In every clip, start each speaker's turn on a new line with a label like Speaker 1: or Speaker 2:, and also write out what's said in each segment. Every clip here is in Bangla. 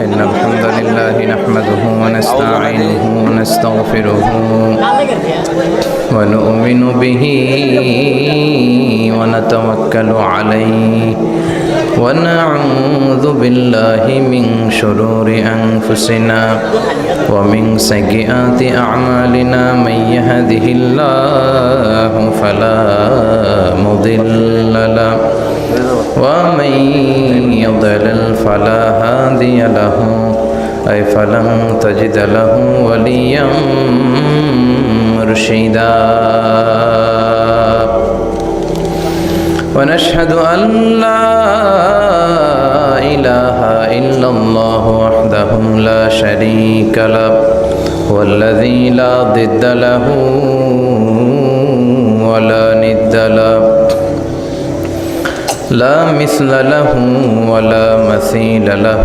Speaker 1: إن الحمد لله نحمده ونستعينه ونستغفره ونؤمن به ونتوكل عليه ونعوذ بالله من شرور أنفسنا ومن سيئات أعمالنا من يهده الله فلا مضل له ومن يضلل فلا هادي له أي فلن تجد له وليا مرشدا ونشهد أن لا إله إلا الله وحده لا شريك له والذي لا ضد له ولا ند له لا مثل له ولا مثيل له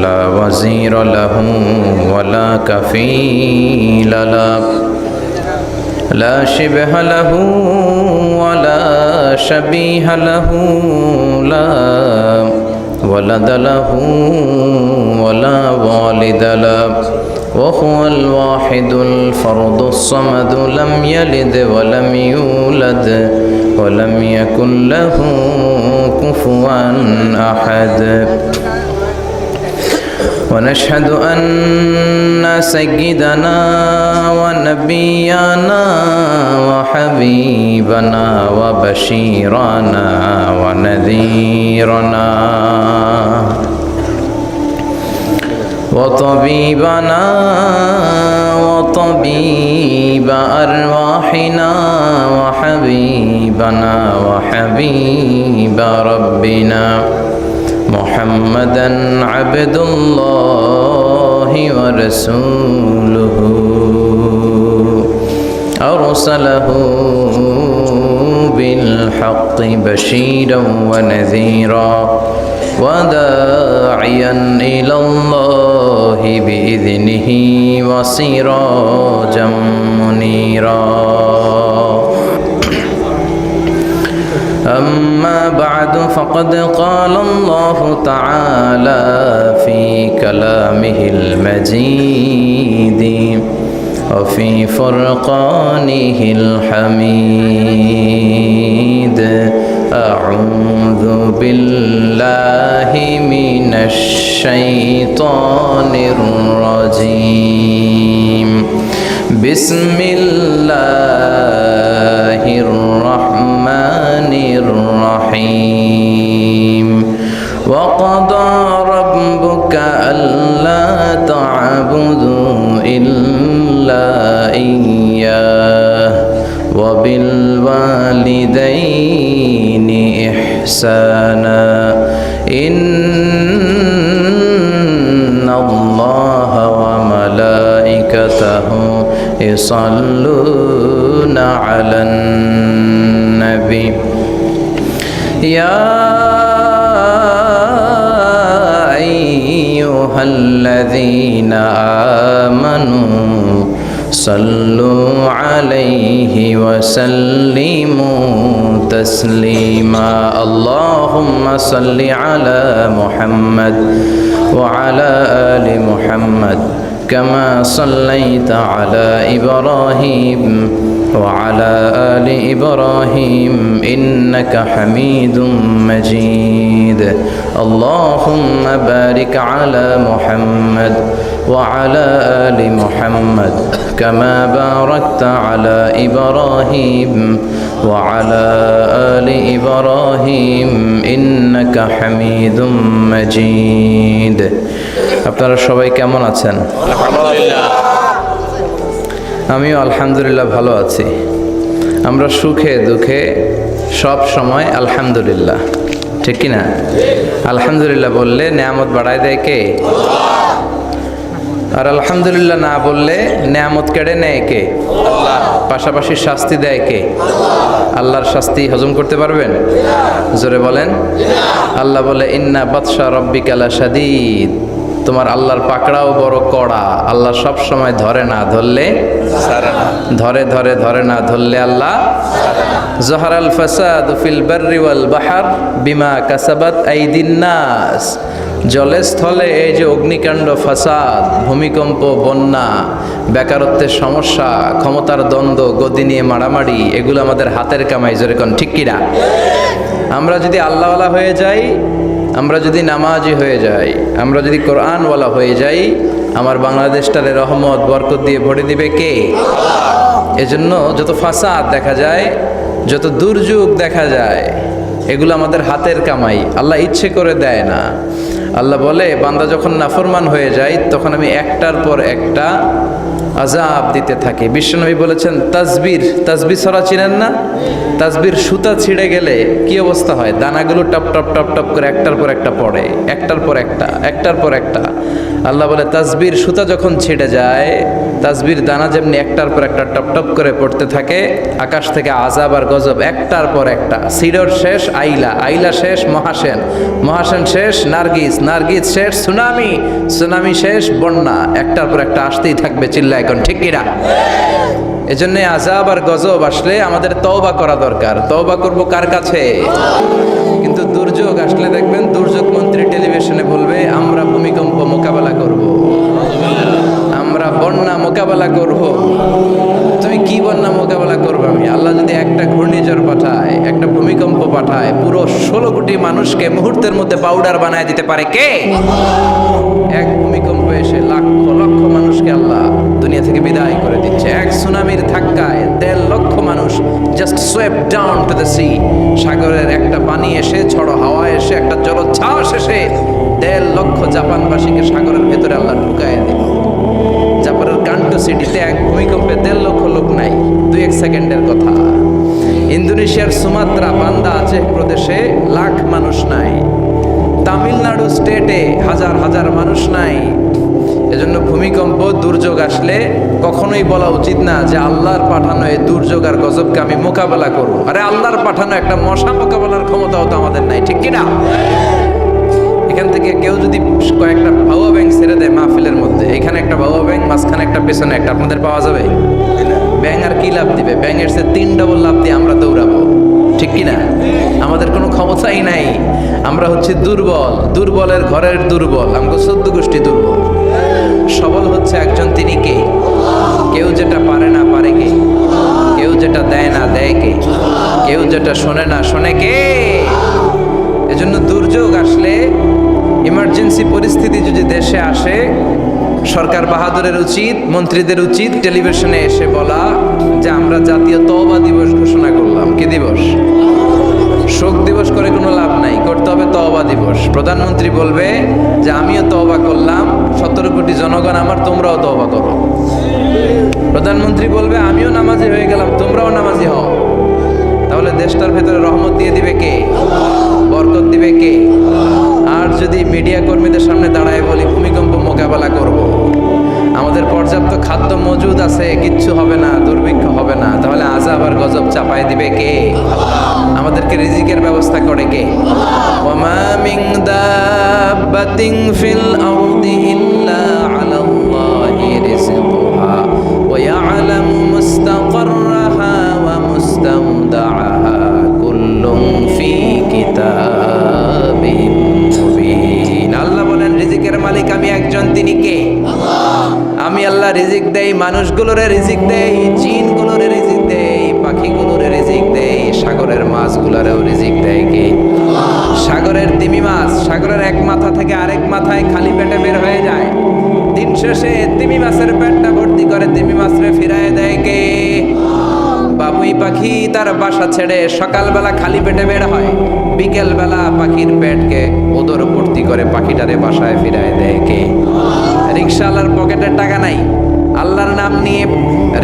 Speaker 1: لا وزير له ولا كفيل له لا شبه له ولا شبيه له لا ولد له ولا والد له وهو الواحد الفرد الصمد لم يلد ولم يولد ولم يكن له كفوا أحد ونشهد أن سيدنا ونبينا وحبيبنا وبشيرنا ونذيرنا وطبيبنا وطبيب أرواحنا وحبيبنا وحبيب ربنا محمدا عبد الله ورسوله أرسله بالحق بشيرا ونذيرا وداعيا إلى الله بإذنه وسراجا منيرا أما بعد فقد قال الله تعالى في كلامه المجيد وفي فرقانه الحميد أعوذ بالله من الشيطان الرجيم بسم الله الرحمن الرحيم وقضى ربك ألا تعبدوا إلا إياه وبالوالدين إحسانا إن الله وملائكته يصلون على النبي يا أيها الذين آمنوا صلوا عليه وسلموا تسليما اللهم صل على محمد وعلى آل محمد كما صليت على إبراهيم وعلى آل إبراهيم إنك حميد مجيد اللهم بارك على محمد وعلى آل محمد كما باركت على إبراهيم وعلى آل إبراهيم إنك حميد مجيد আপনারা সবাই কেমন আছেন? আমিও আলহামদুলিল্লাহ ভালো আছি। আমরা সুখে দুঃখে সব সময় আলহামদুলিল্লাহ, ঠিক কি না? আলহামদুলিল্লাহ বললে নেয়ামত বাড়ায় দেয় কে? আর আলহামদুলিল্লাহ না বললে নেয়ামত কেড়ে নেয় কে? পাশাপাশি শাস্তি দেয় কে? আল্লাহর শাস্তি হজম করতে পারবেন? জোরে বলেন। আল্লাহ বলে ইন্না বাতশা রাব্বিকা লাশাদীদ, তোমার আল্লাহর পাকড়াও বড় কড়া, আল্লাহ সব সময় ধরে না, ধরলে ছাড়ে না, ধরে ধরে ধরে না, ধরলে আল্লাহ জহরাল ফাসাদু ফিল বাররি ওয়াল বাহর বিমা কাসাবাত আইদিন নাস। জলে স্থলে এই যে অগ্নিকাণ্ড, ফাসাদ, ভূমিকম্প, বন্যা, বেকারত্বের সমস্যা, ক্ষমতার দ্বন্দ্ব, গদি নিয়ে মারামারি, এগুলো আমাদের হাতের কামাই। জোরে কোন ঠিক কিনা? আমরা যদি আল্লাহওয়ালা হয়ে যাই, আমরা যদি নামাজি হয়ে যাই, আমরা যদি কোরআনওয়ালা হয়ে যাই, আমার বাংলাদেশটারে রহমত বরকত দিয়ে ভরে দিবে কে? এজন্য যত ফাসাদ দেখা যায়, যত দুর্যোগ দেখা যায়, এগুলো আমাদের হাতের কামাই, আল্লাহ ইচ্ছে করে দেয় না। আল্লাহ বলে, বান্দা যখন নাফরমান হয়ে যায় তখন আমি একটার পর একটা আযাব দিতে থাকি। বিশ্বনবী বলেছেন, তাসবিহ ছড়া চিনেন না? তাসবির সুতা ছিঁড়ে গেলে কি অবস্থা হয়? দানাগুলো টপ টপ টপ টপ করে একটার পর একটা পড়ে, একটার পর একটা, একটার পর একটা। আল্লাহ বলে, তাসবির সুতা যখন ছিঁড়ে যায়, তাসবির দানা যেমনি একটার পর একটা টপ টপ করে পড়তে থাকে, আকাশ থেকে আযাব আর গজব একটার পর একটা। সিডর শেষ আইলা, আইলা শেষ মহাসেন, মহাসেন শেষ নার্গিস, নার্গিস শেষ সুনামি, সুনামি শেষ বন্যা, একটার পর একটা আসতেই থাকবে। চিল্লা এখন ঠিক কিনা? এজন্য আযাব আর গজব আসলে আমাদের তওবা করা দরকার। তওবা করব কার কাছে? কিন্তু দুর্যোগ আসলে দেখবেন দুর্যোগ মন্ত্রী টেলিভিশনে বলবে, আমরা ভূমিকম্প মোকাবেলা করব, আমরা বন্যা মোকাবেলা করব। তুমি কি বন্যা মোকাবেলা করবে? আমি আল্লাহ যদি একটা ঘূর্ণিঝড় পাঠায়, একটা ভূমিকম্প পাঠায়, পুরো 16 কোটি মানুষকে মুহূর্তের মধ্যে পাউডার বানায় দিতে পারে কে? এক ভূমিকম্প এসে লক্ষ লক্ষ মানুষকে আল্লাহ দুনিয়া থেকে বিদায় করে দিচ্ছে। এক সুনামির ধাক্কায় 1.5 লক্ষ মানুষ just swept down to the sea. সাগরের একটা পানি এসে, ঝড়ো হাওয়া এসে, একটা জলোচ্ছ্বাস এসে 1.5 লক্ষ জাপানবাসীকে সাগরের ভেতরে আল্লাহ ঢুকায় দিল। জাপানের কান্টো সিটিতে এক ভূমিকম্পে 1.5 লক্ষ লোক নাই, 2-1 সেকেন্ডের কথা। ইন্দোনেশিয়ার সুমাত্রা, বান্দা আচেহ প্রদেশে লাখ মানুষ নাই। তামিলনাড়ু স্টেটে হাজার হাজার মানুষ নাই। এজন্য ভূমিকম্প, দুর্যোগ আসলে কখনোই বলা উচিত না যে আল্লাহর পাঠানো এই দুর্যোগ আর গজবকে আমি মোকাবেলা করব। আরে আল্লাহর পাঠানো একটা মশা মোকাবেলার ক্ষমতাও তো আমাদের নাই, ঠিক কিনা? এখান থেকে কেউ যদি কয়েকটা ভাওয়া ব্যাংক ছেড়ে দেয় মাহফিলের মধ্যে, এখানে একটা ভাওয়া ব্যাংক, মাঝখানে একটা, পেছনে একটা, আপনাদের পাওয়া যাবে? ব্যাং আর কি লাভ দিবে? ব্যাঙের সে 3 ডবল লাভ দিয়ে আমরা দৌড়াবো, ঠিক কিনা? আমাদের কোনো ক্ষমতাই নাই। আমরা হচ্ছে দুর্বল, দুর্বলের ঘরের দুর্বল। আমরা 14 গোষ্ঠী দুর্বল। সবল হচ্ছে একজন, তিনি কে? কেউ যেটা পারে না পারে কে? কেউ যেটা দেয় না দেয় কে? কেউ যেটা শোনে না শোনে কে? এজন্য দুর্যোগ আসলে, ইমার্জেন্সি পরিস্থিতি যদি দেশে আসে, সরকার বাহাদুরের উচিত, মন্ত্রীদের উচিত টেলিভিশনে এসে বলা যে আমরা জাতীয় তওবা দিবস ঘোষণা করলাম। কি দিবস? শোক দিবস করে কোনো লাভ নাই, করতে হবে তওবা দিবস। প্রধানমন্ত্রী বলবে যে আমিও তওবা করলাম, 17 কোটি জনগণ আমার, তোমরাও তওবা করো। প্রধানমন্ত্রী বলবে আমিও নামাজি হয়ে গেলাম, তোমরাও নামাজি হও। তাহলে দেশটার ভেতরে রহমত দিয়ে দিবে কে? বরকত দিবে কে? আর যদি মিডিয়া কর্মীদের সামনে দাঁড়ায় বলি ভূমিকম্প মোকাবেলা করব, আমাদের পর্যাপ্ত খাদ্য মজুদ আছে, কিচ্ছু হবে না, দুর্ভিক্ষ হবে না, তাহলে আযাব আর গজব চাপায় দিবে কে? আমাদেরকে রিজিকের ব্যবস্থা করে কে? ওয়ামা মিন দাব্বাতিন ফিল আরদি ইল্লা আলাল্লাহি রিজকুহা ওয়া ইয়ালামু মুস্তাকাররাহা ওয়া মুস্তাওদাআহা কুল্লুন ফি কিতাবিন মুবিন। আল্লাহ বলেন, রিজিকের মালিক আমি একজন, তিনি কে? আমি আল্লাহ রিজিক দেই, মানুষগুলোরে রিজিক দেই, জিনগুলোরে রিজিক দেই, পাখিগুলোরে রিজিক দেই, সাগরের মাছগুলোরেও রিজিক দেয় কে? সাগরের তিমি মাছ সাগরের এক মাথা থেকে আরেক মাথায় খালি পেটে বের হয়ে যায়, দিন শেষে তিমি মাছের পেটটা ভর্তি করে তিমি মাছরে ফিরায় দেয় কে? বাবুই পাখি তার বাসা ছেড়ে সকালবেলা খালি পেটে বের হয়, বিকেলবেলা পাখির পেটকে ওদর ভর্তি করে পাখিটারে বাসায় ফিরায় দেয় কে? রিক্সাওয়ালার পকেটের টাকা নাই, আল্লাহর নাম নিয়ে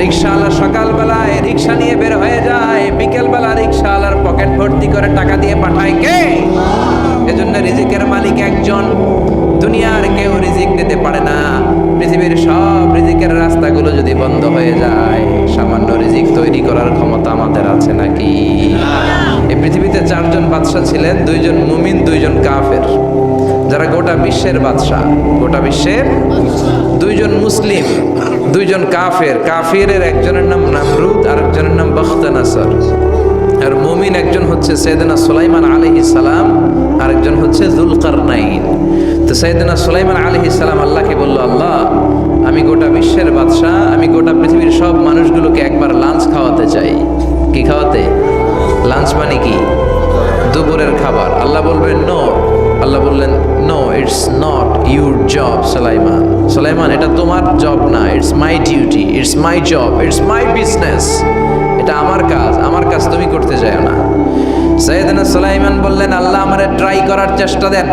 Speaker 1: রিক্সাওয়ালা সকালবেলায় রিক্সা নিয়ে বের হয়ে যায়, বিকেলবেলা রিক্সাওয়ালার পকেট ভর্তি করে টাকা দিয়ে পাঠায় কে? এজন্য রিজিকের মালিক একজন, দুনিয়ার কেউ রিজিক দিতে পারে না। পৃথিবীর সব রিজিকের রাস্তাগুলো যদি বন্ধ হয়ে যায়, সামান্য রিজিক তৈরি করার ক্ষমতা আমাদের আছে নাকি? এই পৃথিবীতে 4 জন বাদশা ছিলেন, 2 জন মুমিন, 2 জন কাফের। যারা গোটা বিশ্বের বাদশা, গোটা বিশ্বের, দুইজন মুসলিম, দুইজন কাফের। কাফিরের একজনের নাম নামরুদ, আরেকজনের নাম বখতানাসর। আর মুমিন একজন হচ্ছে সাইয়েদনা সুলাইমান আলাইহিস সালাম, আরেকজন হচ্ছে যুলকারনাইন। তো সাইয়েদনা সুলাইমান আলাইহিস সালাম আল্লাহকে বলল, আল্লাহ আমি গোটা বিশ্বের বাদশা, আমি গোটা পৃথিবীর সব মানুষগুলোকে একবার লাঞ্চ খাওয়াতে চাই। কি খাওয়াতে? লাঞ্চ মানে কি? দুপুরের খাবার। আল্লাহ বলবেন নো। আল্লাহ বললেন no, it's not your job Sulaiman. Sulaiman এটা তোমার জব না, it's my duty, it's my job, it's my business. এটা আমার কাজ, আমার কাজ তুমি করতে যাও না। সাইয়েদনা সুলাইমান বললেন, আল্লাহ আমারে ট্রাই করার চেষ্টা দেন,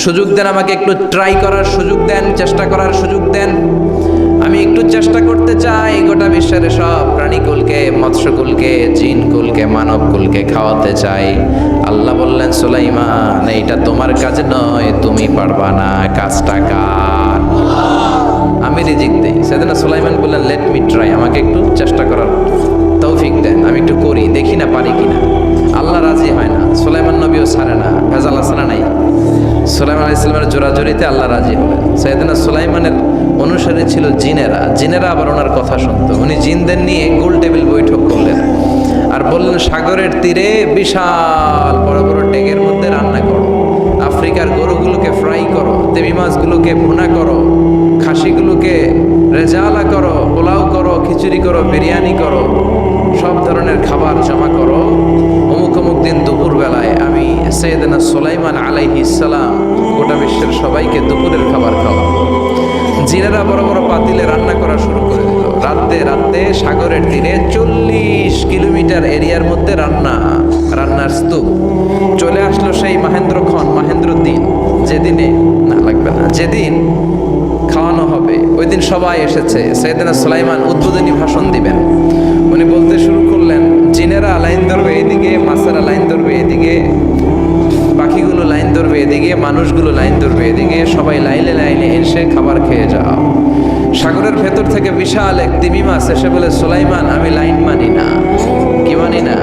Speaker 1: সুযোগ দেন, আমাকে একটু ট্রাই করার সুযোগ দেন, চেষ্টা করার সুযোগ দেন। আমি একটু চেষ্টা করতে চাই গোটা বিশ্বের সব প্রাণীকুলকে, মৎস্যকুলকে, জিনকুলকে, মানবকুলকে খাওয়াতে চাই। আল্লাহ বললেন, সুলাইমান এইটা তোমার কাজ নয়, তুমি পারবা না, কাজটা কার? আমি রিজিক দেই। সেদিন সুলাইমান বললেন, লেট মি ট্রাই, আমাকে একটু চেষ্টা করার তৌফিক দেন, আমি একটু করি, দেখি না পারি কিনা। আল্লাহ রাজি হয় না, সুলাইমান নবীও ছাড়ে না, ভেজাল আছে না নাই? সুলাইমান আলাইহিস সালামের জোরাজোরিতে আল্লাহ রাজি হলেন। সাইয়েদনা সুলাইমানের অনুসারী ছিল জিনেরা। জিনেরা আবার ওনার কথা শুনতো। উনি জিনদের নিয়ে গোল টেবিল বৈঠক করলেন আর বললেন, সাগরের তীরে বিশাল বড় বড় ডেগের মধ্যে রান্না করো, আফ্রিকার গরুগুলোকে ফ্রাই করো, তেমি মাছগুলোকে ভুনা করো, খাসিগুলোকে রেজালা করো, পোলাও করো, খিচুড়ি করো, বিরিয়ানি করো, সব ধরনের খাবার জমা করো। অমুক অমুক দিন দুপুরবেলায় আমি সাইয়েদনা সুলাইমান আলাইহিস সালাম গোটা বিশ্বের সবাইকে দুপুরের খাবার খাওয়াবো। জিনেরা বড় বড় পাতিলে রান্না করা শুরু করে দিল। রাতে রাতে সাগরের তীরে 40 কিলোমিটার এরিয়ার মধ্যে রান্নার স্তূপ। চলে আসলো সেই মাহেন্দ্র দিন, যেদিনে না লাগবে না, যেদিন খাওয়ানো হবে ওই দিন সবাই এসেছে। সাইয়েদনা সুলাইমান উদ্বোধনী ভাষণ দিবেন। উনি বলতে শুরু করলেন, জিনেরা লাইন ধরবে এদিকে, মাছেরা লাইন ধরবে এদিকে, পাখিগুলো লাইন ধরবে এদিকে, মানুষগুলো লাইন ধরবে এদিকে, সবাই লাইনে লাইনে এসে খাবার খেয়ে যাও। সাগরের ভেতর থেকে বিশাল এক তিমি মাছ এসে বলে, সুলাইমান আমি লাইন মানি না। কি মানি না?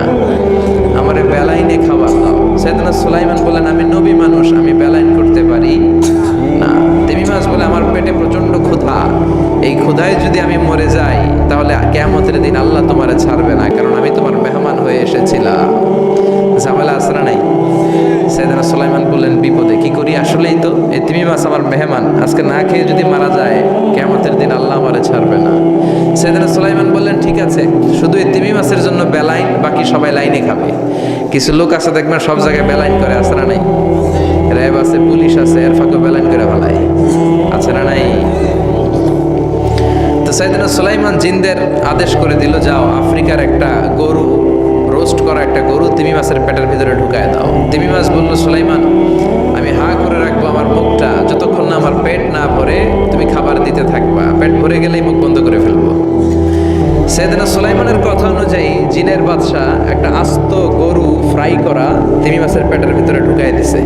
Speaker 1: আমারে বেলাইনে খাবার দাও। সাইয়েদনা সুলাইমান বলেন, আমি নবী মানুষ, আমি বেলাইন করতে পারি না। তিমি মাছ বলে, আমার পেটে প্রচন্ড ক্ষুধা, এই ক্ষুধায় যদি আমি মরে যাই তাহলে কিয়ামতের দিন আল্লাহ তোমারে ছাড়বে না, কারণ আমি তোমার মেহমান হয়ে এসেছিলাম। ঝামেলা আসরা নাই। সাইয়েদনা সুলাইমান বললেন, বিপদে কি করি? আসলেই তো এই তিমি মাছ আমার মেহমান, আজকে না খেয়ে যদি মারা যায় কিয়ামতের দিন আল্লাহ আমারে ছাড়বে না। সাইয়েদনা সুলাইমান বললেন, ঠিক আছে, শুধু এই তিমি মাছের জন্য বেলাইন, বাকি সবাই লাইনে খাবে। কিছু লোক আছে দেখবেন সব জায়গায় বেলাইন করে, আসরা নাই? র্যাব আছে, পুলিশ আছে, এর ফাঁকে বেলাইন করে ফেলায়, আছে না নাই? তো সাইয়েদনা সুলাইমান জিনদের আদেশ করে দিল, যাও আফ্রিকার একটা গরু, রোস্ট করা একটা গরু তিমি মাছের পেটের ভিতরে ঢুকায় দাও। তিমি মাছ বলল, সুলাইমান আমি হা করে রাখবো আমার মুখটা, যতক্ষণ না আমার পেট না ভরে তুমি খাবার দিতে থাকবা, পেট ভরে গেলেই মুখ বন্ধ করে ফেলবো। সাইয়েদনা সুলাইমানের কথা অনুযায়ী জিনের বাদশা একটা আস্ত গরু ফ্রাই করা তিমি মাছের পেটের ভিতরে ঢুকাই দিছে,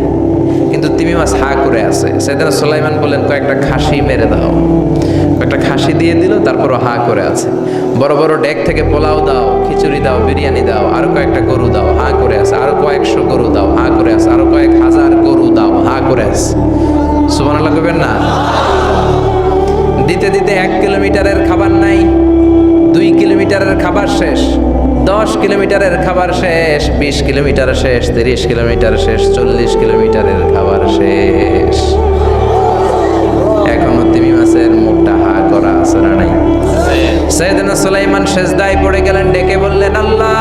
Speaker 1: কিন্তু তিমি মাছ হা করে আছে। সাইয়েদনা সুলাইমান বলেন, কয়েকটা খাসি মেরে দাও। একটা খাসি দিয়ে দিল, তারপরও হা করে আছে। বড় বড় ডেক থেকে পোলাও দাও, খিচুড়ি দাও, বিরিয়ানি দাও, আরো কয়েকটা গরু দাও, হা করে আছে। আরো কয়েকশো গরু দাও, হা করে আছে। আরো কয়েক হাজার গরু দাও, হা করে আছে। সুবহানাল্লাহ কইবেন না? দিতে দিতে 1 কিলোমিটারের খাবার নাই, 2 কিলোমিটারের খাবার শেষ, 10 কিলোমিটারের খাবার শেষ, 20 কিলোমিটার শেষ, 30 কিলোমিটার শেষ, 40 কিলোমিটারের খাবার শেষ। এখনো তিমি মাছের মুখটা হা করা আছে না নাই? সাইয়েদনা সুলাইমান সেজদায় পড়ে গেলেন, ডেকে বললেন, আল্লাহ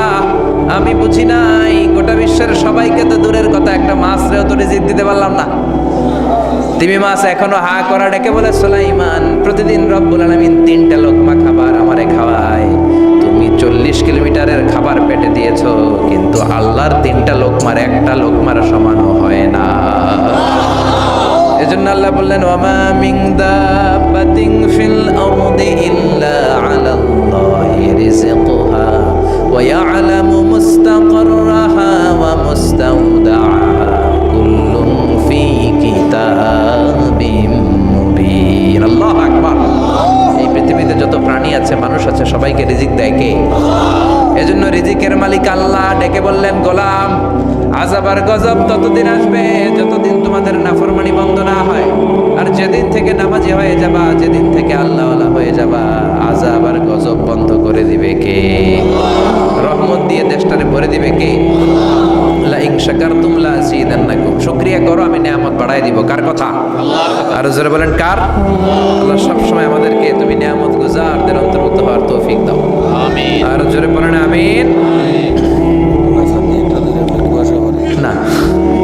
Speaker 1: আমি বুঝি নাই, গোটা বিশ্বের সবাইকে তো দূরের কথা, একটা মাছরেও তো রিজিক দিতে পারলাম না। তিমি মাছ এখনো হা করা, ডেকে বলে, সুলাইমান প্রতিদিন রব্বুল আলামিন 3টা লোকমা খাবার আমারে খাওয়ায়, তুমি 40 কিলোমিটারের খাবার পেটে দিয়েছো, কিন্তু আল্লাহর 3টা লোকমার একটা লোকমার সমানও হয় না। এজন্য আল্লাহ বললেন, ওয়ামা মিন দাব্বাতিন ফিল আরদি ইল্লা আলাল্লাহি রিজকুহা ওয়া ইয়ালামু মুস্তাকাররাহা ওয়া মুস্তাওদাআহা কুল্লুন ফি কিতাবিম মুবিন। আল্লাহু আকবার। এই পৃথিবীতে যত প্রাণী আছে, মানুষ আছে, সবাইকে রিজিক দেয় কে? এজন্য রিজিকের মালিক আল্লাহ। ডেকে বললেন, গোলাম আযাব আর গজব ততদিন আসবে যতদিন তোমাদের আমাদের নাফরমানি বন্ধ না হয়, আর যেদিন থেকে নামাজি হয়ে যাবা, যেদিন থেকে আল্লাহওয়ালা হয়ে যাবা, আযাব আর গজব বন্ধ করে দিবে কে? রহমত দিয়ে দেশটারে ভরে দিবে কে? লা ইন শাকারতুম লা আযীদান্নাকুম। শুকরিয়া করো, আমি নিয়ামত বাড়াই দিব। কার কথা? আর জোরে বলেন কার? আল্লাহ সবসময় আমাদেরকে তুমি নিয়ামত গুজারদের অন্তর্ভুক্ত হওয়ার তৌফিক দাও, আমিন। আর জোরে বলেন আমিন। না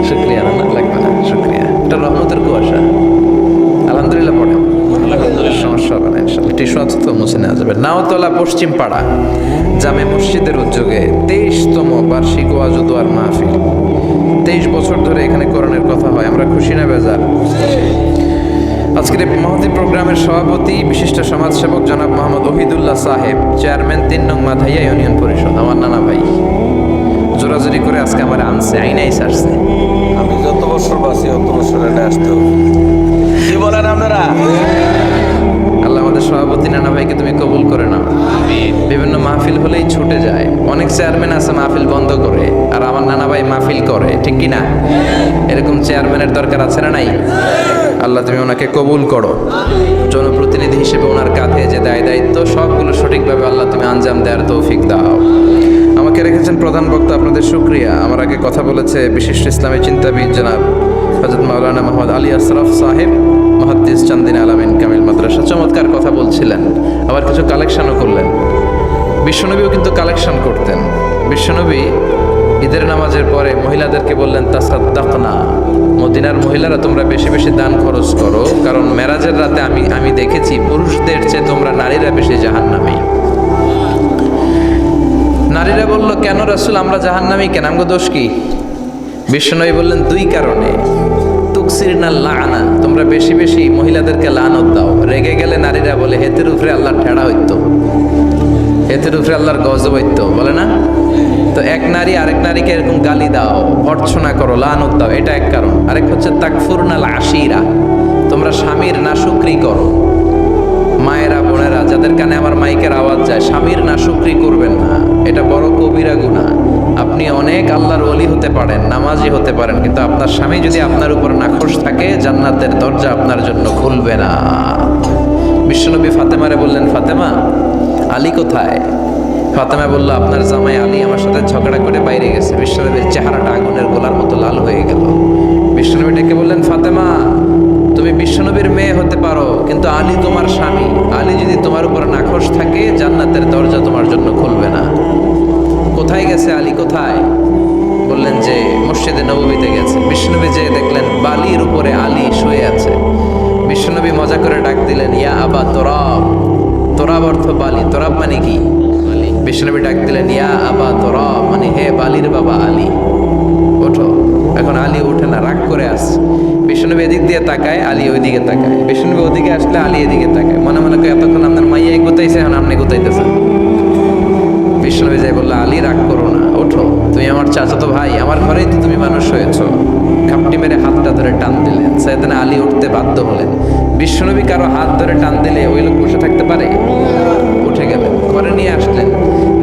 Speaker 1: শুকরিয়া না, লাগবে না শুকরিয়া, এটা রহমতের কুয়াশা। আলহামদুলিল্লাহ পড়েন, সমস্যা হবে না ইনশাআল্লাহ। টিস্যু আছে তো মুছে নেওয়া যাবে। নাওতলা পশ্চিম পাড়া জামে মসজিদের উদ্যোগে 23তম বার্ষিক ওয়াজ ও দোয়ার মাহফিল। 23 বছর ধরে এখানে কোরআনের কথা হয়, আমরা খুশি না বেজার? আজকের এই মহতী প্রোগ্রামের সভাপতি বিশিষ্ট সমাজসেবক জনাব মোহাম্মদ ওহিদুল্লাহ সাহেব, চেয়ারম্যান 3 নং মাধাইয়া ইউনিয়ন পরিষদ, আমার নানা ভাই। জোরাজুরি করে আজকে আমার আনছে, আইনাই সারছে।
Speaker 2: আমি যত বছর বাঁচি অত বছর এটা আসতে হবে। কি বলেন আপনারা?
Speaker 1: আল্লাহ আমাদের সভাপতি নানা ভাইকে তুমি কবুল করে নাও। বিভিন্ন মাহফিল হলেই ছুটে যায়। অনেক চেয়ারম্যান আছে মাহফিল বন্ধ করে, আর আমার নানা ভাই মাহফিল করে, ঠিক কি না? এরকম চেয়ারম্যানের দরকার আছে না নাই? আল্লাহ তুমি ওনাকে কবুল করো। জনপ্রতিনিধি হিসেবে ওনার কাঁধে যে দায়িত্ব, সবগুলো সঠিকভাবে আল্লাহ তুমি আঞ্জাম দেওয়ার তৌফিক দাও। আমাকে রেখেছেন প্রধান বক্তা, আপনাদের শুকরিয়া। আমার আগে কথা বলেছে বিশিষ্ট ইসলামী চিন্তাবিদ জনাব হযরত মাওলানা মোহাম্মদ আলী আশরাফ সাহেব, মুহাদ্দিস চান্দিনা আলামিন কামিল মাদ্রাসা। চমৎকার কথা বলছিলেন, আবার কিছু কালেকশনও করলেন। বিশ্বনবীও কিন্তু কালেকশন করতেন। বিশ্বনবী ঈদের নামাজের পরে মহিলাদেরকে বললেন, তাসাদ্দাকনা, মদিনার মহিলারা তোমরা বেশি বেশি দান খরচ করো, কারণ মেরাজের রাতে আমি দেখেছি পুরুষদের চেয়ে তোমরা নারীরা বেশি জাহান্নামী। নারীরা বলল, কেন রাসূল, আমরা জাহান্নামী কেন, আমগো দোষ কি? বিশ্বনবী বললেন, 2 কারণে। তুকসিরনা লাআনা, তোমরা বেশি বেশি মহিলাদেরকে লানত দাও। রেগে গেলে নারীরা বলে, হেতের উপরে আল্লাহর ঠেড়া হইতো, হেতের উপরে আল্লাহর গজব হইতো, বলে না? তো এক নারী আরেক নারীকে এরকম গালি দাও, ভর্ৎসনা করো, লানত দাও, এটা এক কারণ। আরেক হচ্ছে তাকফুরনাল আশিরা, তোমরা স্বামীর নাশুকরি করো। মায়েরা, বোনেরা, যাদের কানে আমার মাইকের আওয়াজ যায়, স্বামীর নাশুকরি করবেন না, এটা বড় কবিরা গুনাহ। আপনি অনেক আল্লাহর ওলি হতে পারেন, নামাজি হতে পারেন, কিন্তু আপনার স্বামী যদি আপনার উপর নাখোশ থাকে, জান্নাতের দরজা আপনার জন্য খুলবে না। বিশ্বনবী ফাতেমারে বললেন, ফাতেমা, আলী কোথায়? ফাতেমা বলল, আপনার জামাই আলী আমার সাথে ঝগড়া করে বাইরে গেছে। বিশ্বনবীর চেহারাটা আগুনের গোলার মতো লাল হয়ে গেল। বিশ্বনবী ডেকে বললেন, ফাতেমা, তুমি বিশ্বনবীর মেয়ে হতে পারো, কিন্তু আলী তোমার স্বামী। আলী যদি তোমার উপর নাখোশ থাকে, জান্নাতের দরজা তোমার জন্য খুলবে না। কোথায় গেছে আলী, কোথায়? বললেন যে মসজিদে নববীতে গেছে। বিশ্বনবী যেয়ে দেখলেন বালির উপরে আলী শুয়ে আছে। বিশ্বনবী মজা করে ডাক দিলেন, ইয়া আবা তোরাব। তোরাব অর্থ বালি, তোরাব মানে কি? বিশ্বনবী ডাক দিলেন, ইয়া আবা তোরাব, মানে হে বালির বাবা আলী, ওঠো। এখন আলী ওঠে না, রাগ করে আসছে। বিশ্বনবী এদিক দিয়ে তাকায়, আলী ওইদিকে তাকায়। বিশ্বনবী ওদিকে আসলে আলী এদিকে তাকায়। মনে মনে করে, এতক্ষণ আপনার মাইয়াই গুতাইছে, এখন আপনি গুতাইতেছেন। বিশ্বনবী যাই বললো, আলী রাগ করো না, ওঠো, তুমি আমার চাচাতো ভাই, আমার ঘরেই তো তুমি মানুষ হয়েছ। খাপটি মেরে হাতটা ধরে টান দিলেন। সাইয়েদনা আলী উঠতে বাধ্য হলেন। বিশ্বনবী কারো হাত ধরে টান দিলে ওই লোক বসে থাকতে পারে? উঠে গেলেন, ঘরে নিয়ে আসলেন।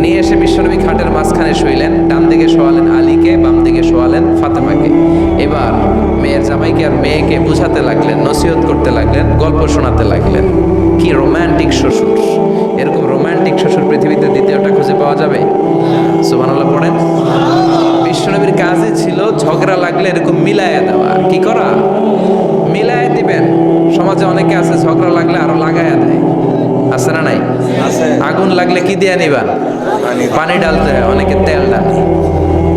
Speaker 1: নিয়ে এসে বিশ্বনবী খাটের মাঝখানে শুইলেন। ডান দিকে শোয়ালেন আলীকে, বাম দিকে শোয়ালেন ফাতেমাকে। এবার মেয়ের জামাইকে আর মেয়েকে বুঝাতে লাগলেন, নসিহত করতে লাগলেন, গল্প শোনাতে লাগলেন। কি রোমান্টিক শ্বশুর! এরকম রোমান্টিক শ্বশুর পৃথিবীতে দ্বিতীয়টা খুঁজে পাওয়া যাবে? সুবহানাল্লাহ পড়েন। বিশ্বনবীর কাজই ছিল ঝগড়া লাগলে এরকম মিলায়া দেওয়া। কি করা? মিলায়া দিবেন। সমাজে অনেকে আছে ঝগড়া লাগলে আরো লাগায়া দেয়, আছে না নাই? আগুন লাগলে কি দিয়ে নিবা? পানি ডালতে হয়, অনেকে তেল ডালে।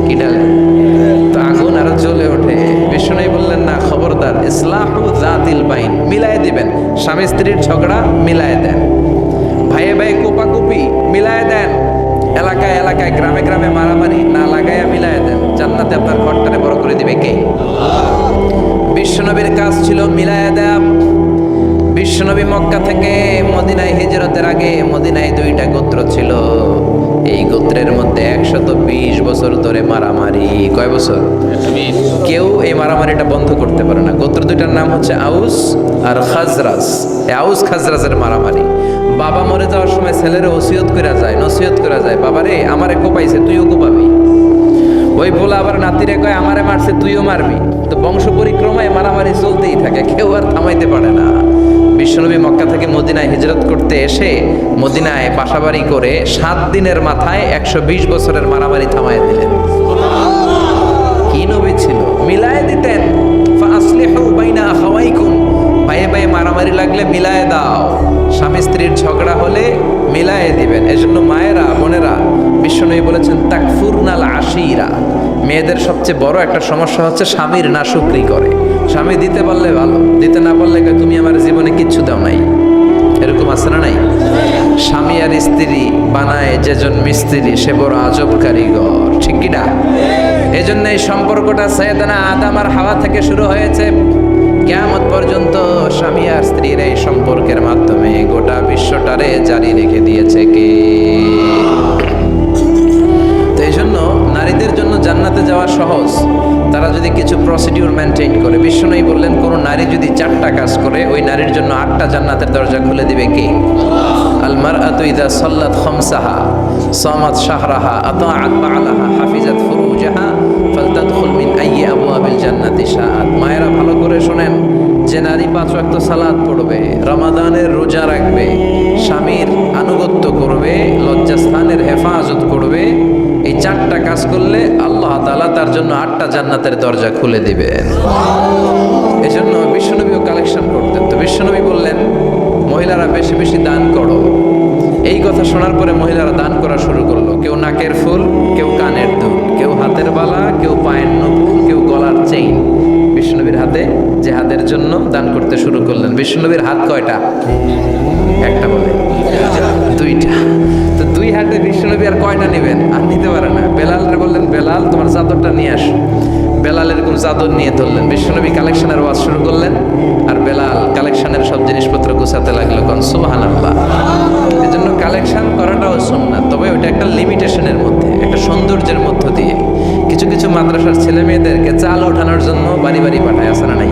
Speaker 1: কি ডালে? তো আগুন আরো জ্বলে ওঠে। বিশ্বনবী বললেন, না, খবরদার, ইসলাহু যাতিল বাইন, মিলায় দিবেন। স্বামী স্ত্রীর ঝগড়া মিলায় দেন, ভাইয়ে ভাই কোপাকুপি মিলায় দেন, এলাকায় এলাকায় গ্রামে গ্রামে মারামারি না লাগাইয়া মিলায় দেন। জান্নাতে আপনার ঘরটারে বড় করে দিবে কে? বিশ্বনবীর কাজ ছিল মিলায় দেয়া। বিশ্বনবী মক্কা থেকে মদিনায় হিজরতের আগে মদিনায় 2টা গোত্র ছিল। এই গোত্রের মধ্যে 120 বছর ধরে মারামারি। কয় বছর? কেউ এই মারামারিটা বন্ধ করতে পারে না। গোত্র 2টার নাম হচ্ছে আউস আর খাজরাজ। এই আউস খাজরাজের মারামারি। বাবা মরে যাওয়ার সময় ছেলেরা ওসিয়ত করা যায়, নসিহত করা যায়, বাবারে আমারে কোপাইছে, তুইও কোপাবি। ওই পোলা আবার নাতিরে কয় আমারে মারছে তুইও মারবি, তো বংশ পরিক্রমায় মারামারি চলতেই থাকে, কেউ আর থামাইতে পারে না। বিশ্বনবী মক্কা থেকে মদিনায় হিজরত করতে এসে মদিনায় বাসাবাড়ি করে 7 দিনের মাথায় 120 বছরের মারামারি থামায় দিলেন। কি নবী ছিল, মিলায় দিতেন। ফাসলিহু বাইনা আখাওয়াইকুম, ভাইয়ে ভাইয়ে মারামারি লাগলে মিলায় দাও, স্বামী স্ত্রীর ঝগড়া হলে মিলায়ে দিবেন। এজন্য মায়েরা বোনেরা, বিশ্বনবী বলেছেন তাকফুরনাল আশিরা, মেয়েদের সবচেয়ে বড় একটা সমস্যা হচ্ছে স্বামীর নাশুকরি করে। স্বামী দিতে পারলে ভালো, দিতে না পারলে কয় তুমি আমার জীবনে কিচ্ছু দাও নাই। এরকম আছে না নাই? স্বামী আর স্ত্রী বানায় যেজন মিস্ত্রি সে বড় আজব কারিগর, ঠিক কিনা? এই জন্য এই সম্পর্কটা সাইয়েদানা আদম আর হাওয়া থেকে শুরু হয়েছে, কিয়ামত পর্যন্ত স্বামী আর স্ত্রীর এই সম্পর্কের মাধ্যমে গোটা বিশ্বটারে জারি রেখে দিয়েছে কে? তো এই জন্য নারীদের জন্য জান্নাতে যাওয়া সহজ, তারা যদি কিছু প্রসিডিউর মেনটেন করে। বিশ্বনবী বললেন কোন নারী যদি 4টা কাজ করে ওই নারীর জন্য 8টা জান্নাতের দরজা খুলে দিবে কে? আল মারআতু ইযা সাল্লাত খামসাহা সামাত শাহরাহা আতাআত বা'লাহা হাফিজাত ফুরুজাহা ফালতাদখুল মিন আইয়ি আবওয়াবিল জান্নাতি শাআত। মায়েরা ভালো করে শুনেন, যে নারী 5 ওয়াক্ত সালাত পড়বে, রমাদানের রোজা রাখবে, স্বামীর আনুগত্য করবে, লজ্জাস্থানের হেফাজত করবে, এই 4টা কাজ করলে আল্লাহ তাআলা তার জন্য 8টা জান্নাতের দরজা খুলে দিবেন। এজন্য বিশ্বনবীও কালেকশন করতেন। তো বিশ্বনবী বললেন মহিলারা বেশি বেশি দান করো। এই কথা শোনার পরে মহিলারা দান করা শুরু করলো। কেউ নাকের ফুল, কেউ কানের দুল, কেউ হাতের বালা, কেউ পায়ের নপুর, কেউ গলার চেইন বিশ্বনবীর হাতে জেহাদের জন্য দান করতে শুরু করলেন। বিশ্বনবীর হাত কয়টা? একটা বলে 2টা। তো 2 হাতে বিশ্বনবী আর কয়টা নেবেন? আর নিতে পারে না। বেলালরে বললেন বেলাল তোমার চাদরটা নিয়ে আস। বেলাল এরকম চাদর নিয়ে ধরলেন। বিশ্বনবী কালেকশনের ওয়াজ শুরু করলেন আর বেলাল কালেকশনের সব জিনিসপত্র গুছাতে লাগলো। কোন সুবহানাল্লাহ। এজন্য কালেকশন করাটাও সুন্নাত, তবে ওইটা একটা লিমিটেশনের মধ্যে, একটা সৌন্দর্যের মধ্য দিয়ে। কিছু কিছু মাদ্রাসার ছেলে মেয়েদেরকে চাল ওঠানোর জন্য বাড়ি বাড়ি পাঠায়, আছে না নাই?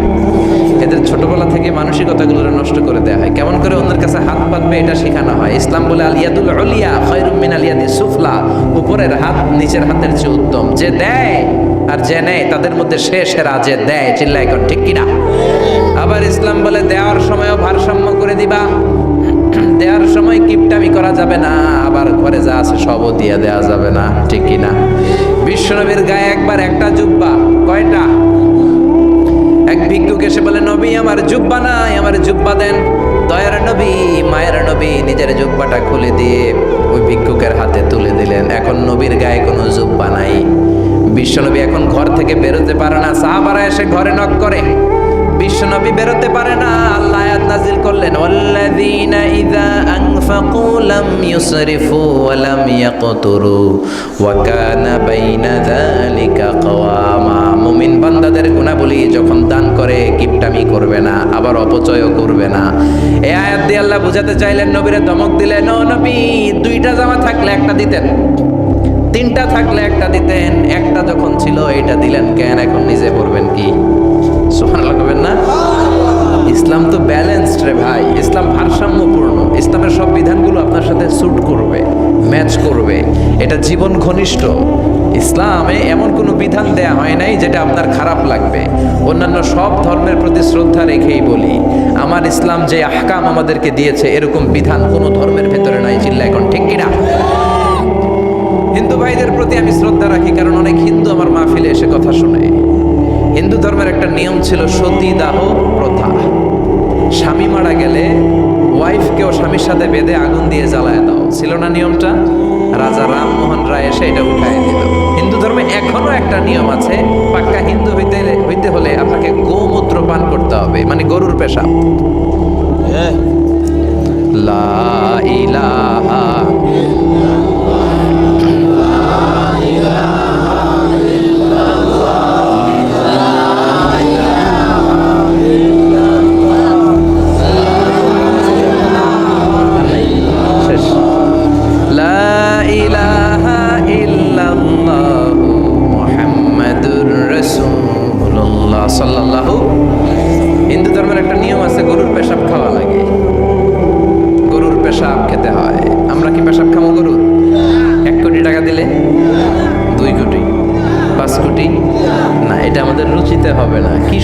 Speaker 1: এদের ছোটবেলা থেকে মানসিকতাগুলো নষ্ট করে দেওয়া হয়, কেমন করে অন্যের কাছে হাত পাতবে এটা শেখানো হয়। ইসলাম বলে আল ইয়াদুল উলিয়া খায়রুম মিনাল ইয়াদিস সুফলা, উপরের হাত নিচের হাতের চেয়ে উত্তম। যে দেয় আর যে নেয় তাদের মধ্যে সে সেরা যে দেয়, চিল্লায় কর ঠিক কিনা? আবার ইসলাম বলে দেওয়ার সময়ও ভারসাম্য করে দিবা, দেওয়ার সময় কিপটামি করা যাবে না, আবার ঘরে যা আছে সবও দিয়ে দেওয়া যাবে না, ঠিক কিনা? বিশ্বনবীর গায়ে একবার একটা জুব্বা, কয়টা? এক ভিক্ষুক এসে বলে নবী আমার জুব্বা নাই, আমার জুব্বা দেন। দয়ার নবী মায়ের নবী নিজের জুব্বাটা খুলে দিয়ে ওই ভিক্ষুকের হাতে তুলে দিলেন। এখন নবীর গায়ে কোনো জুব্বা নাই। বিশ্বনবী এখন ঘর থেকে বেরোতে পারে না। সাহাবারা এসে ঘরে নক করে, বিশ্বনবী বেরোতে পারে না। আল্লাহ আয়াত নাযিল করলেন ওয়াল্লাযীনা ইযা আনফাকু লাম ইউসরিফু ওয়া লাম ইয়াকতুরু ওয়া কানা বাইনা যালিকা কওয়ামা। মুমিন বান্দাদের গুণাবলী যখন দান করে কিপটামি করবে না, আবার অপচয়ও করবে না। এই আয়াত দিয়ে আল্লাহ বুঝাতে চাইলেন, নবীরে ধমক দিলেন, ও নবী 2টা জামা থাকলে একটা দিতেন, 3টা থাকলে একটা দিতেন, একটা যখন ছিল এটা দিলেন কেন? এখন নিজে পড়বেন কি? সুবহানাল্লাহ করবেন না? ইসলাম তো ব্যালেন্সড রে ভাই, ইসলাম ভারসাম্যপূর্ণ। ইসলামের সব বিধানগুলো আপনার সাথে স্যুট করবে, ম্যাচ করবে, এটা জীবন ঘনিষ্ঠ। ইসলামে এমন কোনো বিধান দেয়া হয় নাই যেটা আপনার খারাপ লাগবে। অন্যান্য সব ধর্মের প্রতি শ্রদ্ধা রেখেই বলি, আমার ইসলাম যে আহকাম আমাদেরকে দিয়েছে এরকম বিধান কোনো ধর্মের ভেতরে নাই, চিল্লা এখন ঠিক কিনা? হিন্দু ভাইদের প্রতি আমি শ্রদ্ধা রাখি, কারণ অনেক হিন্দু আমার মাহফিলে এসে কথা শোনে। হিন্দু ধর্মের একটা নিয়ম ছিল সতীদাহ প্রথা। স্বামী মারা গেলে ওয়াইফকেও স্বামীর সাথে বেঁধে আগুন দিয়ে জ্বালায় দাও, ছিল না নিয়মটা? রাজা রামমোহন রায় এসে এটা উঠায় দিল। হিন্দু ধর্মে এখনো একটা নিয়ম আছে, পাক্কা হিন্দু হইতে হলে আপনাকে গোমূত্র পান করতে হবে, মানে গরুর পেশাব। লা ইলাহা সাল্লাল্লাহু। হিন্দু ধর্মের একটা নিয়ম আছে, গরুর পেশাব খাওয়া লাগে, গরুর পেশাব খেতে হয়। আমরা কি পেশাব খাবো?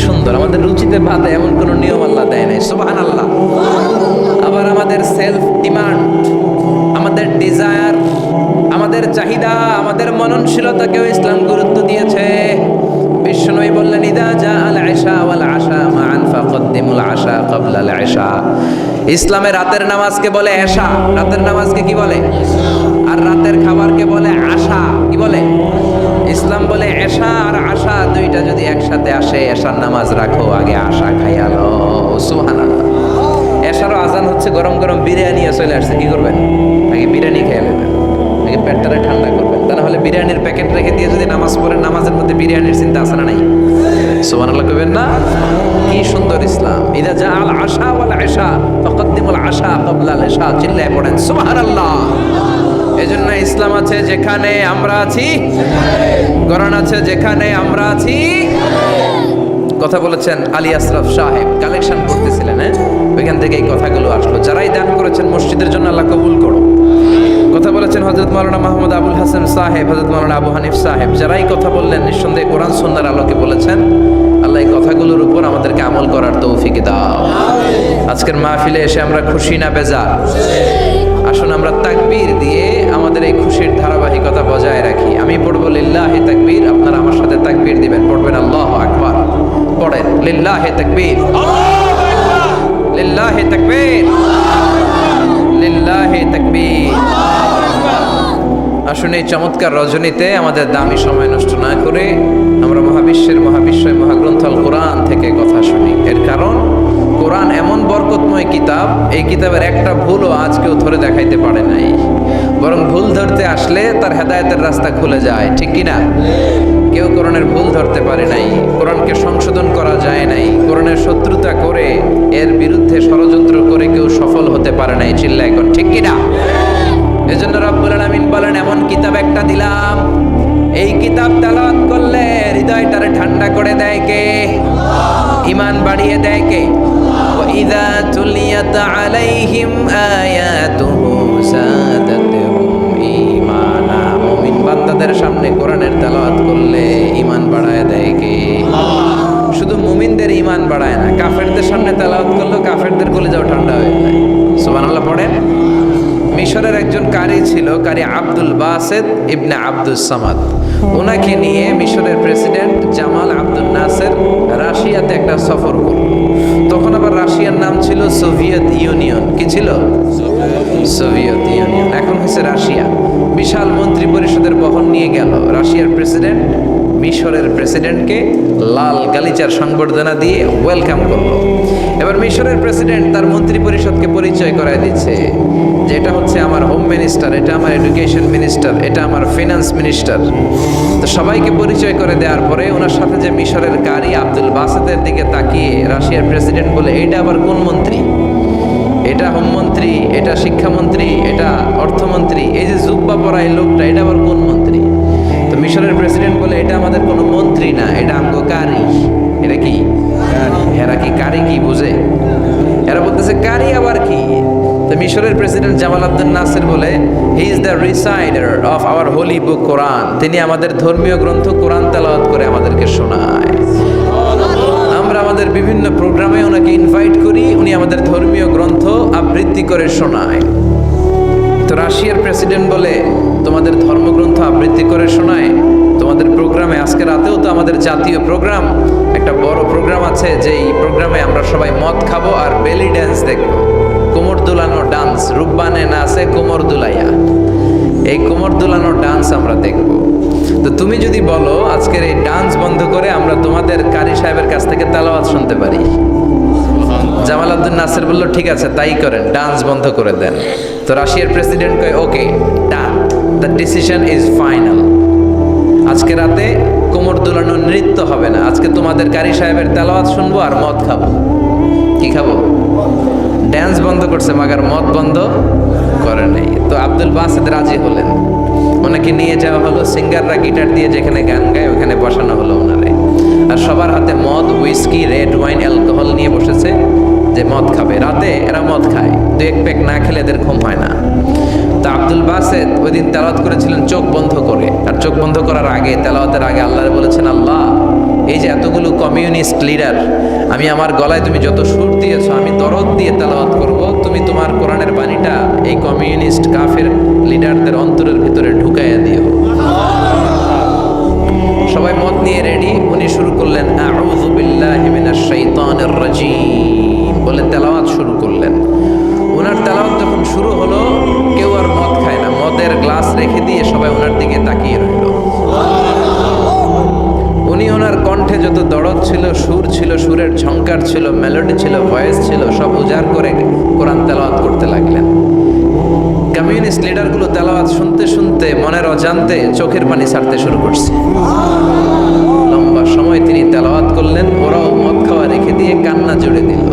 Speaker 1: সুন্দর। আমাদের রুচিতে বাদে এমন কোনো নিয়ম আল্লাহ দেয় নাই, সুবহানাল্লাহ। আবার আমাদের সেলফ ডিমান্ড, আমাদের ডিজায়ার, আমাদের চাহিদা, আমাদের মননশীলতাকেও ইসলাম গুরুত্ব দিয়েছে। বিশ্বনবী বললেন, ইদা জাআল ইশা ওয়াল আশা মাআন ফাকদ্দিমুল আশা ক্বাবলাল ইশা। ইসলামে রাতের নামাজকে বলে এশা, রাতের নামাজকে কি বলে? আর রাতের খাবারকে বলে আশা, কি বলে? ইসলাম বলে এশা আর আশা দুইটা যদি একসাথে আসে, এশার নামাজ রাখো, আগে আশা খাইয়া লও। সুবহানাল্লাহ। এশারও আজান হচ্ছে, গরম গরম বিরিয়ানি চলে আসছে, কি করবেন? আগে বিরিয়ানি খেয়ে নেবেন, আগে পেটটারে ঠান্ডা করবেন। তা না হলে বিরিয়ানির প্যাকেট রেখে দিয়ে যদি নামাজ পড়েন, নামাজের মধ্যে বিরিয়ানির চিন্তা আছে না নাই? সুবহানাল্লাহ কইবেন না? কি সুন্দর ইসলাম। ইদা জাআল আশা ওয়াল ইশা ফাকদ্দিমুল আশা ক্বাবলাল ইশা। চিল্লায়ে পড়েন সুবহানাল্লাহ। এজন্য ইসলাম আছে যেখানে আমরা আছি, কোরআন আছে যেখানে আমরা আছি। কথা বলেছেন আলী আশরাফ সাহেব, কালেকশন করতেছিলেন, হ্যাঁ, ওইখান থেকে এই কথাগুলো আসলো। যারাই দান করেছেন মসজিদের জন্য আল্লাহ কবুল করো। কথা বলেছেন হযরত মাওলানা মাহমুদ আবুল হাসান সাহেব, হযরত মাওলানা আবু হানিফ সাহেব, যারাই কথা বললেন নিঃসন্দেহে কোরআন সুন্নাহর আলোকে বলেছেন। আল্লাহ এই কথাগুলোর উপর আমাদেরকে আমল করার তৌফিক দাও। আজকের মাহফিলে এসে আমরা খুশি না বেজার? আসুন আমরা তাকবীর দিয়ে আমাদের এই খুশির ধারাবাহিকতা বজায় রাখি। আমি পড়বো লিল্লাহি তাকবীর, আপনারা আমার সাথে তাকবীর দিবেন। পড়বেন আল্লাহু আকবার। পড়েন লিল্লাহি তাকবীর, লিল্লাহি তাকবীর, লিল্লাহি তাকবীর। আসুন এই চমৎকার রজনীতে আমাদের দামি সময় নষ্ট না করে আমরা মহাবিশ্বের মহাবিশ্বয় মহাগ্রন্থ আল কোরআন থেকে কথা শুনি। এর কারণ কোরআন এমন বরকতময় কিতাব, এই কিতাবের একটা ভুলও আজ কেউ ধরে দেখাইতে পারে নাই। বরং ভুল ধরতে আসলে তার হেদায়েতের রাস্তা খুলে যায়, ঠিক কিনা? কেউ কোরআনের ভুল ধরতে পারে নাই, কোরআনকে সংশোধন করা যায় নাই, কোরআনের শত্রুতা করে এর বিরুদ্ধে ষড়যন্ত্র করে কেউ সফল হতে পারে নাই। চিল্লা এখন ঠিক কিনা? এজন্য রব্বুল আলামিন বলেন, এমন কিতাব একটা দিলাম, এই কিতাব তেলাওয়াত করলে হৃদয়টারে ঠান্ডা করে দেয় কে? ঈমান বাড়িয়ে দেয় কে? ওয়া ইযা তুলিয়াত আলাইহিম আয়াতুহু যাদাতুহুম ঈমানা। মুমিন বান্দাদের সামনে কোরআনের তেলাওয়াত করলে ঈমান বাড়ায় দেয় কে? শুধু মুমিনদের ঈমান বাড়ায় না, কাফেরদের সামনে তেলাওয়াত করলে কাফেরদের কলিজাও ঠান্ডা হয়ে যায়। সুবহানাল্লাহ পড়েন। মিশরের একজন কারি ছিল, কারি আব্দুল বাসেত ইবনে আব্দুস সামাদ। ওনাকে নিয়ে মিশরের প্রেসিডেন্ট জামাল আব্দুল নাসের রাশিয়াতে একটা সফর করল। তখন আবার রাশিয়ার নাম ছিল সোভিয়েত ইউনিয়ন। কি ছিল? সোভিয়েত ইউনিয়ন, এখন হয়েছে রাশিয়া। বিশাল মন্ত্রী পরিষদের বহন নিয়ে গেল। রাশিয়ার প্রেসিডেন্ট মিশরের প্রেসিডেন্টকে লাল গালিচার সংবর্ধনা দিয়ে ওয়েলকাম করলো। এবার মিশরের প্রেসিডেন্ট তার মন্ত্রী পরিষদকে পরিচয় করায় দিচ্ছে যে এটা হচ্ছে আমার হোম মিনিস্টার, এটা আমার এডুকেশন মিনিস্টার, এটা আমার ফিনান্স মিনিস্টার। তো সবাইকে পরিচয় করে দেওয়ার পরে ওনার সাথে যে মিশরের কারি আব্দুল বাসেতের দিকে তাকিয়ে রাশিয়ার প্রেসিডেন্ট বলে, এটা আবার কোন মন্ত্রী? এটা হোমমন্ত্রী, এটা শিক্ষামন্ত্রী, এটা অর্থমন্ত্রী, এই যে জুব্বা পরা এই লোকটা, এটা আবার কোন মন্ত্রী? তো মিশরের প্রেসিডেন্ট বলে, এটা আমাদের কোনো মন্ত্রী না, এটা আমগো কারি। এটা কি? এরা কি কারি কি বুঝে? এরা বলতেছে কারি আবার কি? তো মিশরের প্রেসিডেন্ট জামাল আব্দুল নাসের বলে, he is the reciter of our holy book Quran. তিনি আমাদের ধর্মীয় গ্রন্থ কোরআন তেলাওয়াত করে আমাদেরকে শোনায়। আমরা আমাদের বিভিন্ন প্রোগ্রামে ওনাকে ইনভাইট করি, উনি আমাদের ধর্মীয় গ্রন্থ আবৃত্তি করে শোনায়। তো রাশিয়ার প্রেসিডেন্ট বলে, তোমাদের ধর্মগ্রন্থ আবৃত্তি করে শোনায় তোমাদের প্রোগ্রামে? আজকে রাতেও তো আমাদের জাতীয় প্রোগ্রাম, একটা বড় প্রোগ্রাম আছে, যেই প্রোগ্রামে আমরা সবাই মদ খাবো আর বেলি ড্যান্স দেখবো। কোমর দুলানো ডান্স, রূপবানে নাচে কোমর দুলাইয়া, এই কোমর দুলানো ডান্স আমরা দেখবো। তো তুমি যদি বলো আজকের এই ডান্স বন্ধ করে আমরা তোমাদের কারি সাহেবের কাছ থেকে তেলাওয়াত শুনতে পারি। জামাল আব্দুল নাসের বলল, ঠিক আছে তাই করেন, ডান্স বন্ধ করে দেন। তো রাশিয়ার প্রেসিডেন্ট কয়, ওকে ডান, দ্য ডিসিশন ইজ ফাইনাল। আজকে রাতে কোমর দুলানো নৃত্য হবে না, আজকে তোমাদের কারি সাহেবের তেলাওয়াত শুনবো আর মদ খাবো। কি খাবো? ড্যান্স বন্ধ করছে, মাগার মদ বন্ধ করে নেই। তো আব্দুল বাসেদ রাজি হলেন, ওনাকে নিয়ে যাওয়া হলো। সিঙ্গাররা গিটার দিয়ে যেখানে গান গায় ওখানে বসানো হলো ওনারে। আর সবার হাতে মদ, হুইস্কি, রেড ওয়াইন, অ্যালকোহল নিয়ে বসেছে যে মদ খাবে। রাতে এরা মদ খায়, দু এক প্যাক না খেলে এদের ঘুম হয় না। তো আব্দুল বাসেদ ওই দিন তেলাওয়াত করেছিলেন চোখ বন্ধ করে। আর চোখ বন্ধ করার আগে, তেলাওয়াতের আগে আল্লাহরে বলেছেন, আল্লাহ এই যে এতগুলো কমিউনিস্ট লিডার, আমি আমার গলায় তুমি যত সুর দিয়েছো, আমি দরদ দিয়ে তেলাওয়াত করব, তুমি তোমার কোরআনের বাণীটা এই কমিউনিস্ট কাফের লিডারদের অন্তরের ভিতরে ঢুকাইয়া দিও। সবাই মত নিয়ে রেডি। উনি শুরু করলেন আউযু বিল্লাহি মিনাশ শাইতানির রাজিম বলে তেলাওয়াত শুরু করলেন। ওনার তেলাওয়াত যখন শুরু হলো, কেউ আর মদ খায় না, মদের গ্লাস রেখে দিয়ে সবাই ওনার দিকে তাকিয়ে রইল। উনি ওনার কণ্ঠে যত দরদ ছিল, সুর ছিল, সুরের ঝংকার ছিল, মেলোডি ছিল, ভয়েস ছিল, সব উজাড় করে কোরআন তেলাওয়াত করতে লাগলেন। কমিউনিস্ট লিডারগুলো তেলাওয়াত শুনতে শুনতে মনের অজান্তে চোখের পানি ছাড়তে শুরু করছে। লম্বা সময় তিনি তেলাওয়াত করলেন, ওরাও মদ খাওয়া রেখে দিয়ে কান্না জুড়ে দিল।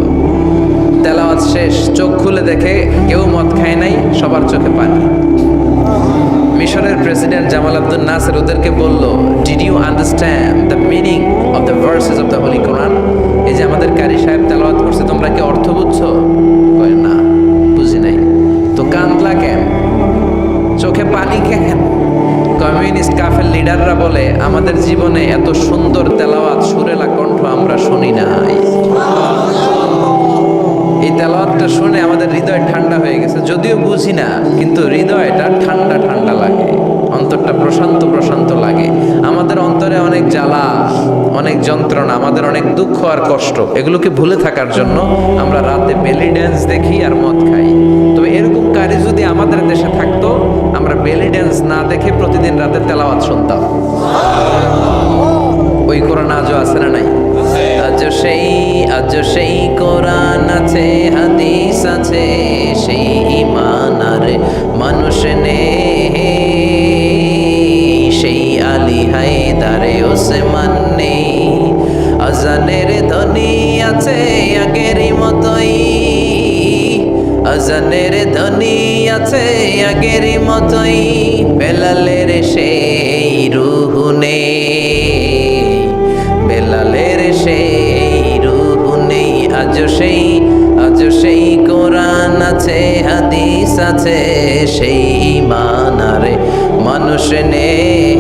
Speaker 1: তেলাওয়াত শেষ, চোখ খুলে দেখে কেউ মদ খায় নাই, সবার চোখে পানি। মিশরের প্রেসিডেন্ট জামাল আব্দুল নাসের ওদেরকে বলল, did you understand the meaning of the verses of the holy Quran? এই যে আমাদের কারি সাহেব তেলাওয়াত করছে, তোমরা কি অর্থ বুঝছো? কয় না, বুঝি নাই। তো কান্দলা কেন, চোখে পানি কেন? কমিউনিস্ট কাফের লিডাররা বলে, আমাদের জীবনে এত সুন্দর তেলাওয়াত, সুরেলা কণ্ঠ আমরা শুনি নাই। এই তেলাওয়াতটা শুনে আমাদের হৃদয় ঠান্ডা হয়ে গেছে। যদিও বুঝি না, কিন্তু হৃদয়টা ঠান্ডা ঠান্ডা লাগে, অন্তরটা প্রশান্ত প্রশান্ত লাগে। আমাদের অন্তরে অনেক জ্বালা, অনেক যন্ত্রণা, আমাদের অনেক দুঃখ আর কষ্ট, এগুলোকে ভুলে থাকার জন্য আমরা রাতে বেলি ড্যান্স দেখি আর মদ খাই। তবে এরকম কারি যদি আমাদের দেশে থাকতো, আমরা বেলি ড্যান্স না দেখে প্রতিদিন রাতে তেলাওয়াত শুনতাম। ওই কোরআন আজও আছে না নাই? আজ সেই কোরআন আছে, হাদিস আছে, সেই ঈমান আর মানুষ নেই, সেই আলী হায়দারে ওসমান নেই। আজানের ধ্বনি আছে আগেরই মতোই, আজানের ধ্বনি আছে আগেরই মতোই, বেলালের সেই রূহ নেই, বেলালের সেই রূহ নেই। আজ সেই কোরআন আছে, হাদিস আছে, সেই ঈমান আর মানুষ নেই,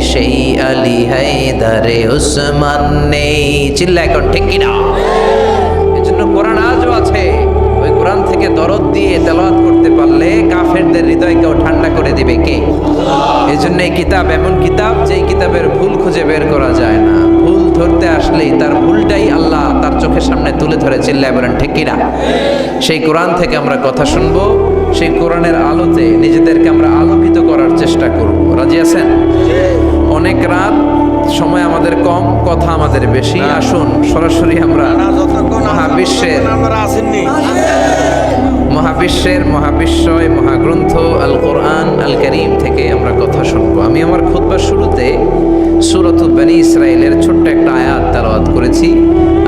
Speaker 1: সেই আলী হায়দারে ওসমান নেই। চিল্লা এখন ঠিক কিনা? এজন্য কোরআন আজও আছে। ওই কোরআন থেকে দরদ দিয়ে তেলাওয়াত করতে পারলে কাফেরদের হৃদয়কেও ঠান্ডা করে দিবে কে? এজন্য এই কিতাব এমন কিতাব, যেই কিতাবের ভুল খুঁজে বের করা যায় না। ভুল ধরতে আসলেই তার ভুলটাই আল্লাহ তার চোখের সামনে তুলে ধরে। চিল্লায় বলেন ঠিক কিনা? সেই কোরআন থেকে আমরা কথা শুনবো, সেই কোরআনের আলোতে নিজেদেরকে আমরা আলোকিত করার চেষ্টা করব। রাজি আছেন? অনেক রাত, সময় আমাদের কম, কথা আমাদের বেশি। আসুন সরাসরি আমরা মহাবিশ্বের মহাবিশ্বয় মহাগ্রন্থ আল কোরআন আল করিম থেকে আমরা কথা শুনবো। আমি আমার খুতবার শুরুতে সূরাত বনী ইসরাইলের ছোট্ট একটা আয়াত তেলাওয়াত করেছি।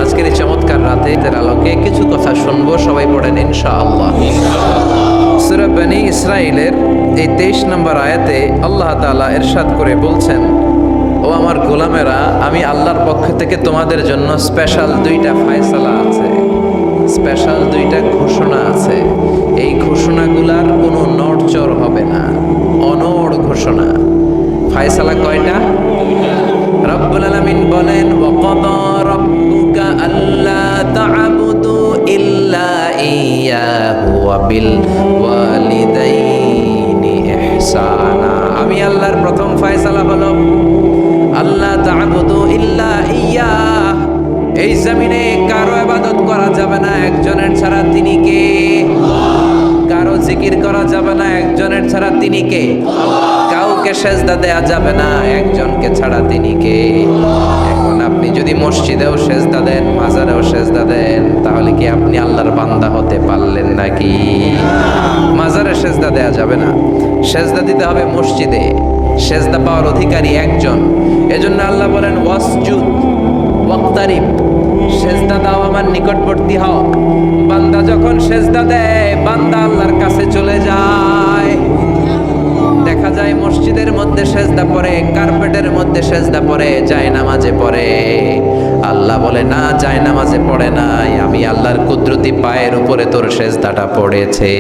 Speaker 1: আজকের এই চমৎকার রাতে এর আলোকে কিছু কথা শুনবো। সবাই পড়েন ইনশাআল্লাহ। সূরা বনী ইসরাইলের এই 23 নম্বর আয়াতে আল্লাহ তাআলা ইরশাদ করে বলছেন, ও আমার গোলামেরা, আমি আল্লাহর পক্ষ থেকে তোমাদের জন্য স্পেশাল 2টা ফয়সালা আছে, স্পেশাল 2টা ঘোষণা আছে। এই ঘোষণাগুলার কোনো নড়চড় হবে না, অনড় ঘোষণা। ফয়সালা কয়টা? রব্বুল আলামিন বলেন, ওয়াকাদা রাব্বুকা আল্লা তা'বুদু ইল্লা ইয়্যাহু ওয়া বিল ওয়ালিদাইনি ইহসানা। আমি আল্লাহর প্রথম ফয়সালা হলো আল্লাহ তা'বুদু ইল্লা ইয়্যাহ। এই জমিনে কারো ইবাদত করা যাবে না একজনের ছাড়া, তিনি কে? কারো জিকির করা যাবে না একজনের ছাড়া, তিনি কে? কাউকে সেজদা দেয়া যাবে না একজনকে ছাড়া, তিনি কে? এখন আপনি যদি মসজিদেও সেজদা দেন, মাজারেও সেজদা দেন, তাহলে কি আপনি আল্লাহর বান্দা হতে পারলেন নাকি? মাজারে সেজদা দেয়া যাবে না, সেজদা দিতে হবে মসজিদে। সেজদা পাওয়ার অধিকারী একজন। এজন্য আল্লাহ বলেন, ওয়াসজুদ ওয়াক্তারিব, সেজদা দাও, আমার নিকটবর্তী হও। বান্দা যখন সেজদা দেয়, বান্দা আল্লাহর কাছে চলে যায়। দেখা যায় মসজিদের মধ্যে সেজদা পড়ে, কার্পেটের মধ্যে সেজদা পড়ে, জায়নামাজে পড়ে। আল্লাহ বলে, না, জায়নামাজে পড়ে নাই, আমি আল্লাহর কুদরতি পায়ের উপরে তোর সেজদাটা পড়েছে।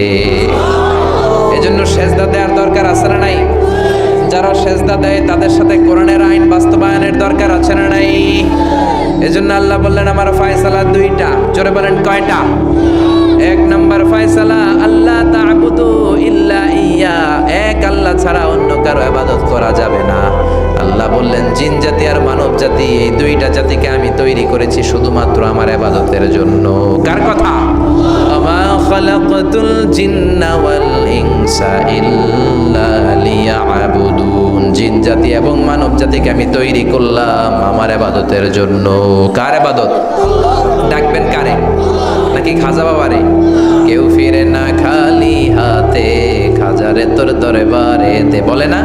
Speaker 1: এজন্য সেজদা দেওয়ার দরকার আছে না নাই? যারা সেজদা দেয় তাদের সাথে কোরআনের আইন বাস্তবায়নের দরকার আছে না নাই? এজন্য আল্লাহ বললেন আমার ফয়সালা দুইটা। জোরে বলেন কয়টা? এক নাম্বার ফয়সালা আল্লাহ তা'বুদু ইল্লা ইয়া, এক আল্লাহ ছাড়া অন্য কারো ইবাদত করা যাবে না। আল্লাহ বললেন জিন জাতি আর মানব জাতি এই দুইটা জাতিকে আমি তৈরি করেছি শুধুমাত্র আমার ইবাদতের জন্য। কার কথা? আমা খালাকাতুল জিন্না ওয়াল ইনসা ইল্লা লিয়াবুদুন, জিন জাতি এবং মানব জাতিকে আমি তৈরি করলাম আমার ইবাদতের জন্য। কার ইবাদত? ডাকবেন কারে? নাকি খাজা বাবারে? কেউ ফিরে না খালি হাতে, খাজারে তোর দরবারেতে, বলে না?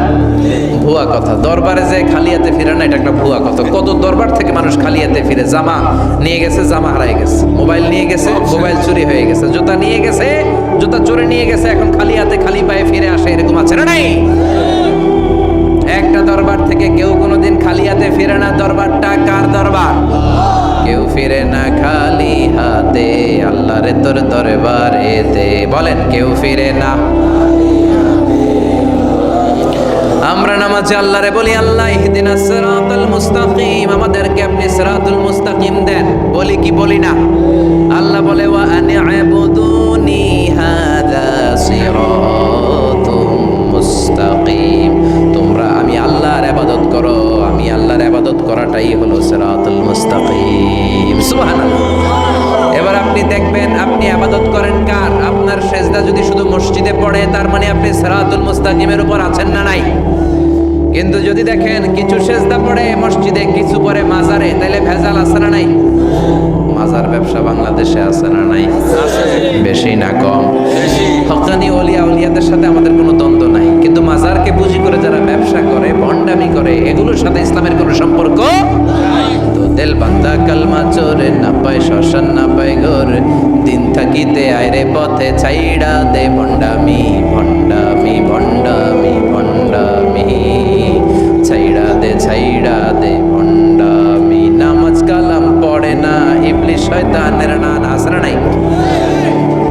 Speaker 1: ভুয়া কথা। দরবারে যে খালি হাতে ফিরে না, এটা একটা ভুয়া কথা। কত দরবার থেকে মানুষ খালি হাতে ফিরে। জামা নিয়ে গেছে, জামা হারাই গেছে। মোবাইল নিয়ে গেছে, মোবাইল চুরি হয়ে গেছে। জুতা নিয়ে গেছে, জুতা চোরে নিয়ে গেছে। এখন খালি হাতে খালি পায়ে ফিরে আসে, এরকম আছে না নাই? একটা দরবার থেকে কেউ কোনোদিন খালি হাতে ফিরে না। দরবারটা কার দরবার? কেউ ফিরে না খালি হাতে, আল্লাহরে তোর দরবারেতে। বলেন কেউ ফিরে না। আমরা নামাজে আল্লাহরে বলি আল্লাহ ইহদিনাস সিরাতাল মুস্তাকিম, আমাদেরকে আপনি সিরাতুল মুস্তাকিম দেন। বলি কি বলি না? আল্লাহ বলে ওয়া আনি'বুদুনি হাযা সিরাতুম মুস্তাকিম, তোমরা আমি আল্লাহর ইবাদত করো, আমি আল্লাহর ইবাদত করাটাই হলো সিরাতুল মুস্তাকিম। সুবহানাল্লাহ। এবার আপনি দেখবেন আপনি ইবাদত করেন কার? আপনার সেজদা যদি শুধু মসজিদে পড়ে তার মানে আপনি সিরাতুল মুস্তাকিমের উপর আছেন না নাই? কিন্তু যদি দেখেন কিছু সেজদা পড়ে মসজিদে, কিছু পড়ে মাজারে, তাহলে ভেজাল আছে না নাই? মাজার ব্যবসা বাংলাদেশে আছে না নাই? বেশি না কম? হক্কানি ওলিয়া উলিয়াদের সাথে আমাদের কোনো দ্বন্দ্ব নাই, কিন্তু মাজারকে পুঁজি করে যারা ব্যবসা করে, ভণ্ডামি করে, এগুলোর সাথে ইসলামের কোনো সম্পর্ক তো দিল বান্দা কালমা চোরে, না পায় শ্মশান না পায় ঘর, দিন থাকিতে আইরে পথে ছাইড়া দে ভণ্ডামি ভণ্ডামি ভণ্ডামি ভণ্ডামি, ছাইড়া দে ভণ্ডামি। নামাজ কালাম পড়ে না, ইবলিস শয়তানের নানা, আছে না নাই?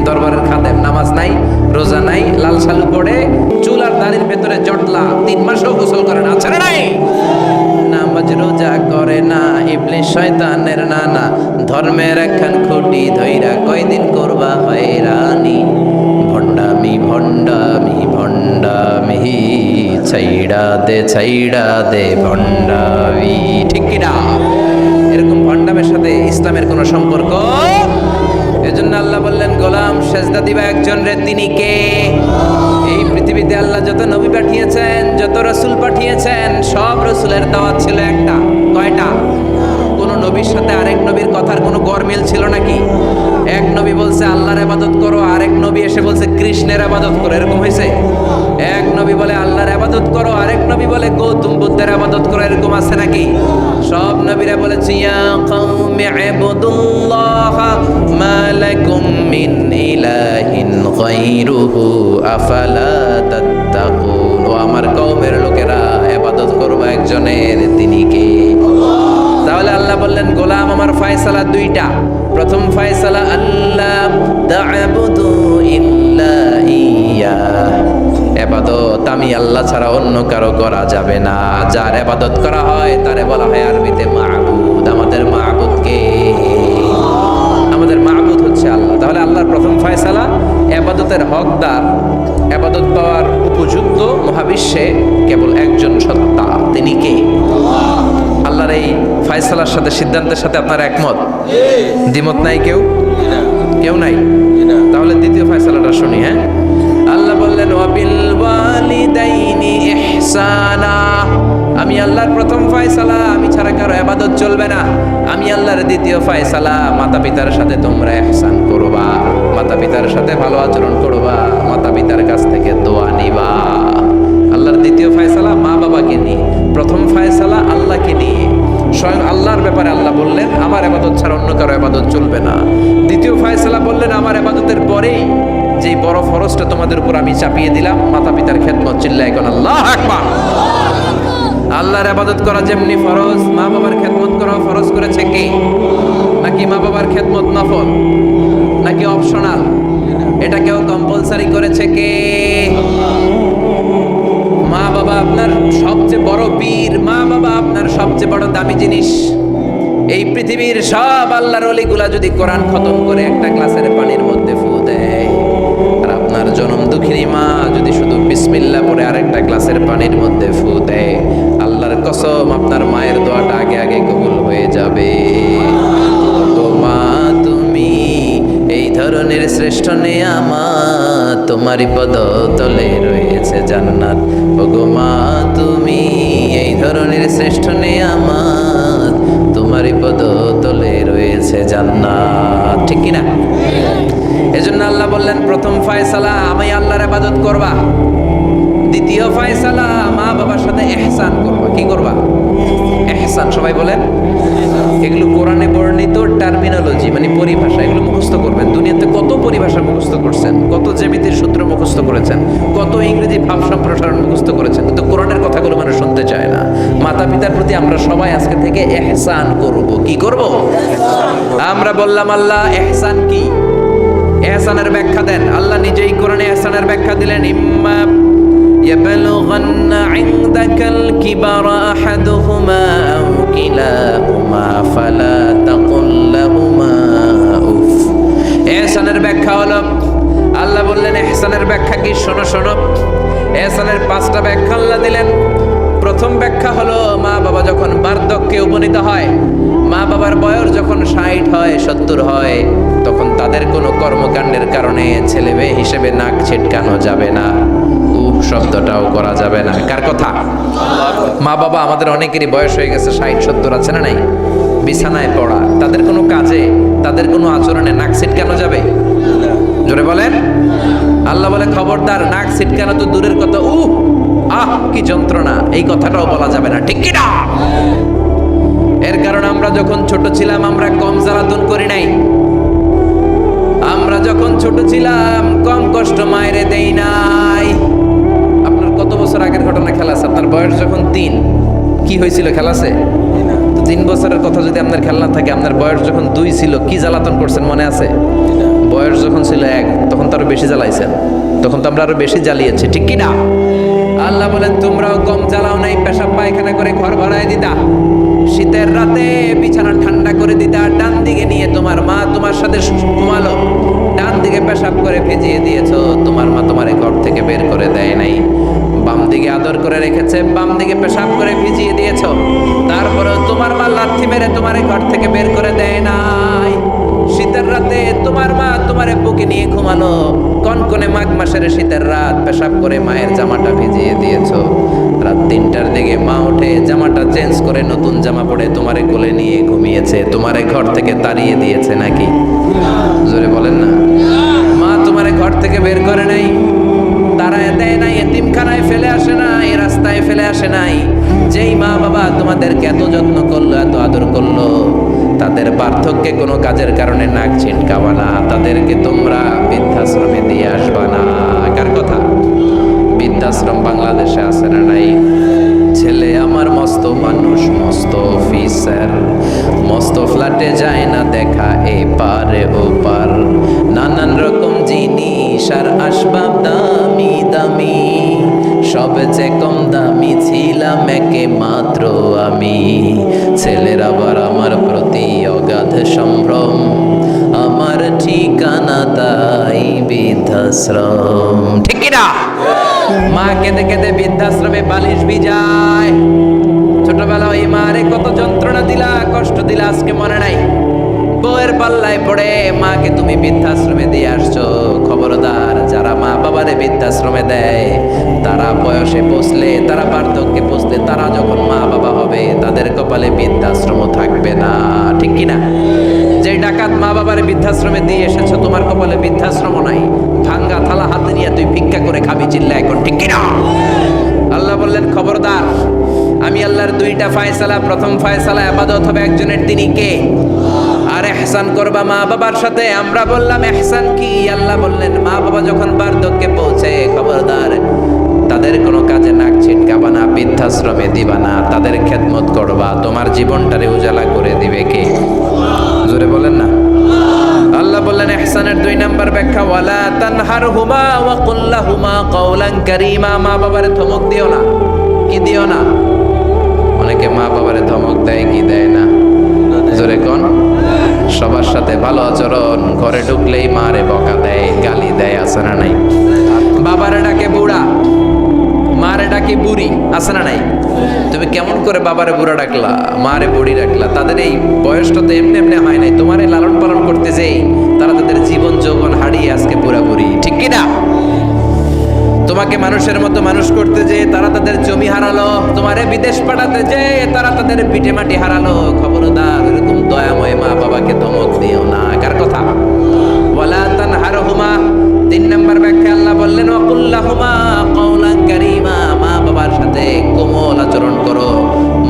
Speaker 1: দরবারের খাদেম, নামাজ নাই, রোজা নাই, লাল শালু পড়ে, চুল আর দাড়ির ভেতরে জটলা, 3 মাসও গোসল করে না, আছে না নাই? নামাজ রোজা করে না, ইবলিস শয়তানের নানা, ধর্মের একখান খুঁটি ধইরা কয়দিন করবা হয়রানি, ভণ্ডামি ভণ্ডামি ভণ্ডামি, ছাইড়া দে ভণ্ডামি। ঠিক কিনা? এরকম ভণ্ডামের সাথে ইসলামের কোনো সম্পর্ক। এজন্য আল্লাহ বললেন গোলাম সেজদা দিবা একজন রে, তিনি কে? এই পৃথিবীতে আল্লাহ যত নবী পাঠিয়েছেন, যত রাসূল পাঠিয়েছেন, সব রাসূলের দাওয়াত ছিল একটা। কয়টা? কোন নবীর সাথে আরেক নবীর কথার কোনো গরমিল ছিল নাকি? এক নবী বলছে আল্লাহর ইবাদত করো, আরেক নবী এসে বলছে কৃষ্ণের ইবাদত করো, এরকম হয়েছে? এক নবী বলে আল্লাহর ইবাদত করো, আরেক নবী বলে গৌতম বুদ্ধের ইবাদত করো, এরকম আছে নাকি? সব নবীরা বলেছে ইয়া কওমি ইবুদুল্লাহ মা লাকুম মিন ইলাহিন গায়রুহু আফালা তাত্তাকুন, ও আমার কওমের লোকেরা ইবাদত করবা একজনের, তিনি কে? তাহলে আল্লাহ বললেন গোলাম আমার ফয়সালা দুইটা। প্রথম ফয়সালা আল্লাহ তা'বুদু ইল্লা ইয়া, ইবাদত আমি আল্লাহ ছাড়া অন্য কারো করা যাবে না। যার ইবাদত করা হয় তারে বলা হয় আরবিতে মাবুদ। আমাদের মাবুদ কে? আমাদের মাবুদ হচ্ছে আল্লাহ। তাহলে আল্লাহর প্রথম ফয়সালা ইবাদতের হকদার, ইবাদত পাওয়ার উপযুক্ত মহাবিশ্বে কেবল একজন সত্তা, তিনি কে? আল্লাহর এই ফয়সালার সাথে, সিদ্ধান্তের সাথে আপনার একমত? দ্বিমত নাই? কেউ নাই? তাহলে দ্বিতীয় ফয়সালাটা শুনি। হ্যাঁ, আল্লাহ বললেন ওয়াবিল ওয়ালিদাইনি ইহসানা, আমি আল্লাহর প্রথম ফয়সালা আমি ছাড়া কারো ইবাদত চলবে না। আমি আল্লাহর দ্বিতীয় ফয়সালা মাতা পিতার সাথে তোমরা ইহসান করবা, মাতা পিতার সাথে ভালো আচরণ করবা, মাতা পিতার কাছ থেকে দোয়া নিবা। আল্লাহর দ্বিতীয় ফয়সালা মা বাবাকে নিয়ে, প্রথম ফয়সালা আল্লাহকে নিয়ে। স্বয়ং আল্লাহর ব্যাপারে আল্লাহ বললেন আমার ইবাদত ছাড়া অন্য কারো ইবাদত চলবে না। দ্বিতীয় ফয়সালা বললেন আমার ইবাদতের পরেই যেই বড় ফরজটা তোমাদের উপর আমি চাপিয়ে দিলাম, মাতা পিতার খেদমত। চিল্লায় কোন আল্লাহু আকবার। আল্লাহর ইবাদত করা যেমনি ফরজ, মা বাবার খেদমত করা ফরজ করেছে কে? নাকি মা বাবার খেদমত নফল, নাকি অপশনাল? এটা কেউ কম্পালসারি করেছে কে? মা বাবা আপনার সবচেয়ে বড় বীর, মা বাবা আপনার সবচেয়ে বড় দামি জিনিস। এই পৃথিবীর সব আল্লাহর ওলিগুলা যদি কোরআন খতম করে একটা গ্লাসের পানির মধ্যে ফু দেয়, আর আপনার জনম দুঃখিনী মা যদি শুধু বিসমিল্লাহ পড়ে আরেকটা গ্লাসের পানির মধ্যে ফু দেয়, আল্লাহর কসম আপনার মায়ের দোয়াটা আগে আগে কবুল হয়ে যাবে। ও মা তুমি এই ধরনের শ্রেষ্ঠ নেয়ামত, তোমারই পদতলে রয়েছে জান্নাত। ও গো মা তুমি এই ধরনের শ্রেষ্ঠ নেয়ামত, তোমারই পদতলে রয়েছে জান্নাত। ঠিক কিনা? এজন্য আল্লাহ বললেন প্রথম ফয়সালা আমি আল্লাহর ইবাদত করবা, দ্বিতীয় ফয়সালা মা বাবার সাথে ইহসান করবা। কি করবা? ইহসান। সবাই বলেন। এগুলো কোরআনে বর্ণিত টার্মিনোলজি, মানে পরিভাষা, এগুলো মুখস্থ করবেন। দুনিয়াতে কত পরিভাষা মুখস্থ করছেন, কত জ্যামিতির সূত্র মুখস্থ করেছেন, কত ইংরেজি ভাব সম্প্রসারণ মুখস্থ করেছেন, কিন্তু কোরআনের কথাগুলো মানুষ শুনতে চায় না। মাতা পিতার প্রতি আমরা সবাই আজকে থেকে ইহসান করব। কি করব? আমরা বললাম আল্লাহ ইহসান কি? ইহসানের ব্যাখ্যা দেন। আল্লাহ নিজেই কোরআনে ইহসানের ব্যাখ্যা দিলেন, ইম্মা يبلغن عندك الكبر أحدهما أو كلاهما فلا تقل لهما أف। ইহসানের ব্যাখ্যা হলো, আল্লাহ বললেন ইহসানের ব্যাখ্যা কি? শোনো শোনো। ইহসানের 5টা ব্যাখ্যা আল্লাহ দিলেন। প্রথম ব্যাখ্যা হলো, মা বাবা যখন বার্ধক্যে উপনীত হয়, মা বাবার বয়স যখন 60 হয় 70 হয়, তখন তাদের কোনো কর্মকাণ্ডের কারণে ছেলে মেয়ে হিসেবে নাক ছিটকানো যাবে না, শব্দটাও করা যাবে না। কার কথা? মা বাবা আমাদের অনেকেরই বয়স হয়ে গেছে 60-70, আছে না নাই? বিছানায় পড়া, তাদের কোনো কাজে, তাদের কোনো আচরণে নাক ছিটকানো যাবে? জোরে বলেন। আল্লাহ বলে খবরদার, নাক ছিটকানো তো দূরের কথা, কি যন্ত্রণা, এই কথাটাও বলা যাবে না। ঠিক কি না? এর কারণ আমরা যখন ছোট ছিলাম আমরা কম জ্বালাতন করি নাই। আমরা যখন ছোট ছিলাম কম কষ্ট মায়েরে দেই নাই। আপনার কত বছর আগের ঘটনা খেলা আছে? আপনার বয়স যখন 3, কি হয়েছিল? খেলা আছে তো? 3 বছরের কথা যদি আপনার খেলা না থাকে, আপনার বয়স যখন 2 ছিল কি জ্বালাতন করছেন মনে আছে? বয়স যখন ছিল 1, তখন তো আরো বেশি জ্বালাইছেন, তখন তো আমরা আরো বেশি জ্বালিয়েছি। ঠিক কি না? আল্লাহ বলেন তোমরাও কম জ্বালাও নাই, পেশাব পায়খানা করে ঘর ভরায় দিতা, শীতের রাতে বিছানা ঠান্ডা করে দিতা, ডান দিকে নিয়ে তোমার মা তোমার সাথে ঘুমালো, ডান দিকে পেশাব করে ভিজিয়ে দিয়েছো, তোমার মা তোমার ঘর থেকে বের করে দেয় নাই। বাম দিকে আদর করে রেখেছে, বাম দিকে পেশাব করে ভিজিয়ে দিয়েছো, তারপরেও তোমার মা লাথি মেরে তোমার ঘর থেকে বের করে দেয় নাই। শীতের রাতে তোমার মা তোমার বুকে নিয়ে ঘুমালো, কনকনে মাঘ মাসের শীতের রাত, পেশাব করে মায়ের জামাটা ভিজিয়ে দিয়েছো। রাত 3টার দিকে মা উঠে জামাটা চেঞ্জ করে নতুন জামা পরে তোমারে কোলে নিয়ে ঘুমিয়েছে, তোমারে ঘর থেকে তাড়িয়ে দিয়েছে নাকি? জোরে বলেন না। মা তোমারে ঘর থেকে বের করে নাই, তাড়ায় দেয় নাই, এতিমখানায় ফেলে আসে নাই, রাস্তায় ফেলে আসে নাই। যেই মা বাবা তোমাদেরকে এত যত্ন করলো, এত আদর করলো, তাদের পার্থক্যে কোনো কাজের কারণে নাক ছিটকাবা না, তাদেরকে তোমরা বৃদ্ধাশ্রমে দিয়ে আসবা না। কার কথা? বৃদ্ধাশ্রম বাংলাদেশে আছে না নাই? ছেলে আমার মস্ত মানুষ, মস্ত অফিসার, মস্ত ফ্ল্যাটে যায় না দেখা এপারে ওপার, নানান রকম জিনিস আর আসবাব দামি দামি, সবচেয়ে কম দামি ছিলাম একে মাত্র আমি। ছেলের আবার আমার প্রতি অগাধ সম্ভ্রম, আমার ঠিকানা তাই বৃদ্ধাশ্রম। ঠিক কিনা? মা কেঁদে কেঁদে বৃদ্ধাশ্রমে বালিশ ভিজায়। ছোটবেলা ওই মারে কত যন্ত্রণা দিলা, কষ্ট দিলা, আজকে মনে নাই? বউয়ের পাল্লায় পড়ে মাকে তুমি বৃদ্ধাশ্রমে দিয়ে আসছো। খবরদার, যারা মা বাবারে বৃদ্ধাশ্রমে দেয় তারা বয়সে পৌঁছলে, তারা বার্ধক্যে পৌঁছলে, তারা যখন মা বাবা হবে তাদের কপালে বৃদ্ধাশ্রম থাকবে না। ঠিক কিনা? যে ডাকাত মা বাবারে বৃদ্ধাশ্রমে দিয়ে এসেছো, তোমার কপালে বৃদ্ধাশ্রম নাই। ভাঙ্গা থালা হাতে নিয়ে তুই ভিক্ষা করে খাবি, চিল্লা এখন। ঠিক কিনা? আল্লাহ বললেন খবরদার, আমি আল্লাহর 2টা ফয়সালা। প্রথম ফয়সালা ইবাদত হবে একজনের, তিনি কে? আর ইহসান করবা মা বাবার সাথে। আমরা বললাম ইহসান কি? আল্লাহ বললেন মা বাবা যখন বার্ধক্যে পৌঁছে, খবরদার তাদের কোনো কাজে নাক ছিটকাবা না, বৃদ্ধাশ্রমে দিবা না, তাদের খেদমত করবা। তোমার জীবনটারে উজালা করে দিবে কে? জোরে বলেন না। আল্লাহ বললেন ইহসানের 2 নাম্বার নাম্বার ব্যাখ্যা, ওয়ালা তানহারহুমা ওয়া কুল লাহুমা কাওলান কারীমা। মা বাবারে ধমক দিও না। কি দিও না? অনেকে মা বাবারে ধমক দেয়, কি দেয় না? জোরে কোন? সবার সাথে ভালো আচরণ, ঘরে ঢুকলেই মারে বকা দেয়, গালি দেয়, আছে না নাই? বাবারে ডাকে বুড়া, মারে ডাকে বুড়ি, আছে না নাই? তুমি কেমন করে বাবারে বুড়া ডাকলা, মারে বুড়ি ডাকলা? তাদের এই বয়সটা তো এমনি এমনি হয় নাই। তোমারে লালন পালন করতে যেই তারা তাদের জীবন যৌবন হারিয়ে আজকে বুড়া বুড়ি, ঠিক কি না? তোমাকে মানুষের মতো মানুষ করতে যে তারা তাদের জমি হারালো, তোমারে বিদেশ পাঠাতে যে তারা তাদের পিঠে মাটি হারালো। খবরদার, এরকম দয়াময় মা বাবাকে ধমক দিও না। কার কথা? ওয়ালা তানহারহুমা। 3 নম্বর ব্যাখ্যা, আল্লাহ বললেন ওয়া কুল লাহুমা কাওলান কারীমা। মা বাবার সাথে কোমল আচরণ করো,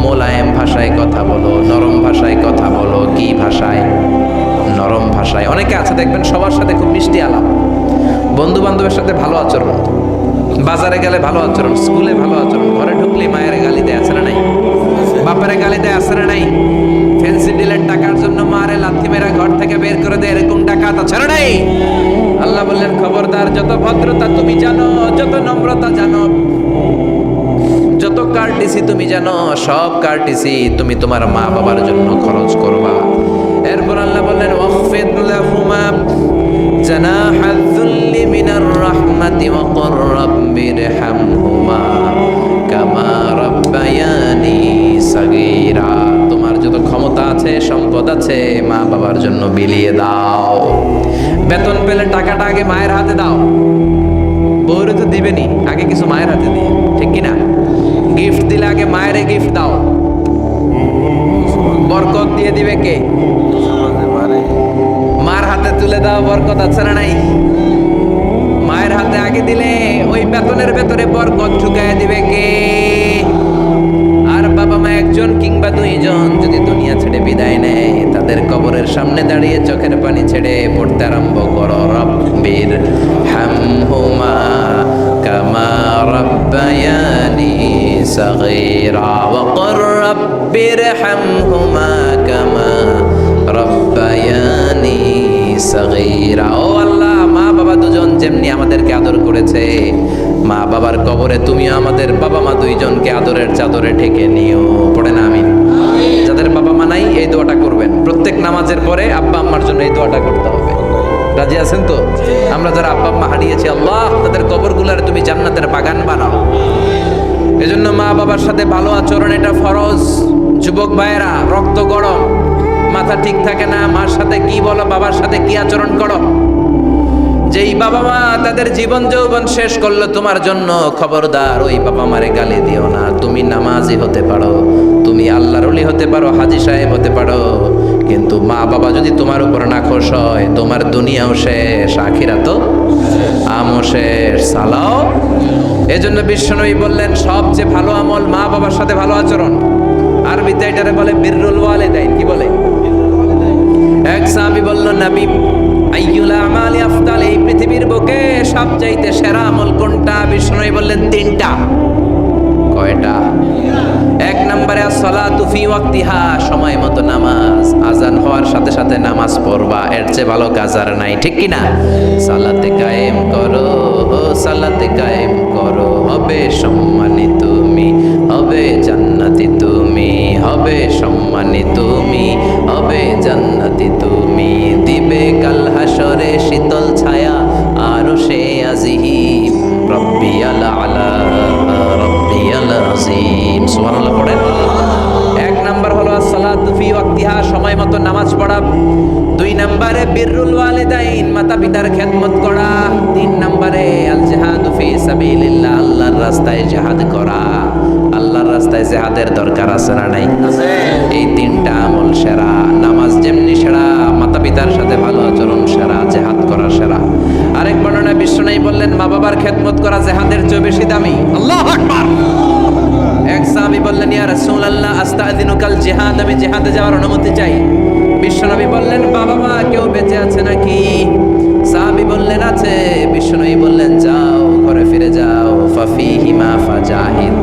Speaker 1: মোলায়েম ভাষায় কথা বলো, নরম ভাষায় কথা বলো। কি ভাষায়? নরম ভাষায়। অনেকে আছে দেখবেন সবার সাথে খুব মিষ্টি আলাপ, বন্ধু বান্ধবের সাথে ভালো আচরণ, বাজারে গেলে ভালো আচরণ, স্কুলে ভালো আচরণ, ঘরে ঢুকলে মায়ের গালি দেয়, আছে না নাই? বাপের গালি দেয়, আছে না নাই? ফ্যান্সি ডিলের টাকার জন্য মারে লাথি মেরা ঘর থেকে বের করে দেয়, এরকম ডাকাত আছে না নাই? আল্লাহ বললেন খবরদার, যত ভদ্রতা তুমি জানো, যত নম্রতা জানো, যত কার্টিসি তুমি জানো, সব কার্টিসি তুমি তোমার মা বাবার জন্য খরচ করবা। এরপর আল্লাহ বললেন ওয়াখফিদ লাহুমা জানাহাদ যুল্লি মিনার রাহমাতি ওয়া কুর রাব্বিরহামহুমা কামা রাব্বায়ানি সাগীরা। তোমার যত ক্ষমতা আছে, সম্পদ আছে, মা বাবার জন্য বিলিয়ে দাও। বেতন পেলে টাকাটা আগে মায়ের হাতে দাও। বউরে তো দিবেনি, আগে কিছু মায়ের হাতে দিয়ে, ঠিক কি না? গিফট দিলে আগে মায়ের গিফট দাও। বরকত দিয়ে দিবে কে? মার হাতে তুলে দাও, বরকত আছে না নাই? মায়ের হাতে আগে দিলে ওই বেতনের ভেতরে বরকত ঢুকায় দিবে কে? আর বাবা মা একজন কিংবা 2 জন যদি দুনিয়া ছেড়ে বিদায় নেয়, তাদের কবরের সামনে দাঁড়িয়ে চোখের পানি ছেড়ে পড়তে আরম্ভ করো রব্বির হামহুমা কামা রাব্বায়ানি সাগীরা ওয়া কুর রাব্বির হামহুমা কামা রাব্বায়ানি সাগীরা। ও আল্লাহ, মা বাবা দুজন যেমনি আমাদেরকে আদর করেছে, মা বাবার কবরে তুমিও আমাদের বাবা মা 2 জনকে আদরের চাদরে ঢেকে নিও। পড়েন আমিন। যাদের বাবা মা নাই, এই দোয়াটা করবেন প্রত্যেক নামাজের পরে। আব্বা আম্মার জন্য এই দোয়াটা করতে হবে। রাজি আছেন তো? আমরা যারা আব্বা আম্মা হারিয়েছি, আল্লাহ তাদের কবরগুলোর তুমি জান্নাতের বাগান বানাও। এজন্য মা বাবার সাথে ভালো আচরণ, এটা ফরজ। যুবক ভাইয়েরা, রক্ত গরম, মাথা ঠিক থাকে না, মার সাথে কি বলো, বাবার সাথে কি আচরণ করো। যেই বাবা মা তাদের জীবন যৌবন শেষ করলো তোমার জন্য, খবরদার ওই বাবা মারে গালি দিও না। তুমি নামাজি হতে পারো, তুমি আল্লাহর ওলি হতে পারো, হাজী সাহেব হতে পারো, কিন্তু মা বাবা যদি তোমার উপর নাখোশ হয়, তোমার দুনিয়াও শেষ, আখিরাতও আমও শেষ। সালাও। এজন্য বিশ্বনবী বললেন সবচেয়ে ভালো আমল মা বাবার সাথে ভালো আচরণ। আরবিতে এটারে বলে বিররুল ওয়ালিদাইন। কি বলে? এক সাহাবী বলল, নবী আইয়ুল আমালি আফদাল, এই পৃথিবীর বুকে সবচাইতে সেরা আমল কোনটা? বিষ্ণু বললেন 3টা। কয়টা? 1 নম্বরে as-সালাতু ফি ওয়াক্তিহা, সময় মতো নামাজ। আজান হওয়ার সাথে সাথে নামাজ পড়বা, এর চেয়ে ভালো কাজ আর নাই, ঠিক কি না? সালাতে কায়েম করো, সালাতে কায়েম করো, হবে সম্মানী তুমি, হবে জান্নাতি তুমি, হবে সম্মানী তুমি, হবে জান্নাতি তুমি। দিবে কাল হাসরে শীতল ছায়া, আরশে আজিম, রব্বিয়াল আলা, রব্বিয়াল আযীম। সুবহানাল্লাহ পড়েন। 1 নাম্বার হলো as-সালাতু ফি ওয়াক্তিহা, সময় মতো নামাজ পড়া। 2 নম্বরে বিররুল ওয়ালিদাইন, মাতা পিতার খেদমত করা। 3 নম্বরে আল জিহাদু ফি সাবিলিল্লাহ, আল্লাহর রাস্তায় জিহাদ করা। আল্লাহর রাস্তায় জিহাদের দরকার আছে না নাই? আছে। এই 3টা আমল সেরা। নামাজ যেমনি সেরা, মাতা পিতার সাথে ভালো আচরণ সেরা, জিহাদ করা সেরা। আরেক বর্ণনায় বিশ্বনবী বললেন মা বাবার খেদমত করা জিহাদের চেয়ে বেশি দামি। আল্লাহু আকবার। এক সাহাবী বললেন, ইয়া রাসূলুল্লাহ আস্তাযিনুকাল জিহাদ, আমি জিহাদে যাওয়ার অনুমতি চাই। বিশ্বনবী বললেন, বাবা মা কেউ বেঁচে আছে নাকি? সাহাবী বললেন, আছে। বিশ্বনবী বললেন, যাও ঘরে ফিরে যাও, ফাফিহিমা ফাজাহিদ,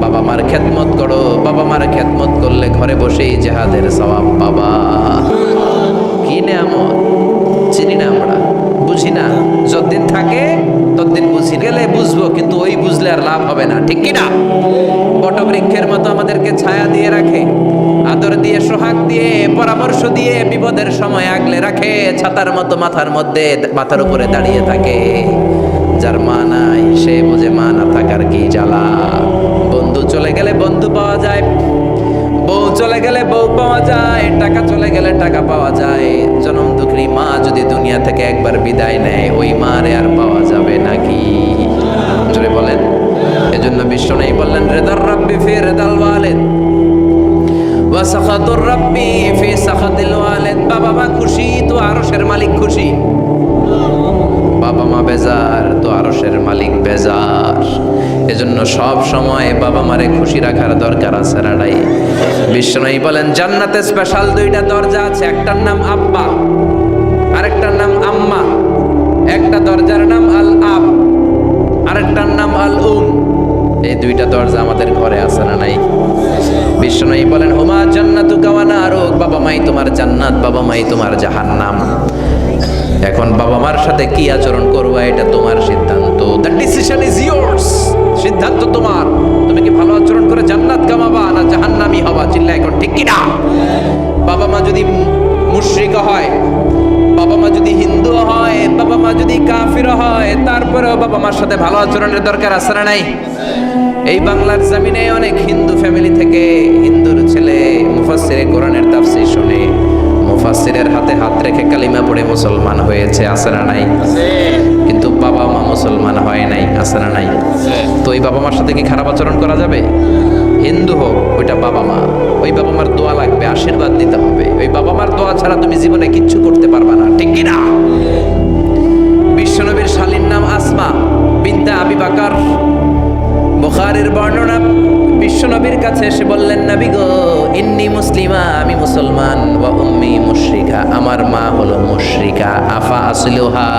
Speaker 1: বাবা মার খেদমত করো। বাবা মার খেদমত করলে ঘরে বসেই জিহাদের সওয়াব পাবা। কি নেয়ামত, চিনি না আমরা, বুঝি না। বললে আর লাভ হবে না, ঠিক কি না? বটবৃক্ষের মতো আমাদেরকে ছায়া দিয়ে রাখে, আদর দিয়ে, সোহাগ দিয়ে, পরামর্শ দিয়ে, বিপদের সময় আগলে রাখে, ছাতার মতো মাথার মধ্যে, মাথার উপরে দাঁড়িয়ে থাকে। যার মা নাই সে বোঝে মা না থাকার কি জ্বালা। বন্ধু চলে গেলে বন্ধু পাওয়া যায়, বউ চলে গেলে বউ পাওয়া যায়, টাকা চলে গেলে টাকা পাওয়া যায়। জনম দুঃখী মা যদি দুনিয়া থেকে একবার বিদায় নেয়, ওই মারে আর পাওয়া যাবে নাকি? জোরে বলেন। এজন্য বিশ্ব নেই বললেন, রেদার রাব্বি ফি রেদাল ওয়ালিদ ওয়া সাখাতুর রাব্বি ফি সাখাতিল ওয়ালিদ। বাবা মা খুশি তো আরশের মালিক খুশি, বাবা মা বেজার তো আরশের মালিক বেজার। এজন্য সব সময় বাবা মারে খুশি রাখার দরকার আছে রাড়াই। বিশ্বনবী বলেন, জান্নাতে স্পেশাল দুইটা দরজা আছে, একটার নাম আব্বা, আরেকটার নাম আম্মা। একটা দরজার নাম আল আব, আরেকটার নাম আল উম। এই দুইটা দরজা আমাদের ঘরে আছে না নাই? বিশ্বনবী বলেন, হুমা জান্নাতুকা ওয়া নারুক। বাবা মাই তোমার জান্নাত, বাবা মাই তোমার জাহান্নাম। এখন বাবা মার সাথে কি আচরণ করবা এটা তোমার সিদ্ধান্ত। The decision is years. সিদ্ধান্ত তোমার। তুমি কি ভালো আচরণ করে জান্নাত কামাবা না জাহান্নামী হবা? চিল্লা এখন, ঠিক কি না? বাবা মা যদি মুশরিক হয়, বাবা মা যদি হিন্দু হয়, বাবা মা যদি কাফির হয়, তারপরেও বাবা মার সাথে ভালো আচরণের দরকার আছে না নাই? এই বাংলার জমিনে অনেক হিন্দু ফ্যামিলি থেকে হিন্দুর ছেলে মুফাসসিরে কোরআনের তাফসীর শুনে মুফাসসিরের হাতে হাত রেখে কালিমা পড়ে মুসলমান হয়েছে, আছে না নাই? কিন্তু বাবা মা মুসলমান হয় নাই, আছে না নাই? তো ওই বাবা মার সাথে কি খারাপ আচরণ করা যাবে? হিন্দু হোক, ওইটা বাবা মা, ওই বাবা মার দোয়া লাগবে, আশীর্বাদ দিতে হবে। ওই বাবা মার দোয়া ছাড়া তুমি জীবনে কিচ্ছু করতে পারবা না, ঠিক কি না? বিশ্বনবীর শালীর নাম আসমা বিনতে আবি বকর। বুখারীর বর্ণনা, বিশ্বনবীর কাছে এসে বললেন, নবী গো, ইন্নী মুসলিমা, আমি মুসলমান, ওয়া উম্মি মুশরিকা, আমার মা হলো মুশরিকা, আফা আসলুহা,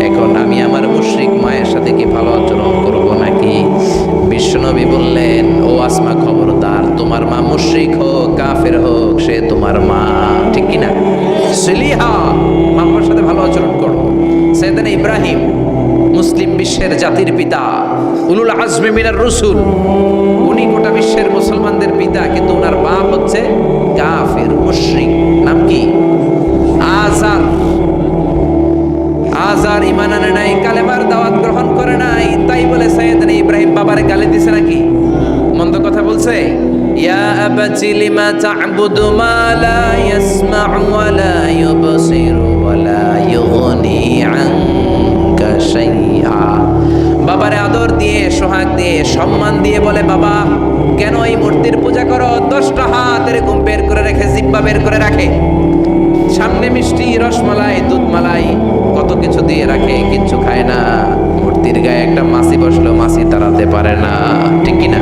Speaker 1: এখন আমি আমার মুশরিক মায়ের সাথে কি ভালো আচরণ করব নাকি? বিশ্বনবী বললেন, ও আসমা, খবরদার, তোমার মা মুশরিক হোক কাফের হোক, সে তোমার মা, ঠিক কি না? সিলিহা, মামার সাথে ভালো আচরণ করো। সাইয়েদনা ইব্রাহিম, মুসলিম বিশ্বের জাতির পিতা, উলুল আজমি মিনার রসুল, উনি গোটা বিশ্বের মুসলমানদের পিতা, কিন্তু ওনার বাপ হচ্ছে কাফের মুশরিক। নাম কি? আজার। আজার ঈমান আনে নাই, কালেমার দাওয়াত গ্রহণ করে নাই, তাই বলে সাইয়েদনা ইব্রাহিম বাবারে গালি দিছে নাকি? মন্দ কথা বলছে? ইয়া আবাতি লিমা তা'বুদু মা লা ইয়াসমা'ু ওয়া লা ইউবসিরু ওয়া লা ইউগনি আনকা শাইআ। বাবারে আদর দিয়ে, সোহাগ দিয়ে, সম্মান দিয়ে বলে, বাবা কেন এই মূর্তির পূজা করো? 10টা হাত এরকম বের করে রেখে, জিহ্বা বের করে রাখে, সামনে মিষ্টি, রসমালাই, দুধ মালাই, কত কিছু দিয়ে রাখে, কিচ্ছু খায় না। মূর্তির গায়ে একটা মাছি বসলো, মাছি তাড়াতে পারে না, ঠিক কি না?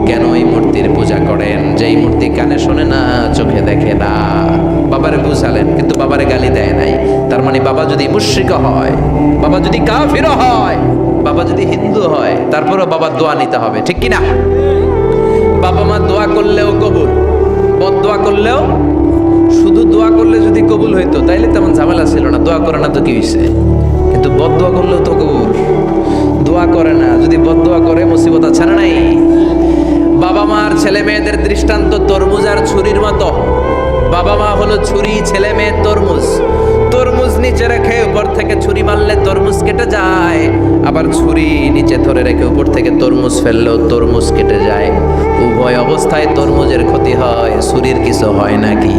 Speaker 1: কেন এই মূর্তির পূজা করেন? যেই মূর্তি কানে শোনে না, চোখে দেখে না। বাবারে বুঝালেন, কিন্তু বাবারে গালি দেয় নাই। তার মানে বাবা যদি মুশরিক হয়, বাবা যদি কাফির হয়, বাবা যদি হিন্দু হয়, তারপরেও বাবার দোয়া নিতে হবে, ঠিক কি না? বাবা মা দোয়া করলেও কবুল, বদদোয়া করলেও। শুধু দোয়া করলে যদি কবুল হইতো তাইলে তেমন ঝামেলা ছিল না, দোয়া করে না তো কি হয়েছে? কিন্তু বদদোয়া করলেও তো কবুল। দোয়া করে না, যদি বদদোয়া করে মুসিবত আছে না নাই? বাবা মার ছেলে মেয়েদের দৃষ্টান্ত তরমুজ আর ছুরির মতো। বাবা মা হলো ছুরি, ছেলে মেয়ে তরমুজ। তরমুজ নিচে রেখে উপর থেকে ছুরি মারলে তরমুজ কেটে যায়, আবার ছুরি নিচে ধরে রেখে উপর থেকে তরমুজ ফেললেও তরমুজ কেটে যায়। উভয় অবস্থায় তরমুজের ক্ষতি হয়, ছুরির কিছু হয় নাকি?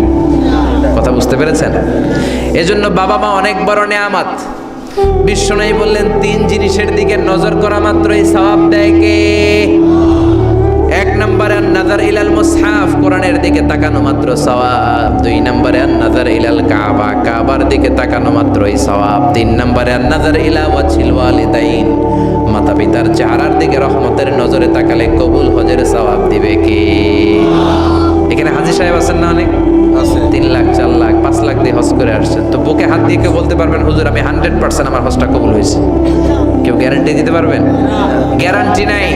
Speaker 1: কথা বুঝতে পেরেছেন? এজন্য বাবা মা অনেক বড় নেয়ামত। বিশ্বনবী বললেন, 3 জিনিসের দিকে নজর করা মাত্রই সওয়াব দেয় কে? 1 নম্বরে আন-নাযার ইলাল মুসহাফ, কোরআনের দিকে তাকানো মাত্র সওয়াব। 2 নম্বরে আন-নাযার ইলাল কাবা, কাবার দিকে তাকানো মাত্রই সওয়াব। 3 নম্বরে আন-নাযার ইলা ওয়াজহিল ওয়ালিদাইন, মাতা পিতার চেহারার দিকে রহমতের নজরে তাকালে কবুল হজের সওয়াব দিবে কে? এখানে হাজী সাহেব আছেন না অনেক?
Speaker 2: আছে।
Speaker 1: 3 লাখ, 4 লাখ, 5 লাখ দিয়ে হজ করে আসছেন। তো বুকে হাত দিয়ে কেউ বলতে পারবেন, হুজুর আমি 100% আমার হজটা কবুল হয়েছে? কেউ গ্যারান্টি দিতে পারবেন? গ্যারান্টি নাই।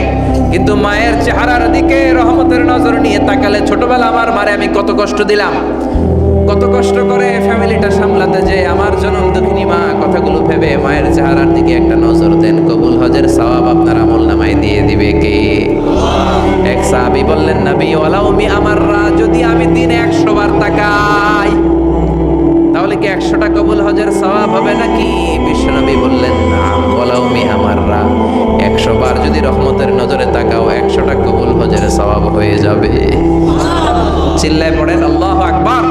Speaker 1: কিন্তু মায়ের চেহারার দিকে রহমতের নজর নিয়ে তাকালে, ছোটবেলা আমার মারে আমি কত কষ্ট দিলাম, কত কষ্ট করে ফ্যামিলিটা সামলাতে, যে আমার জনম দুঃখিনী মা, কথাগুলো ভেবে মায়ের চেহারার দিকে একটা নজর দেন, কবুল হজের সওয়াব আপনার আমল নামায় বললেন, নবী ওয়ালাউ মি আমাররা, যদি আমি দিনে 100 বার তাকাই তাহলে কি 100টা কবুল হজের সওয়াব হবে নাকি? বিশ্বনবী বললেন, নাম। ওয়ালাউ মি আমাররা, 100 বার যদি রহমতের নজরে তাকাও 100টা কবুল হজের সওয়াব হয়ে যাবে। চিল্লায় পড়েন আল্লাহু আকবার।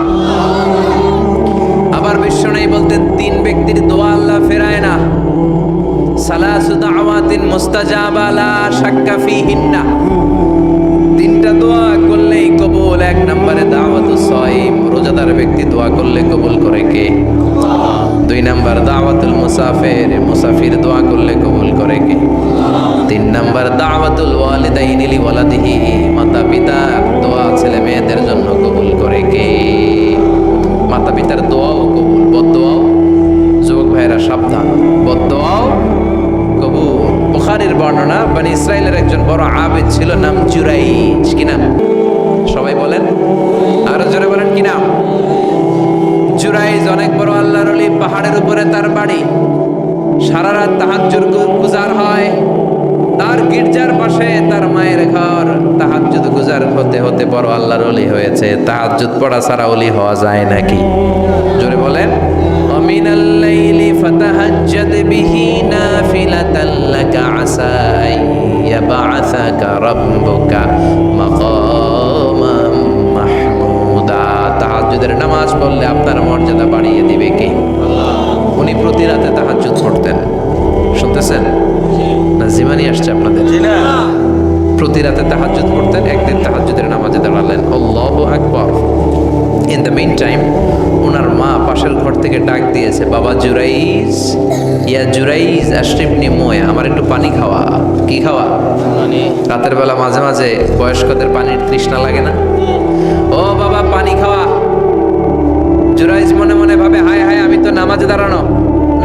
Speaker 1: আবার বিশ্বনবী বলতেন, 3 ব্যক্তির দোয়া আল্লাহ ফেরায় না। সালাসু দাওয়াতিন মুস্তাজাবা লা শাক্কা ফিহিন্না, 3টা দোয়া করলেই কবুল। 1 নম্বরে দাওয়াতুস সাইম, রোজাদার ব্যক্তি দোয়া করলে কবুল করে কে? 2 নম্বর দাওয়াতুল মুসাফির, মুসাফির দোয়া করলে কবুল করে কে? 3 নম্বর দাওয়াতুল ওয়ালিদাইনি লিওয়ালাদিহি, মাতা পিতার দোয়া ছেলে মেয়েদের জন্য কবুল করে কে? মাতা পিতার দোয়াও কবুল, বদদোয়াও। যুবক ভাইরা সাবধান, বদদোয়াও কবুল। বুখারীর বর্ণনা, বনি ইসরাইলের একজন বড় আবেদ ছিল, নাম জুরাইজ। কি নাম? সবাই বলেন, আরো জোরে বলেন, কি নাম? জুরাইজ অনেক বড় আল্লাহর ওলি, পাহাড়ের উপরে তার বাড়ি। সারা রাত তাহাজ্জুদ গুজার হয়। তার গির্জার পাশে তার মায়ের ঘর। তাহাজ্জুদ গুজার হতে হতে বড় আল্লাহর ওলি হয়েছে। তাহাজ্জুদ পড়া ছাড়া ওলি হওয়া যায় নাকি? জোরে বলেন। ওয়ামিনাল লাইলি ফাতাহাজ্জাদ বিহি নাফিলাতান লাকা আসা ইয়াবআসাকা রাব্বুকা মাকামান মাহমুদা। তাহাজ্জুদের নামাজ পড়লে আপনার মর্যাদা বাড়িয়ে দিবে কে? আল্লাহ। উনি প্রতি রাতে তাহাজ্জুদ পড়তেন। শুনতেছেন না? জিমানি আসছে আপনাদের? প্রতি রাতে তাহাজ্জুদ পড়তেন। একদিন তাহাজ্জুদের নামাজে দাঁড়ালেন, আল্লাহু আকবার। ইন দ্য মিন টাইম ওনার মা পাশের ঘর থেকে ডাক দিয়েছে, বাবা জুরাইজ, ইয়া জুরাইজ আশরিবনি মুয়ে, আমার একটু পানি খাওয়া। কি খাওয়া? পানি। রাতের বেলা মাঝে মাঝে বয়স্কদের পানির তৃষ্ণা লাগে না? ও বাবা পানি খাওয়া। জুরাইজ মনে মনে ভাবে, হায় হায়, আমি তো নামাজে দাঁড়ানো,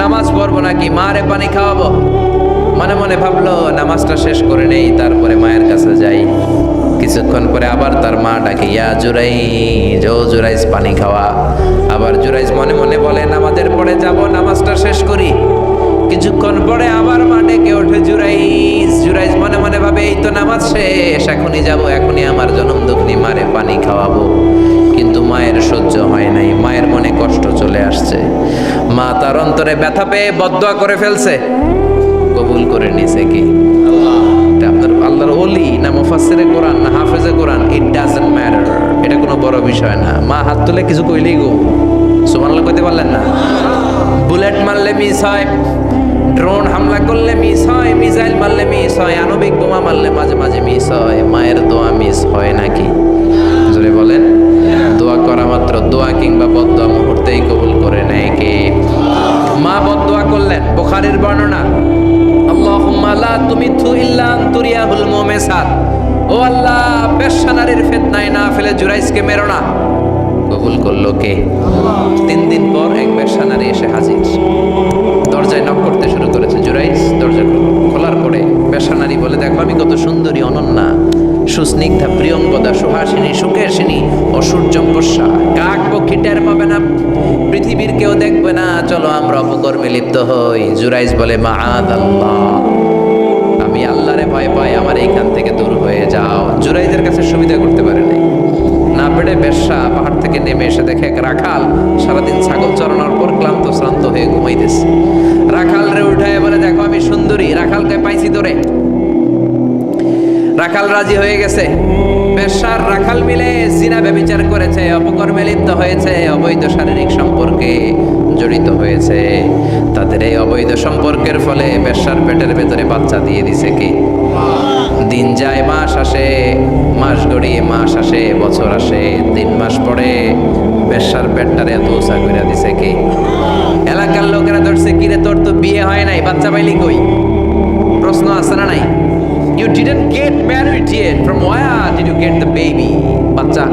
Speaker 1: নামাজ পড়বো নাকি, মারে পানি খাওয়াবো। মনে মনে ভাবলো নামাজটা শেষ করে নেই, তারপরে মায়ের কাছে যাই। কিছুক্ষণ পরে আবার তার মা ডাকে, ইয়া জুরাইজ, ও জুরাইজ পানি খাওয়া। আবার জুরাইজ মনে মনে বলে, নামাজের পরে যাব, নামাজটা শেষ করি। কিছুক্ষণ পরে আবার মা ডেকে ওঠে, জুরাইজ। জুরাইজ মনে মনে ভাবে, এই তো নামাজ শেষ, এখনই যাব, এখনই আমার জনম দুঃখনি মারে পানি খাওয়াবো। কিন্তু মায়ের সহ্য হয় নাই, মায়ের মনে কষ্ট চলে আসছে। মা তার অন্তরে ব্যথা পেয়ে বদদোয়া করে ফেলছে। কবুল করে নিছে কি? আল্লাহ। এটা আপনার আল্লাহর ওলি না মুফাসসিরে কোরআন না হাফেজে কোরআন, ইট ডাজন্ট ম্যাটার। এটা কোনো বড় বিষয় না। মা হাত তুলে কিছু কইলেই গো সুবহানাল্লাহ কইতে পারলেন না? বুলেট মারলে মিস হয়, ড্রোন হামলা করলে মিস হয়, মিসাইল মারলে মিস হয়, আণবিক বোমা মারলে মাঝে মাঝে মিস হয়। মায়ের দোয়া মিস হয় নাকি? জোরে বলেন। দোয়া করা মাত্র, দোয়া কিংবা বদদোয়া মুহূর্তেই কবুল করে নেয় কে? মা বদদোয়া করলেন। বুখারীর বর্ণনা, আল্লাহুম্মা লা তুমিতহু ইল্লা আন তুরিয়াহুল মুমিসাত, ও আল্লাহ, বেশ্যা নারীর ফিতনায় না ফেলে জুরাইজকে মেরো না। কবুল করলো কে? 3 দিন পর এক বেশ্যা নারী এসে হাজির। দরজায় নক করতে শুরু করেছে। জুরাইজ দরজা খোলার পরে বেশ্যা নারী বলে, দেখো আমি কত সুন্দরী, অনন্যা, সুস্নিগ্ধা, প্রিয়ঙ্গদা, সুহাসিনী, সুকেশিনী, অসূর্যম্বস্যা, কাক পক্ষী টের পাবে না, পৃথিবীর কেউ দেখবে না, চলো আমরা অপকর্মে লিপ্ত হই। জুরাইজ বলে, মাআদাল্লাহ, আমি আল্লাহরে ভয় পাই, আমার এইখান থেকে দূর হয়ে যাও। জুরাইজের কাছে সুবিধা করতে পারে নাই। না পেরে বেশ্যা পাহাড় থেকে নেমে এসে দেখে এক রাখাল সারাদিন ছাগল চড়ানোর পর ক্লান্ত শ্রান্ত হয়ে ঘুমাইতেছে। রাখাল রে উঠায় বলে, দেখো আমি সুন্দরী। রাখালকে পাইছি তোরে। রাখাল রাজি হয়ে গেছে। বেশ্যার রাখাল মিলে জিনা ব্যভিচার করেছে, অপকর্মে লিপ্ত হয়েছে, অবৈধ শারীরিক সম্পর্কে জড়িত হয়েছে। তাদের এই অবৈধ সম্পর্কের ফলে বেশ্যার পেটের ভেতরে বাচ্চা দিয়ে দিছে কি? দিন যায়, মাস আসে, মাস গড়িয়ে মাস আসে, বছর আসে, 3 মাস পরে বেশ্যার পেটটারে এত উঁচা করে দিছে কি? এলাকার লোকেরা ধরছে, কিরে তোর তো বিয়ে হয় নাই, বাচ্চা পাইলি কই? প্রশ্ন আছে না নাই? You didn't get married yet. From where did you get the baby? বাচ্চা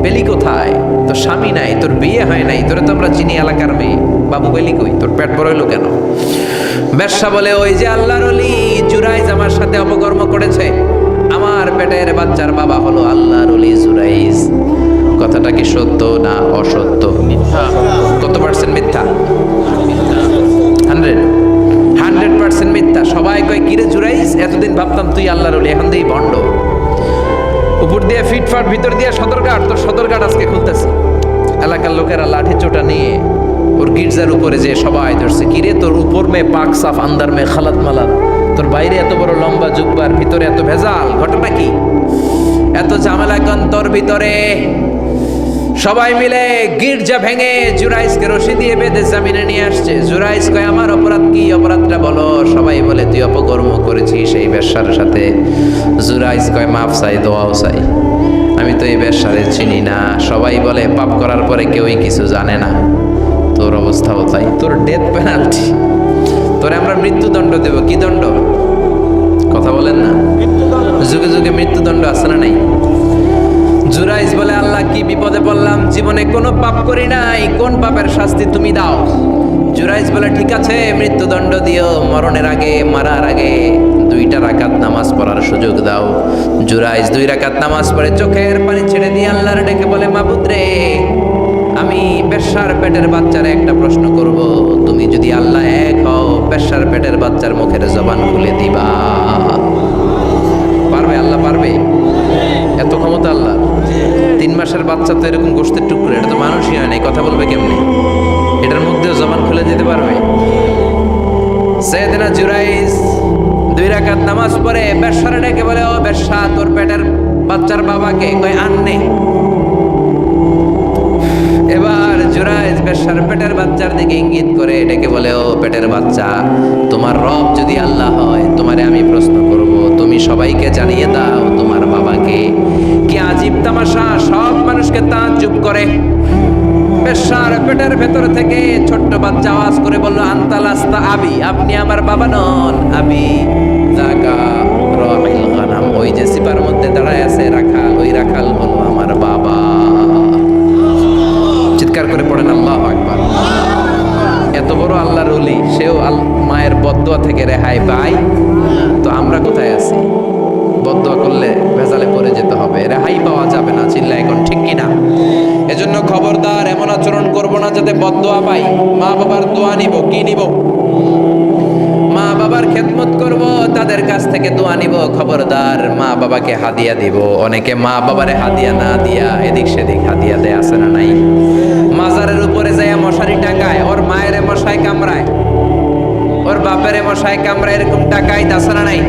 Speaker 1: পেলি কোথায়? তোর স্বামী নাই, তোর বিয়ে হয় নাই, তোরে তো আমরা চিনি এলাকার মেয়ে, বাবু পেলি কই? তোর পেট বড় হইলো কেন? বেশ্যা বলে, ওই যে আল্লাহর ওলি জুরাইজ আমার সাথে অপকর্ম করেছে, আমার পেটের বাচ্চার বাবা হলো আল্লাহর ওলি জুরাইজ। কথাটা কি সত্য না অসত্য? মিথ্যা। কত পার্সেন্ট মিথ্যা? 100% মিথ্যা। সবাই কয়, কিরে জুরাইজ, এতদিন ভাবতাম তুই আল্লাহর ওলি, এখন তুই ভণ্ড। উপর দিয়ে ফিটফাট, ভিতর দিয়ে সদরঘাট। তোর সদরঘাট আজকে খুলতেছি। এলাকার লোকেরা লাঠি চোটা নিয়ে ওর গির্জার উপরে যে সবাই ধরছে, কিরে তোর উপর মে পাক সাফ, আন্দার মে খালাত মালাত, তোর বাইরে এত বড় লম্বা জুব্বার, ভিতরে এত ভেজাল, ঘটনা কি? এত ঝামেলা কেন তোর ভিতরে? সবাই মিলে গির্জা ভেঙে জুরাইজকে রশি দিয়ে বেঁধে জামিনে নিয়ে আসছে। জুরাইজ কয়, আমার অপরাধ কি? অপরাধটা বলো। সবাই বলে, তুই অপকর্ম করেছিস সেই বেশ্যার সাথে। জুরাইজ কয়, মাফ চাই, দোয়াও চাই, আমি তো এই বেশ্যারে চিনি না। সবাই বলে, পাপ করার পরে কেউই কিছু জানে না। তোর অবস্থাও তাই, তোর ডেথ পেনাল্টি, তোরে আমরা মৃত্যুদণ্ড দেব। কি দণ্ড? কথা বলেন না। যুগে যুগে মৃত্যুদণ্ড আছে না নাই? জুরাইজ বলে, আল্লাহ কি বিপদে পড়লাম, জীবনে কোনো পাপ করি নাই, কোন পাপের শাস্তি তুমি দাও? জুরাইজ বলে, ঠিক আছে মৃত্যুদণ্ড দিও, মরণের আগে, মারার আগে 2 রাকাত নামাজ পড়ার সুযোগ দাও। জুরাইজ 2 রাকাত নামাজ পড়ে চোখের পানি ছেড়ে দিয়ে আল্লাহর ডেকে বলে, মাবুদ রে, আমি বেশ্যার পেটের বাচ্চারে একটা প্রশ্ন করব, তুমি যদি আল্লাহ এক হও, বেশ্যার পেটের বাচ্চার মুখের জবান খুলে দিবা। পারবে? আল্লাহ পারবে? এত ক্ষমতা আল্লাহ। 3 মাসের বাচ্চা তো এরকম গোশতের টুকরো, এটা তো মানুষই হয় না, কথা বলবে কেমনে? এটার মধ্যেও জবান খুলে দিতে পারবে? সাইয়েদনা জুরাইজ 2 রাকাত নামাজ পড়ে বেশ্যারে ডেকে বলে, ও বেশ্যা, তোর পেটের বাচ্চার বাবাকে? কয়, আননে। এবার জুরাইজ বেশ্যার পেটের বাচ্চার দিকে ইঙ্গিত করে ডেকে বলে, ও পেটের বাচ্চা, তোমার রব যদি আল্লাহ হয়, তোমারে আমি প্রশ্ন করব, তুমি সবাইকে জানিয়ে দাও তোমার বাবাকে। কি আজীব তামাশা, সব মানুষকে তাজ্জুব করে। বেশ্যার পেটের ভেতর থেকে ছোট্ট বাচ্চা আওয়াজ করে বলল, আনতালাস্তা আবি, আপনি আমার বাবা নন। আবি জাকা রাইল গানাম, ওই যে সিপার মধ্যে দাঁড়ায় আছে রাখাল, ওই রাখাল হলো আমার বাবা। চিৎকার করে পড়েন আল্লাহু আকবার। এত বড় আল্লাহর ওলি, সেও মায়ের বদদোয়া থেকে রেহাই পায়। তো আমরা কোথায় আছি? বদদোয়া করলে ভেজালে পড়ে যেতে হবে, রেহাই পাওয়া যাবে না। চিল্লা এখন ঠিক কিনা? এজন্য খবরদার এমন আচরণ করব না যাতে বদদোয়া পাই। মা বাবার দোয়া নিব, কি নিব? মা বাবার খেদমত করব, তাদের কাছ থেকে দোয়া নিব। খবরদার মা বাবাকে হাদিয়া দিব। অনেকে মা বাবারে হাদিয়া না দিয়া এদিক সেদিক হাদিয়া দেয়, আছে না নাই? মাজারের উপরে যায় মশারি টাঙ্গায়, ওর মায়ের মশায় কামড়ায়, ওর বাপের মশায় কামড়ায়, এরকম টাকায়, আছে না নাই?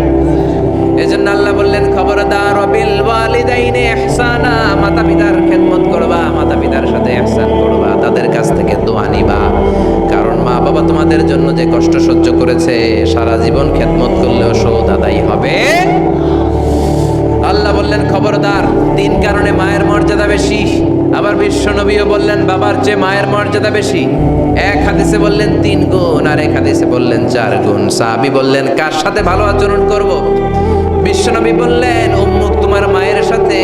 Speaker 1: এজন্য আল্লাহ বললেন, খবরদার বিল ওয়ালিদাইনি ইহসানা, মাতা পিতার খেদমত করবা, মাতা পিতার সাথে ইহসান করবা, তাদের কাছ থেকে দোয়া নিবা। কারণ মা বাবা তোমাদের জন্য যে কষ্ট সহ্য করেছে, সারা জীবন খেদমত করলেও শোধ আদায় হবে। আল্লাহ বললেন, খবরদার 3 কারণে মায়ের মর্যাদা বেশি। আবার বিশ্ব নবীও বললেন, বাবার চেয়ে মায়ের মর্যাদা বেশি। এক হাদিসে বললেন 3 গুণ, আর এক হাদিসে বললেন 4 গুণ। সাহাবী বললেন, কার সাথে ভালো আচরণ করব? বিশ্বনবী বললেন, উম্মুক, তোমার মায়ের সাথে।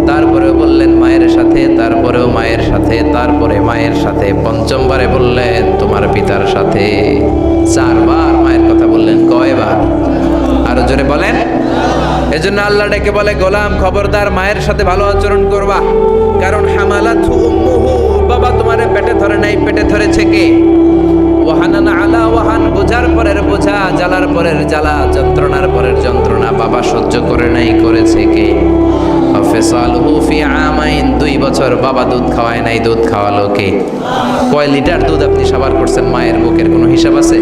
Speaker 1: তারপরেও বললেন মায়ের সাথে, তারপরেও মায়ের সাথে, তারপরে মায়ের সাথে। 5মবারে বললেন তোমার পিতার সাথে। 4 বার মায়ের কথা বললেন। কয়বার? আরো জোরে বলেন। এজন্য আল্লাহ ডেকে বলে, গোলাম খবরদার মায়ের সাথে ভালো আচরণ করবা। কারণ হামালাতহু উম্মুহু, বাবা তোমারে পেটে ধরে নাই, পেটে ধরেছে কে? ওয়াহানান আলা ওয়াহান, বোঝার পরের বোঝা, জ্বালার পরের জ্বালা, যন্ত্রণার পরের যন্ত্রণা বাবা সহ্য করে নাই, করেছে কে? ফিসালুহু ফি আমাইন, 2 বছর বাবা দুধ খাওয়ায় নাই, দুধ খাওয়ালো কে? কয় লিটার দুধ আপনি সাবার করছেন মায়ের বুকের, কোনো হিসাব আছে?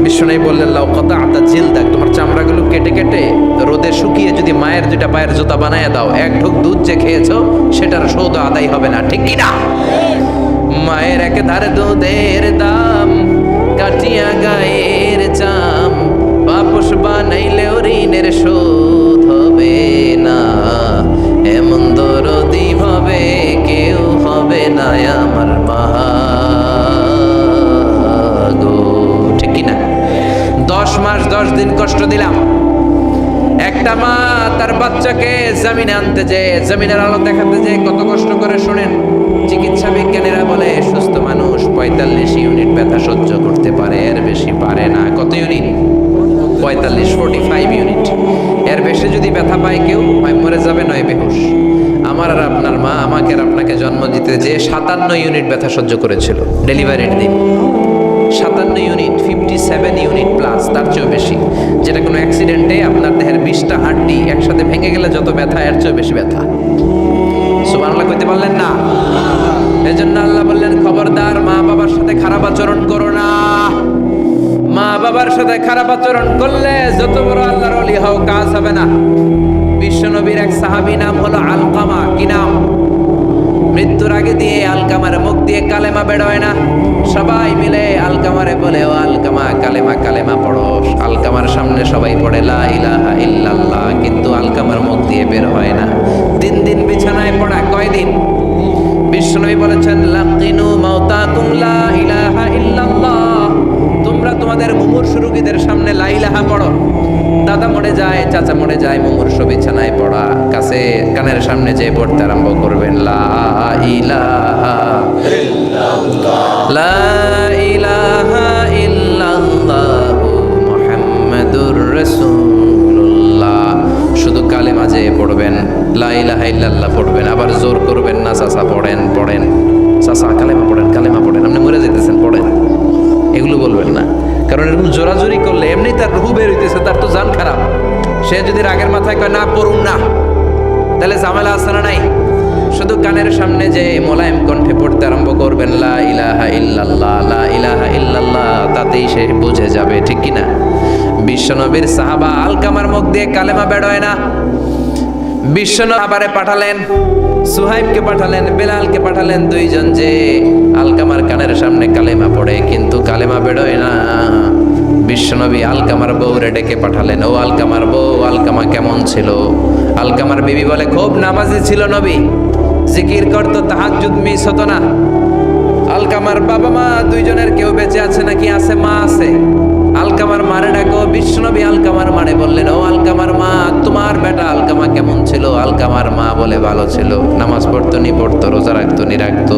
Speaker 1: বিশ্বনবী বললেন, লাউ কাতা'তা জিলদাক, তোমার চামড়াগুলো কেটে কেটে রোদে শুকিয়ে যদি মায়ের 2টা পায়ের জুতা বানায় দাও, 1 ঢোক দুধ যে খেয়েছো সেটার শোধ আদায় হবে না। ঠিক কি না? মায়ের একেধারে দুধের দাম, কাটিয়া গায়ের চাম, বাপস বানাইলেও ঋণের শোধ হবে না। এমন দরদি ভাবে কেউ হবে না আমার মা গো। ঠিক কিনা? 10 মাস 10 দিন কষ্ট দিলাম। একটা মা তার বাচ্চাকে জমিনে আনতে যে, জমিনের আলো দেখাতে যে কত কষ্ট করে, শোনেন। চিকিৎসা বিজ্ঞানীরা বলে, সুস্থ মানুষ 45 ইউনিট ব্যথা সহ্য করতে পারে, এর বেশি পারে না। কত ইউনিট? 45 ইউনিট। এর বেশি যদি ব্যথা পায় কেউ, হয় মরে যাবে, নয় বেহুশ। আমার আর আপনার মা আমাকে আর আপনাকে জন্ম দিতে যে 57 ইউনিট ব্যথা সহ্য করেছিল ডেলিভারির দিন। 57 ইউনিট, 57 ইউনিট প্লাস, তার চেয়েও বেশি। যেটা কোনো অ্যাক্সিডেন্টে আপনার দেহের 20টা হাড্ডি একসাথে ভেঙে গেলে যত ব্যথা, এর চেয়ে বেশি ব্যথা। সুবহানাল্লাহ কইতে পারলেন না? এজন্য আল্লাহ বললেন, খবরদার মা বাবার সাথে খারাপ আচরণ করো না। মা বাবার সাথে খারাপ আচরণ করলে যত বড় আল্লাহর ওলি হও, কাজ হবে না। বিশ্বনবীর এক সাহাবী নাম হলো আলকামা। কি নাম? মৃত্যুর আগে দিয়ে আলকামার মুখ দিয়ে কালেমা বেরোয় না। সবাই মিলে আলকামারে বলে, ও আলকামা কালেমা কালেমা পড়ো। আলকামার সামনে সবাই পড়ে লা ইলাহা ইল্লাল্লাহ, কিন্তু আলকামার মুখ দিয়ে বের হয় না। 3 দিন বিছানায় পড়া। কয়দিন? বিশ্বনবী বলেছেন, লাকিনু মাউতাকুম লা ইলাহা ইল্লাল্লাহ, তোমরা তোমাদের মুমূর্ষু রোগীদের সামনে লা ইলাহা পড়ো। দাদা মরে যায়, চাচা মরে যায়, মুমূর্ষু বিছানায় পড়া, কাছে কানের সামনে যে পড়তে আরম্ভ করবেন, লা ইলাহা ইল্লাল্লাহ, লা ইলাহা ইল্লাল্লাহ মুহাম্মাদুর রাসূলুল্লাহ। শুধু কালেমা যে পড়বেন, লা ইলাহা ইল্লাল্লাহ পড়বেন, আবার জোর করবেন না, চাচা পড়েন পড়েন, চাচা কালেমা পড়েন কালেমা পড়েন, আপনি মরে যেতেছেন পড়েন, এগুলো বলবেন না। কারণ এরকম জোরাজোরি করলে এমনি তার রুহু বের হইতেছে, তার তো জান খারাপ। সে যদি রাগের মাথায় কয় না পড়ুন না, তাহলে ঝামেলা আছে না নাই? শুধু কানের সামনে যে মোলায়েম কণ্ঠে পড়তে আরম্ভ করবেন, লা ইলাহা ইল্লাল্লাহ, লা ইলাহা ইল্লাল্লাহ, তাতেই সে বুঝে যাবে, ঠিক কিনা? বিশ্বনবীর সাহাবা আলকামার মুখ দিয়ে কালেমা বেরোয় না। বিশ্বনবী আবারে পাঠালেন, সুহাইবকে পাঠালেন, বেলালকে পাঠালেন, 2 জন যে আলকামার কানের সামনে কালেমা পড়ে, কিন্তু কালেমা বেরোয় না। বিশ্বনবী আলকামার বউরে ডেকে পাঠালেন, ও আলকামার বউ, আলকামা কেমন ছিল? আলকামার বিবি বলে, খুব নামাজি ছিল নবী, জিকির করতো, তাহাজ্জুদ মিস হতো না। আলকামার বাবা মা 2 জনের কেউ বেঁচে আছে নাকি? আছে, মা আছে। আলকামার মারে ডাকো। বিশ্বনবী আলকামার মারে বললেন, ও আলকামার মা, তোমার বেটা আলকামা কেমন ছিল? আলকামার মা বলে, ভালো ছিল, নামাজ পড়তো নি পড়তো, রোজা রাখতো নি রাখতো,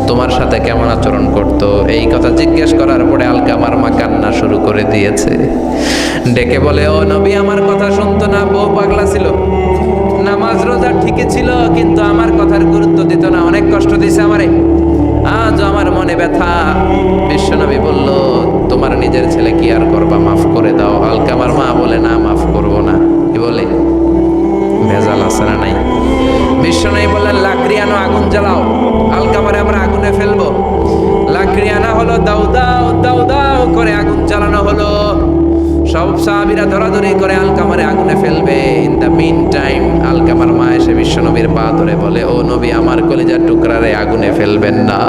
Speaker 1: তোমার সাথে কেমন আচরণ করতো? এই কথা জিজ্ঞেস করার পরে আলকামার মা কান্না শুরু করে দিয়েছে। ডেকে বলে, ও নবী, আমার কথা শুনতো না, বউ পাগলা ছিল, নামাজ রোজা ঠিকই ছিল, কিন্তু আমার কথার গুরুত্ব দিত না, অনেক কষ্ট দিছে আমারে, আজ আমার মনে ব্যথা। বিশ্বনবী বলল, তোমার নিজের ছেলে কি আর করবা, মাফ করে দাও। আলকামার মা বলে, না মাফ করব না। কি বলে? ভেজাল আছে না নাই? বিশ্বনবী বললেন, লাকড়ি আনো, আগুন জ্বালাও, আলকামারে আমরা আগুনে ফেলবো। লাকড়ি আনা হলো, দাও দাও দাও দাও করে আগুন জ্বালানো হলো। সব সাহাবীরা ধরাধরি করে আলকামারে আগুনে ফেলবে। ইন দ্য মিন টাইম আলকামার মা এসে বিশ্বনবীর পা ধরে বলে, ও নবী, আমার কলিজার টুকরারে আগুনে ফেলবেন না,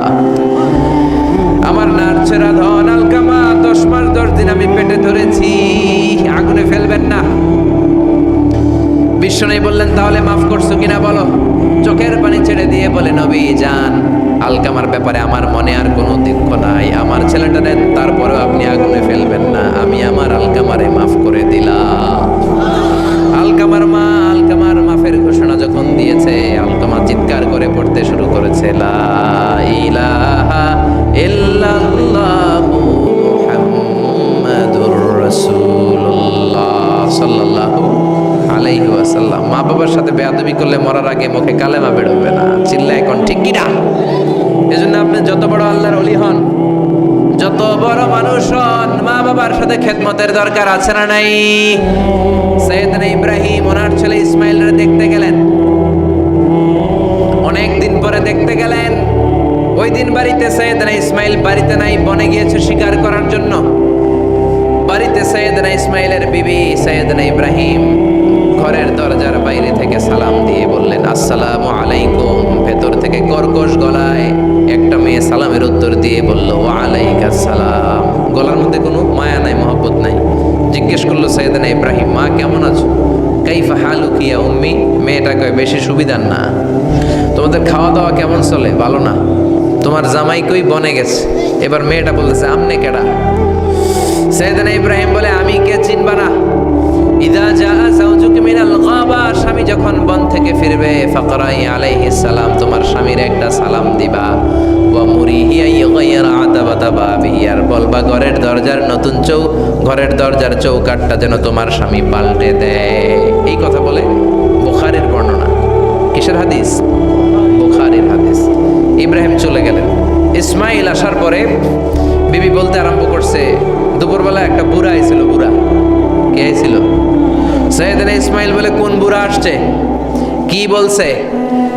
Speaker 1: আমার নারছেরা ধন আলকামা, 10 মাস 10 দিন আমি পেটে ধরেছি, আগুনে ফেলবেন না। বিশ্বনবী বললেন, তাহলে মাফ করছো কিনা বলো। চোখের পানি ছেড়ে দিয়ে বলে, নবী যান, আলকামার ব্যাপারে আমার মনে আর কোনো দুঃখ নাই, আমার ছেলেটারে তারপরেও আপনি আগুনে ফেলবেন না, আমি আমার আলকামারে মাফ করে দিলাম। আলকামার মা আলকামার মাফের ঘোষণা যখন দিয়েছে, আলকামা চিৎকার করে পড়তে শুরু করেছে, লা ইলাহা ইল্লাল্লাহু মুহাম্মাদুর রাসূলুল্লাহ সাল্লাল্লাহু আলাইহি ওয়াসাল্লাম। মা বাবার সাথে বেয়াদবি করলে মরার আগে মুখে কালেমা বেরোবে না। চিল্লা এখন ঠিক কিনা? এজন্য আপনি যত বড় আল্লাহর ওলি হন, যত বড় মানুষ হন, মা বাবার সাথে খেদমতের দরকার আছে না নাই? সাইয়েদনা ইব্রাহিম ওনার ছেলে ইসমাইলরে দেখতে গেলেন, অনেক দিন পরে দেখতে গেলেন। ওই দিন বাড়িতে সাইয়েদনা ইসমাইল বাড়িতে নাই, বনে গিয়েছে শিকার করার জন্য। বাড়িতে সাইয়েদনা ইসমাইলের বিবি সাইয়েদনা ইব্রাহিম ঘরের দরজার বাইরে থেকে সালাম দিয়ে বললেন, আসসালামু আলাইকুম। ভেতর থেকে কর্কশ গলায় একটা মেয়ে সালামের উত্তর দিয়ে বলল, ওয়া আলাইকাস সালাম। গলার মধ্যে কোনো মায়া নাই, মহব্বত নাই। জিজ্ঞেস করলো সাইয়েদনা ইব্রাহিম, মা কেমন আছো? কাইফা হালুকি ইয়া উম্মি। মেয়েটা কয়, বেশি সুবিধার না, তোমাদের খাওয়া দাওয়া কেমন চলে? ভালো না। তোমার জামাই কই? বনে গেছে। এবার মেয়েটা বলতেছে, আমনে কেডা? সাইয়েদনা ইব্রাহিম বলে, আমি কে চিনবা না? ইদা জা যাওজুকা মিনাল গাবা, স্বামী যখন বন থেকে ফিরবে, ফাকরাই আলাইহিস সালাম, তোমার স্বামীর একটা সালাম দিবা। ওয়া মুরিহি আইয়াগাইরা আতাবাতা বাবিহি, আর বলবা ঘরের দরজার চৌকাঠটা যেন তোমার স্বামী পাল্টে দেয়। এই কথা বলে বুখারীর বর্ণনা। কিসের হাদিস? বুখারীর হাদিস। ইব্রাহিম চলে গেলেন। ইসমাইল আসার পরে বিবি বলতে আরম্ভ করছে, দুপুরবেলা একটা বুড়া আইছিল। বুড়া কে আইছিল? সৈয়দনা ইসমাইল বলে কোন বুড়া আসছে, কি বলছে?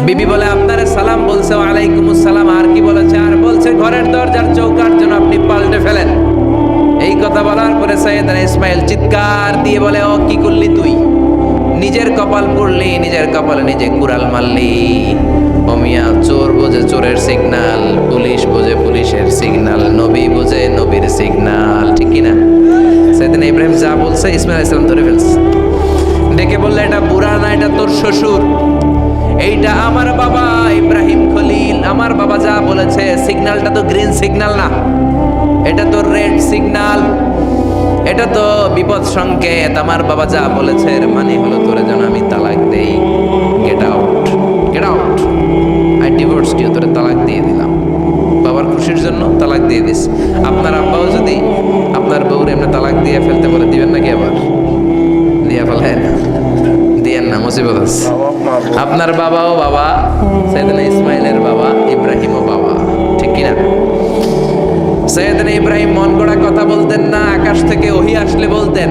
Speaker 1: বিবি বলে আপনারে সালাম বলছে, ওয়ালাইকুমুস সালাম। আর কি বলেছে? আর বলছে ঘরের দরজার চৌকাঠ যেন আপনি পাল্টে ফেলেন। এই কথা বলার পরে সৈয়দনা ইসমাইল চিৎকার দিয়ে বলে, ও কি করলি তুই? নিজের কপাল পড়লি, নিজের কপালে নিজে কুড়াল মারলি। ও মিয়া, চোর বোঝে চোরের সিগনাল, পুলিশ বোঝে পুলিশের সিগনাল, নবী বোঝে নবীর সিগনাল, ঠিক কিনা? সৈয়দনা ইব্রাহিম যা বলছে ইসমাইল আলাইহিস সালাম ধরে ফেলছে। ডেকে বললে, এটা বুড়া না, এটা তোর শ্বশুর, এইটা আমার বাবা ইব্রাহিম খলিল। আমার বাবা যা বলেছে, সিগন্যালটা তো গ্রিন সিগন্যাল না, এটা তো রেড সিগন্যাল, এটা তো বিপদ সংকেত। আমার বাবা যা বলেছে এর মানে হলো তোরে যেন আমি তালাক দেই। Get out, get out, I divorce you, তোরে তালাক দিয়ে দিলাম। বাবার খুশির জন্য তালাক দিয়ে দিস। আপনার আব্বাও যদি আপনার বউরে এমনি তালাক দিয়ে ফেলতে বলে, দিবেন নাকি? আবার দিয়া ফেলেন, দিয়েন না, মুসিবত আছে। আপনার বাবাও বাবা, সৈয়দনা ইসমাইলের বাবা, ইব্রাহিমও বাবা, ঠিক কিনা? সৈয়দনা ইব্রাহিম মন গড়া কথা বলতেন না, আকাশ থেকে ওহী আসলে বলতেন।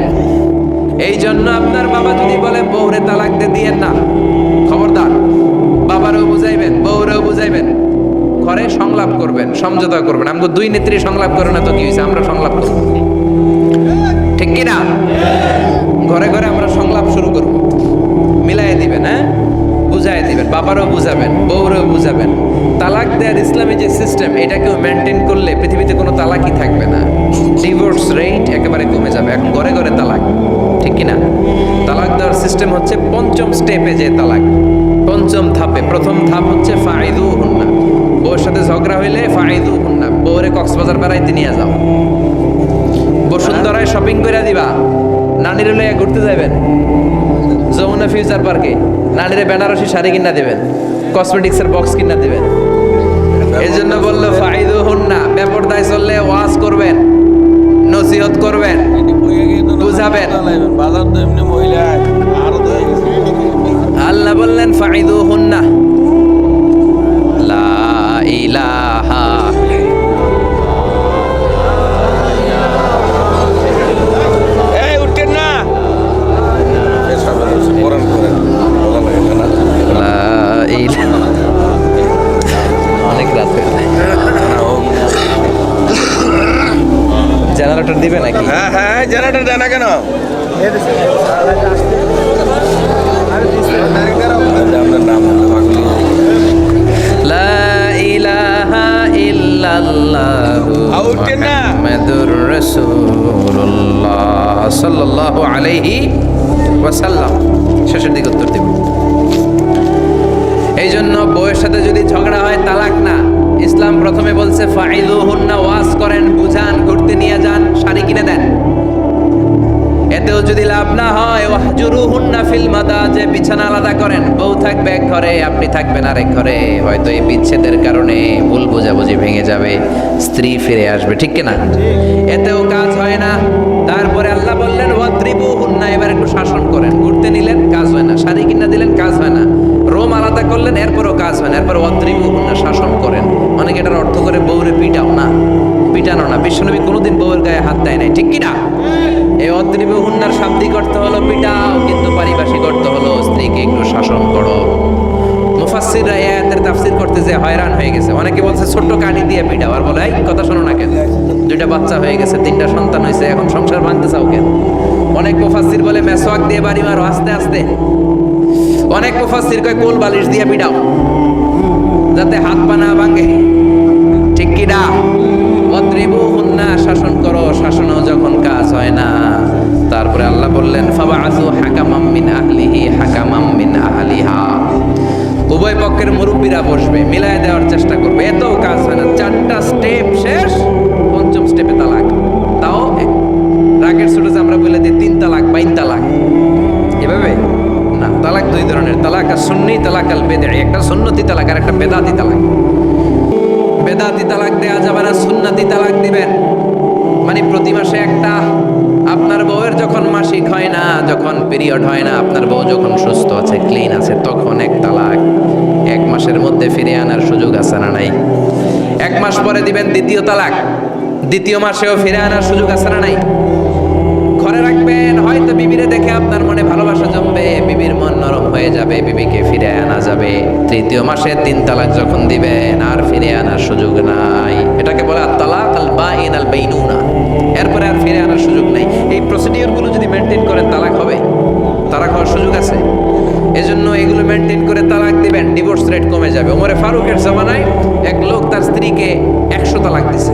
Speaker 1: এই জন্য আপনার বাবা যদি বলে বউরে তালাক দিয়েন না, খবরদার, বাবারও বুঝাইবেন, বউরেও বুঝাইবেন, ঘরে সংলাপ করবেন, সমঝোতা করবেন। আমাকে দুই নেত্রী সংলাপ করে না তো কি হয়েছে, আমরা সংলাপ করব, ঠিক কিনা? ঘরে ঘরে আমরা সংলাপ শুরু করব, মিলাই দিবেন, হ্যাঁ, বুঝাই দিবেন, বাবারও বুঝাবেন, বউরেও বুঝাবেন। তালাক দেওয়ার ইসলামী যে সিস্টেম, এটাকেও মেনটেন করলে পৃথিবীতে কোনো তালাকই থাকবে না, ডিভোর্স রেট একেবারে কমে যাবে। এখন ঘরে ঘরে তালাক, ঠিক কিনা? তালাক দেওয়ার সিস্টেম হচ্ছে পঞ্চম স্টেপে যে তালাক, পঞ্চম ধাপে। প্রথম ধাপ হচ্ছে ফাইদুহুন্না, বউর সাথে ঝগড়া হইলে ফাইদুহুন্না, বউরে কক্সবাজার বেড়াইতে নিয়ে যাও, বসুন্ধরায় শপিং করে দিবা, নানির লইয়া ঘুরতে যাবেন যমুনা ফিউচার পার্কে, নানিরে বেনারসি শাড়ি কিনা দেবেন, কসমেটিক্সের বক্স কিনা দেবেন। এই জন্য বললো ফাইদুহুন্না, বেপরদায় চললে ওয়াজ করবেন, নসিহত করবেন, বুঝাবেন।
Speaker 2: বাজার তো এমনি মহিলা আরো তো
Speaker 1: আল্লাহ বললেন ফাইদুহুন্না, লা ইলাহা
Speaker 2: এই উঠেন না, কোরআন করেন, বলা লাগে না।
Speaker 1: লা ইলাহা, অনেক রাত হয়ে যায়। জেনারেটর দিবে নাকি?
Speaker 2: হ্যাঁ হ্যাঁ, জেনারেটর দেয় না কেন? আপনার নাম হলো পাগলি।
Speaker 1: লা ইলাহা ইল্লাল্লাহু
Speaker 2: উঠেন না।
Speaker 1: মুহাম্মাদুর রাসূলুল্লাহ সাল্লাল্লাহু আলাইহি ওয়াসাল্লাম। শেষের দিকে উত্তর দিব। এই জন্য বউয়ের সাথে যদি ঝগড়া হয় তালাক না, ইসলাম প্রথমে বলছে ফাইদুহুন্না, ওয়াজ করেন, বুঝান, ঘুরতে নিয়ে যান, শাড়ি কিনে দেন। এতেও যদি লাভ না হয়, ওয়াহজুরুহুন্না ফিল মাদাজি, বিছানা আলাদা করেন, বউ থাকবে এক ঘরে, আপনি থাকবেন আরেক ঘরে। হয়তো এই বিচ্ছেদের কারণে ভুল বোঝাবুঝি ভেঙে যাবে, স্ত্রী ফিরে আসবে, ঠিক কিনা? এতেও কাজ হয় না। তারপরে আল্লাহ বললেন ওয়াদ্রিবুহুন্না, এবার একটু শাসন করেন। ঘুরতে নিলেন, কাজ হয় না, শাড়ি কিনা দিলেন, কাজ হয় না, রোম আলাদা করলেন, এরপরও কাজ হয় না, এরপর ওয়াদ্রিবুহুন্না, শাসন করেন। অনেকে এটার অর্থ করে বউরে পিটাও না, পিটানো না। বিশ্বনবী কোনোদিন বউয়ের গায়ে হাত দেয় নাই, ঠিক কিনা? এই ওয়াদ্রিবুহুন্নার শাব্দিক অর্থ হলো পিটাও, কিন্তু পারিভাষিক অর্থ হলো স্ত্রীকে একটু শাসন করো। মুফাসসিররা এই আয়াতের তাফসীর করতে যে হয়রান হয়ে গেছে। অনেকে বলছে ছোট্ট কাঠি দিয়ে পিটাও, আর বলে এই কথা শোনো না কেন, দুইটা বাচ্চা হয়ে গেছে, 3টা সন্তান হয়েছে, এখন সংসার ভাঙতে চাও কেন? অনেক মুফাসসির বলে মেসওয়াক দিয়ে বাড়ি মারো আস্তে আস্তে। অনেক মুফাসসির কয় কোল বালিশ দিয়ে পিটাও, যাতে হাত পা না ভাঙে, ঠিক কি না? ওয়াদ্রিবুহুন্না, শাসন করো। শাসনও যখন কাজ হয় না, তারপরে আল্লাহ বললেন ফাবাআসু হাকামাম মিন আহলিহি হাকামাম মিন আহলিহা, উভয় পক্ষের মুরব্বীরা বসবে, মিলায় দেওয়ার চেষ্টা করবে। এতও কাজ হয় না, 4টা স্টেপ শেষ, পঞ্চম স্টেপে তালাক। তাও রাগের ছোট যে আমরা বলে দিই 3 তালাক 22 তালাক, এভাবে না। তালাক 2 ধরনের, তালাক আর সুন্নি, তালাক আল বেদঈ। একটা সুন্নতি তালাক আর একটা বেদাতি তালাক। বেদাতি তালাক দেওয়া যাবে না, সুন্নতি তালাক দিবেন। মানে প্রতি মাসে একটা, আপনার বউয়ের যখন মাসিক হয় না, যখন পিরিয়ড হয় না, আপনার বউ যখন সুস্থ আছে, ক্লিন আছে, তখন এক তালাক। 1 মাসের মধ্যে ফিরে আনার সুযোগ আছে না নাই? 1 মাস পরে দিবেন দ্বিতীয় তালাক, দ্বিতীয় মাসেও ফিরে আনার সুযোগ আছে না নাই? ঘরে রাখবেন, হয়তো বিবিরে দেখে আপনার মনে ভালোবাসা জমবে, বিবির মন নরম হয়ে যাবে, বিবিকে ফিরে আনা যাবে। তৃতীয় মাসে 3 তালাক যখন দিবেন আর ফিরে আনার সুযোগ নাই। এটাকে বলে আত-তালাক আল-বাইন আল-বাইনুনা। এরপরে আর ফিরে আনার সুযোগ নাই। এই প্রসিডিওরগুলো যদি মেনটেন করেন তালাক হবে, তালাক হওয়ার সুযোগ আছে। এজন্য এগুলো মেনটেন করে তালাক দিবেন, ডিভোর্স রেট কমে যাবে। ওমরে ফারুকের জামানায় এক লোক তার স্ত্রীকে 100 তালাক দিছে।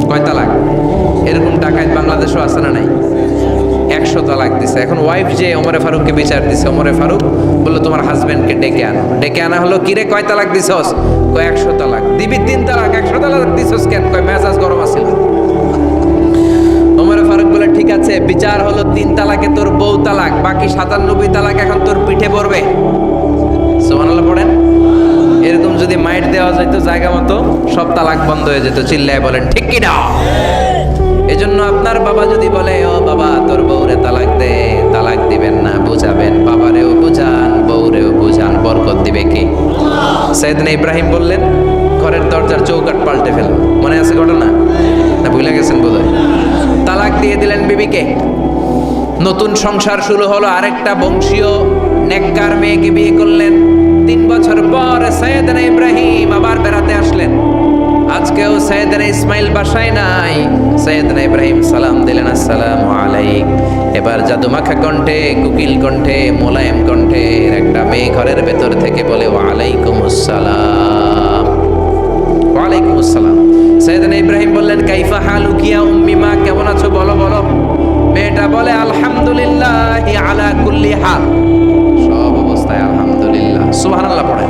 Speaker 1: কয় তালাক? এরকম ডাকাত বাংলাদেশও আছে না নাই? 100 তালাক দিছে। এখন ওয়াইফ যে ওমরে ফারুককে বিচার দিছে, ওমরে ফারুক বললো তোমার হাজবেন্ডকে ডেকে আনো। ডেকে আনা হলো, কিরে কয় তালাক দিছস? কয় 100 তালাক। দিবি 3 তালাক, 100 তালাক দিছস কেন? কয় মেজাজ গরম আছিল। ওমরে ফারুক বলে ঠিক আছে, বিচার হলো 3 তালাকে তোর বউ তালাক, বাকি 97 তালাক এখন তোর পিঠে পড়বে। সুবহানাল্লাহ পড়েন। এরকম যদি মাইট দেওয়া যেত জায়গা মতো, সব তালাক বন্ধ হয়ে যেত। চিল্লায় বলেন ঠিক কি না? এজন্য আপনার বাবা যদি বলে ও বাবা তোর বউরে তালাক দে, তালাক দিবেন না, বুঝাবেন। বাবারেও বুঝান, বউরেও বুঝান, বরকত দিবে কি? সাইয়েদনা ইব্রাহিম বললেন ঘরের দরজার চৌকাঠ পাল্টে ফেল। মনে আছে ঘটনা? না ভুলে গেছেন বোধহয়। তালাক দিয়ে দিলেন বিবিকে। নতুন সংসার শুরু হলো। আরেকটা বংশীয় নেককার মেয়েকে বিয়ে করলেন। 3 বছর পর সাইয়েদনা ইব্রাহিম আবার বেড়াতে আসলেন। আজকেও সাইয়েদনা ইসমাইল বাসায় নাই। সাইয়েদনা ইব্রাহিম সালাম দিলেন, আসসালামু আলাইক। এবার জাদুমাখা কণ্ঠে, কুকিল কণ্ঠে, মোলায়েম কণ্ঠের একটা মেয়ে ঘরের ভেতর থেকে বলে ওয়ালাইকুমুস সালাম। ওয়ালাইকুমুস সালাম। সাইয়েদনা ইব্রাহিম বললেন কাইফা হালুকি ইয়া উম্মি, মা কেমন আছো বলো বলো। মেয়েটা বলে আলহামদুলিল্লাহি আলা কুল্লি হাল, সব অবস্থায় আলহামদুলিল্লাহ। সুবহানাল্লাহ পড়ে।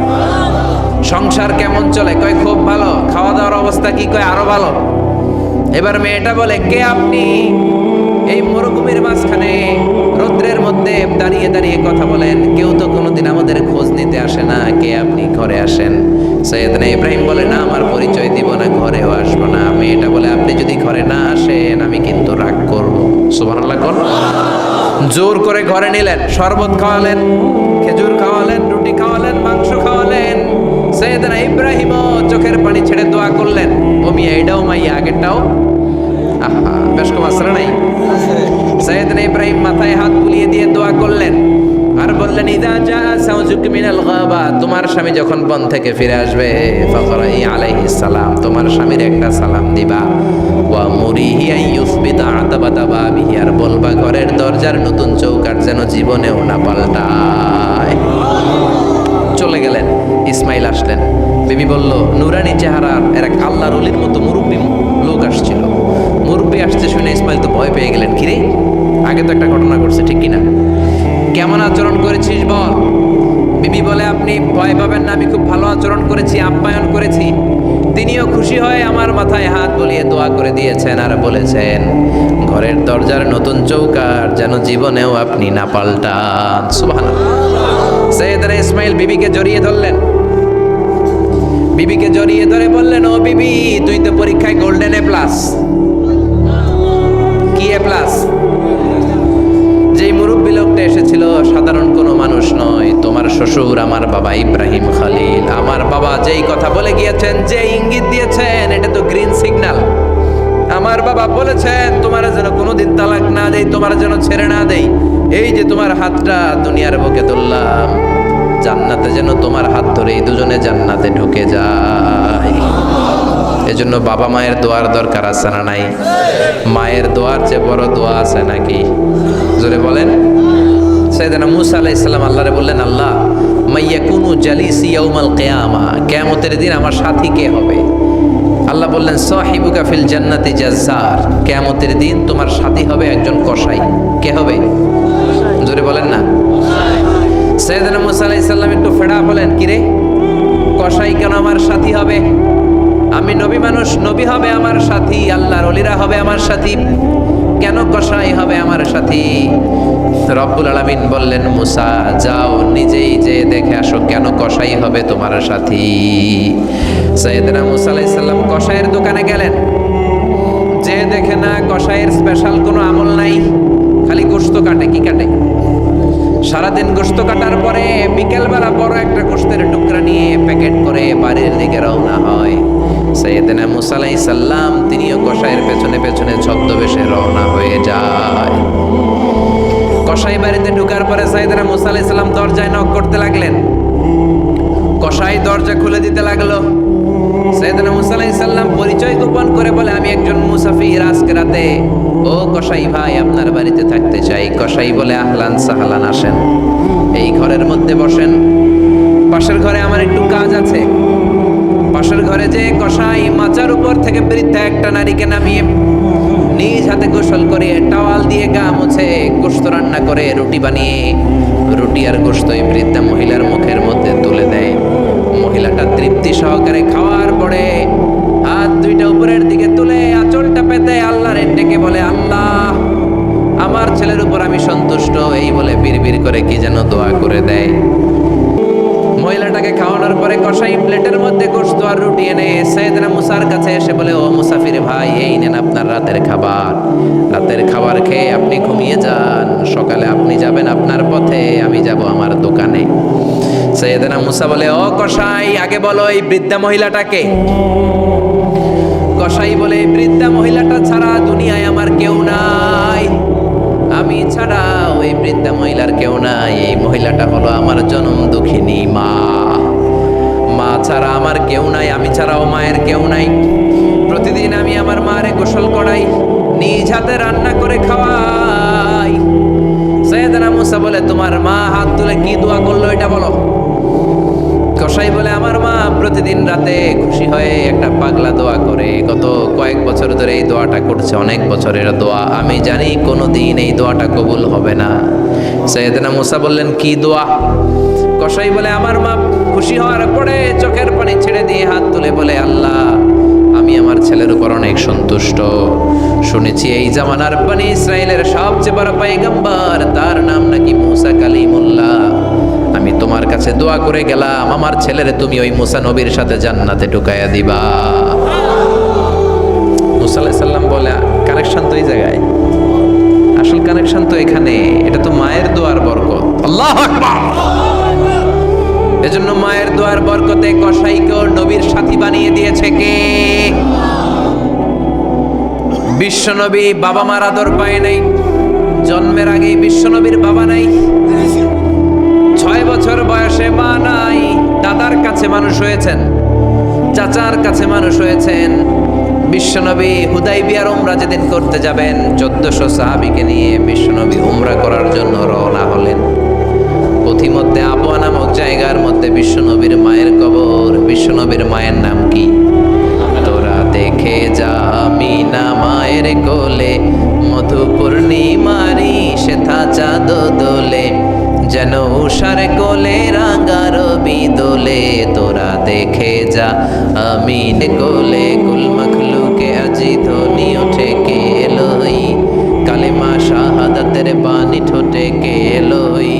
Speaker 1: সংসার কেমন চলে? কয় খুব ভালো। খাওয়া দাওয়ার অবস্থা কি? কয় আরো ভালো। এবার মেয়েটা বলে কে আপনি? এই মরুভূমির মাঝখানে রৌদ্রের মধ্যে দাঁড়িয়ে দাঁড়িয়ে কথা বলেন, কেউ তো কোনোদিন আমাদের খোঁজ নিতে আসে না। কে আপনি? ঘরে আসেন। সাইয়েদনা ইব্রাহিম বলে না, আমার পরিচয় দিব না, ঘরেও আসবো না। মেয়েটা বলে আপনি যদি ঘরে না আসেন আমি কিন্তু রাগ করব। সুবহানাল্লাহ কোন। জোর করে ঘরে নিলেন, শরবত খাওয়ালেন, খেজুর খাওয়ালেন, রুটি খাওয়ালেন, মাংস খাওয়ালেন। সাইয়েদনা ইব্রাহিমও চোখের পানি ছেড়ে দোয়া করলেন, ও মিয়া এটাও মাইয়া আগেরটাও। আহা, বেশ কম আসরা নাই। সাইয়েদনা ইব্রাহিম মাথায় হাত বুলিয়ে দিয়ে দোয়া করলেন আর বললেন ইদা জা সাউজুক মিনাল গাবা, তোমার স্বামী যখন বন থেকে ফিরে আসবে ফাকরাই আলাইহিস সালাম, তোমার স্বামীর একটা সালাম দিবা। ওয়া মুরিহি আইয়ুসবিতা আতাবাতা বাবিহি, আর বলবা ঘরের দরজার নতুন চৌকাঠ যেন জীবনেও না পাল্টায়। চলে গেলেন। ইসমাইল আসলেন। বিবি বলল নুরানি চেহারার এর এক আল্লাহর ওলির মতো মুরব্বী লোক আসছিল। মুরব্বী আসছে শুনে ইসমাইল তো ভয় পেয়ে গেলেন। কিরে, আগে তো একটা ঘটনা ঘটছে, ঠিক কিনা? কেমন আচরণ করেছিস বল। বিবি বলে আপনি ভয় পাবেন না, আমি খুব ভালো আচরণ করেছি, আপ্যায়ন করেছি। তিনিও খুশি হয়ে আমার মাথায় হাত বুলিয়ে দোয়া করে দিয়েছেন আর বলেছেন ঘরের দরজার নতুন চৌকাঠ যেন জীবনেও আপনি না পাল্টান। সুবহানাল্লাহ। সাইয়েদনা ইসমাইল বিবিকে জড়িয়ে ধরলেন। বিবিকে জড়িয়ে ধরে বললেন ও বিবি, তুই তো পরীক্ষায় গোল্ডেন এ প্লাস। কি এ প্লাস? যেই মুরব্বী লোকটা এসেছিল সাধারণ কোনো মানুষ নয়, তোমার শ্বশুর আমার বাবা ইব্রাহিম খলিল। আমার বাবা যেই কথা বলে গিয়েছেন, যে ইঙ্গিত দিয়েছেন, এটা তো গ্রিন সিগন্যাল। আমার বাবা বলেছেন তোমার যেন কোনোদিন তালাক না দেই, তোমার যেন ছেড়ে না দেই। এই যে তোমার হাতটা দুনিয়ার বুকে তুললাম, জান্নাতে যেন তোমার হাত ধরে এই দুজনে জান্নাতে ঢুকে যায়। এজন্য বাবা মায়ের দোয়ার দরকার আছে না নাই? মায়ের দোয়ার চেয়ে বড় দোয়া আছে নাকি? জোরে বলেন। সাইয়েদনা মূসা আলাইহিস সালাম আল্লাহরে বললেন, আল্লাহ মাইয়াকুনু জালিসি ইয়াউমাল কিয়ামা, কিয়ামতের দিন আমার সাথী কে হবে? আল্লাহ বললেন সাহিবুকা ফিল জান্নাতি জাজ্জার, কিয়ামতের দিন তোমার সাথী হবে একজন কসাই। কে হবে? জোরে বলেন না। সাইয়েদনা মূসা আলাইহিস সালাম একটু ফেড়া বলেন, কিরে কসাই কেন আমার সাথী হবে? আমি নবী মানুষ, নবী হবে আমার সাথী, আল্লাহর ওলিরা হবে আমার সাথী, কেন কসাই হবে আমার সাথী? রব্বুল আলামিন বললেন মূসা যাও নিজেই যে দেখে আসো কেন কসাই হবে তোমার সাথী। সাইয়েদনা মূসা আলাইহিস সালাম কসাইয়ের দোকানে গেলেন। যে দেখে না কসাইয়ের স্পেশাল কোনো আমল নাই, খালি গোশত কাটে। কি কাটে? সারাদিন গোশত কাটার পরে বিকেলবেলা বড় একটা গোশতের টুকরা নিয়ে প্যাকেট করে বাড়ির দিকে রওনা হয়। সাইয়েদনা মূসা আলাইহিস সালাম তিনিও কসাইয়ের পেছনে পেছনে ছদ্মবেশে রওনা হয়ে যায়। কসাই বাড়িতে ঢোকার পরে সাইয়েদনা মুসা আলাইহিস সালাম দরজায় নক করতে লাগলেন। কসাই দরজা খুলে দিতে লাগলো। সাইয়েদনা মুসা আলাইহিস সালাম পরিচয় গোপন করে বলে, আমি একজন মুসাফির, আজকে রাতে ও কসাই ভাই আপনার বাড়িতে থাকতে চাই। কসাই বলে, আহলান সাহলান, আসেন, এই ঘরের মধ্যে বসেন, পাশের ঘরে আমার একটু কাজ আছে। পাশের ঘরে যে কসাই মাচার উপর থেকে বৃদ্ধা একটা নারীকে নামিয়ে নিজ হাতে গোসল করে টাওয়াল দিয়ে গা মুছে গোশত রান্না করে রুটি বানিয়ে রুটি আর গোশত এই বৃদ্ধা মহিলার মুখের মধ্যে তুলে দেয়। মহিলাটা তৃপ্তি সহকারে খাওয়ার পরে হাত দুইটা উপরের দিকে তুলে আঁচলটা পেতে আল্লাহর ডেকে বলে, আল্লাহ আমার ছেলের উপর আমি সন্তুষ্ট, এই বলে বিড়বিড় করে কি যেন দোয়া করে দেয়। মহিলাটাকে খাওয়ানোর পরে কসাই প্লেটের মধ্যে গোশত আর রুটি এনে সাইয়েদনা মুসার কাছে এসে বলে, ও মুসাফির ভাই, এই নেন আপনার রাতের খাবার। রাতের খাবার খেয়ে আপনি ঘুমিয়ে যান, সকালে আপনি যাবেন আপনার পথে, আমি যাব আমার দোকানে। সাইয়েদনা মুসা বলে, ও কসাই, আগে বলো এই বৃদ্ধা মহিলাটাকে। কসাই বলে, এই বৃদ্ধা মহিলাটা ছাড়া দুনিয়ায় আমার কেউ নাই, আমি ছাড়া ওই বৃদ্ধা মহিলার কেউ নাই। এই মহিলাটা হলো আমার জনম দুঃখিনী মা। মা ছাড়া আমার কেউ নাই, আমি ছাড়াও মায়ের কেউ নাই। প্রতিদিন আমি আমার মারে গোসল করাই, নিজ হাতে রান্না করে খাওয়াই। সাইয়েদনা মুসা বলে, তোমার মা হাত তুলে কি দোয়া করলো এটা বলো। কসাই বলে, আমার মা প্রতিদিন রাতে খুশি হয়ে একটা পাগলা দোয়া করে, গত কয়েক বছর ধরে এই দোয়াটা করছে, অনেক বছরের দোয়া, আমি জানি কোনোদিন এই দোয়াটা কবুল হবে না। সাইয়েদনা মুসা বললেন, কি দোয়া? কসাই বলে, আমার মা খুশি হওয়ার পরে চোখের পানি ছেড়ে দিয়ে হাত তুলে বলে, আল্লাহ আমি আমার ছেলের উপর অনেক সন্তুষ্ট। শুনেছি এই জামানার বনি ইসরায়েলের সবচেয়ে বড় পয়গম্বর, তার নাম নাকি মুসা কালিমুল্লাহ। আমি তোমার কাছে দোয়া করে গেলাম, আমার ছেলেরে তুমি ওই মুসা নবীর সাথে জান্নাতে ঢুকাইয়া দিবা। মুসা আলাইহিস সালাম বলে, কানেকশন তো এই জায়গায়, আসল কানেকশন তো এখানে, এটা তো মায়ের দোয়ার বরকত। আল্লাহু আকবার। এজন্য মায়ের দোয়ার বরকতে কসাইকেও নবীর সাথী বানিয়ে দিয়েছে কে? বিশ্বনবী বাবা মার আদর পায় নাই, জন্মের আগেই বিশ্বনবীর বাবা নাই, 6 বছর বয়সে মা নাই, দাদার কাছে মানুষ হয়েছেন, চাচার কাছে মানুষ হয়েছেন। বিশ্বনবী হুদাইবিয়ার উমরা যেদিন করতে যাবেন, 1400 সাহাবীকে নিয়ে বিশ্বনবী উমরা করার জন্য রওনা হলেন। পথিমধ্যে আবওয়া নামক জায়গার মধ্যে বিশ্বনবীর মায়ের কবর। বিশ্বনবীর মায়ের নাম কি? তোরা দেখে যা আমিনা মায়ের কোলে, মধু পূর্ণিমারি সেথা চাঁদ দোলে, যেন উষার কোলে রাঙা রবি দোলে। তোরা দেখে যা আমিন কোলে, কুল মখলুকে আজি ধ্বনি ওঠে কে এলোই, কালেমা শাহাদাতের বাণী ঠোঁটে কে এলোই,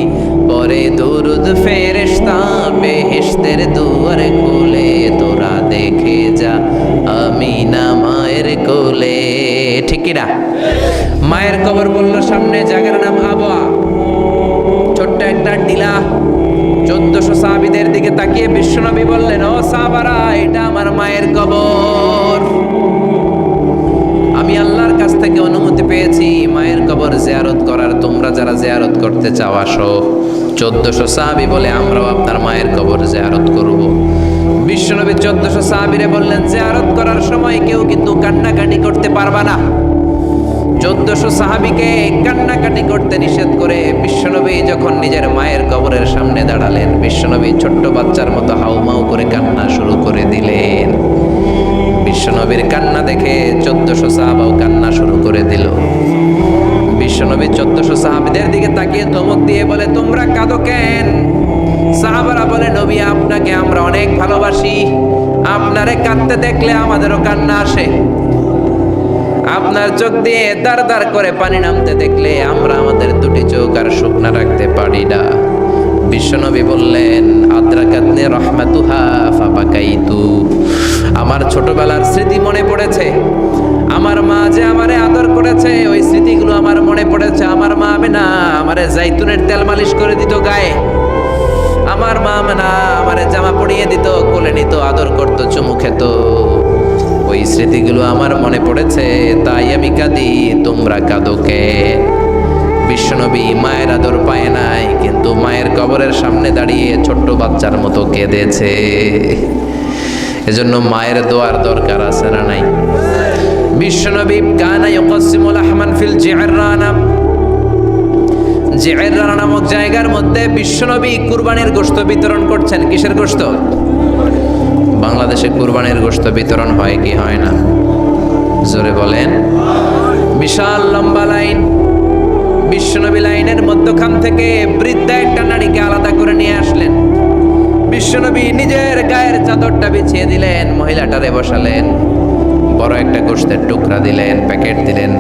Speaker 1: পরে দুরুদ ফেরেশতা বেহেশতের দুয়ার কোলে। তোরা দেখে যা আমিনা মায়ের কোলে। ঠিক কি না? মায়ের কবর বলল সামনে, জায়গার নাম আবওয়া, ছোট্ট একটা টিলা। 1400 সাহাবীদের দিকে তাকিয়ে বিশ্বনবী বললেন, ও সাহাবারা, এটা আমার মায়ের কবর। আমি আল্লাহর কাছ থেকে অনুমতি পেয়েছি মায়ের কবর জিয়ারত করার, তোমরা যারা জিয়ারত করতে চাও আসো। 1400 সাহাবী বলে, আমরাও আপনার মায়ের কবর জিয়ারত করব। বিশ্বনবী 1400 সাহাবীরে বললেন, জিয়ারত করার সময় কেউ কিন্তু কান্নাকাটি করতে পারবা না। 1400 সাহাবীকে কান্নাকাটি করতে নিষেধ করে বিশ্বনবী যখন নিজের মায়ের কবরের সামনে দাঁড়ালেন, বিশ্বনবী ছোট্ট বাচ্চার মতো হাউমাউ করে কান্না শুরু করে দিলেন। বিশ্বনবীর কান্না দেখে 1400 সাহাবাও কান্না শুরু করে দিল। বিশ্বনবী 1400 সাহাবীদের দিকে তাকিয়ে ধমক দিয়ে বলে, তোমরা কাঁদো কেন? সাহাবারা বলে, নবী আপনাকে আমরা অনেক ভালোবাসি, আপনারে কাঁদতে দেখলে আমাদেরও কান্না আসে, আপনার চোখ দিয়ে দাঁড় দাঁড় করে পানি নামতে দেখলে আমরা আমাদের দুটি চোখ আর শুকনা রাখতে পারি না। বিশ্বনবী বললেন, আদ্রাকাতনি রাহমাতুহা ফাবাকাইতু, আমার ছোটবেলার স্মৃতি মনে পড়েছে, আমার মা যে আমারে আদর করেছে ওই স্মৃতিগুলো আমার মনে পড়েছে। আমার মা আমেনা আমারে জাইতুনের তেল মালিশ করে দিত গায়ে, আমার মা আমেনা আমারে জামা পরিয়ে দিত, কোলে নিত, আদর করত, চুমু খেত, ওই স্মৃতিগুলো আমার মনে পড়েছে, তাই আমি কাঁদি, তোমরা কাঁদো কেন? বিশ্বনবী বিশ্বনবী মায়ের আদর পায় নাই, কিন্তু মায়ের কবরের সামনে দাঁড়িয়ে ছোট্ট বাচ্চার মতো কেঁদেছে। এজন্য মায়ের দোয়ার দরকার আছে না নাই? বিশ্বনবী কানা ইউকাসিমুল আহমান ফিল জি'রানা, জি'রানা নামক জায়গার মধ্যে বিশ্বনবী কুরবানির গোশত বিতরণ করছেন। কিসের গোশত? বাংলাদেশে কুরবানির গোশত বিতরণ হয় কি হয় না? জোরে বলেন। বিশাল লম্বা লাইন, বিশ্বনবী লাইনের মধ্যখান থেকে বৃদ্ধা একটা নারীকে আলাদা করে নিয়ে আসলেন। বিশ্বনবী নিজের গায়ের চাদরটা বিছিয়ে দিলেন, মহিলাটারে বসালেন, বড় একটা গোশতের টুকরা দিলেন, প্যাকেট দিলেন।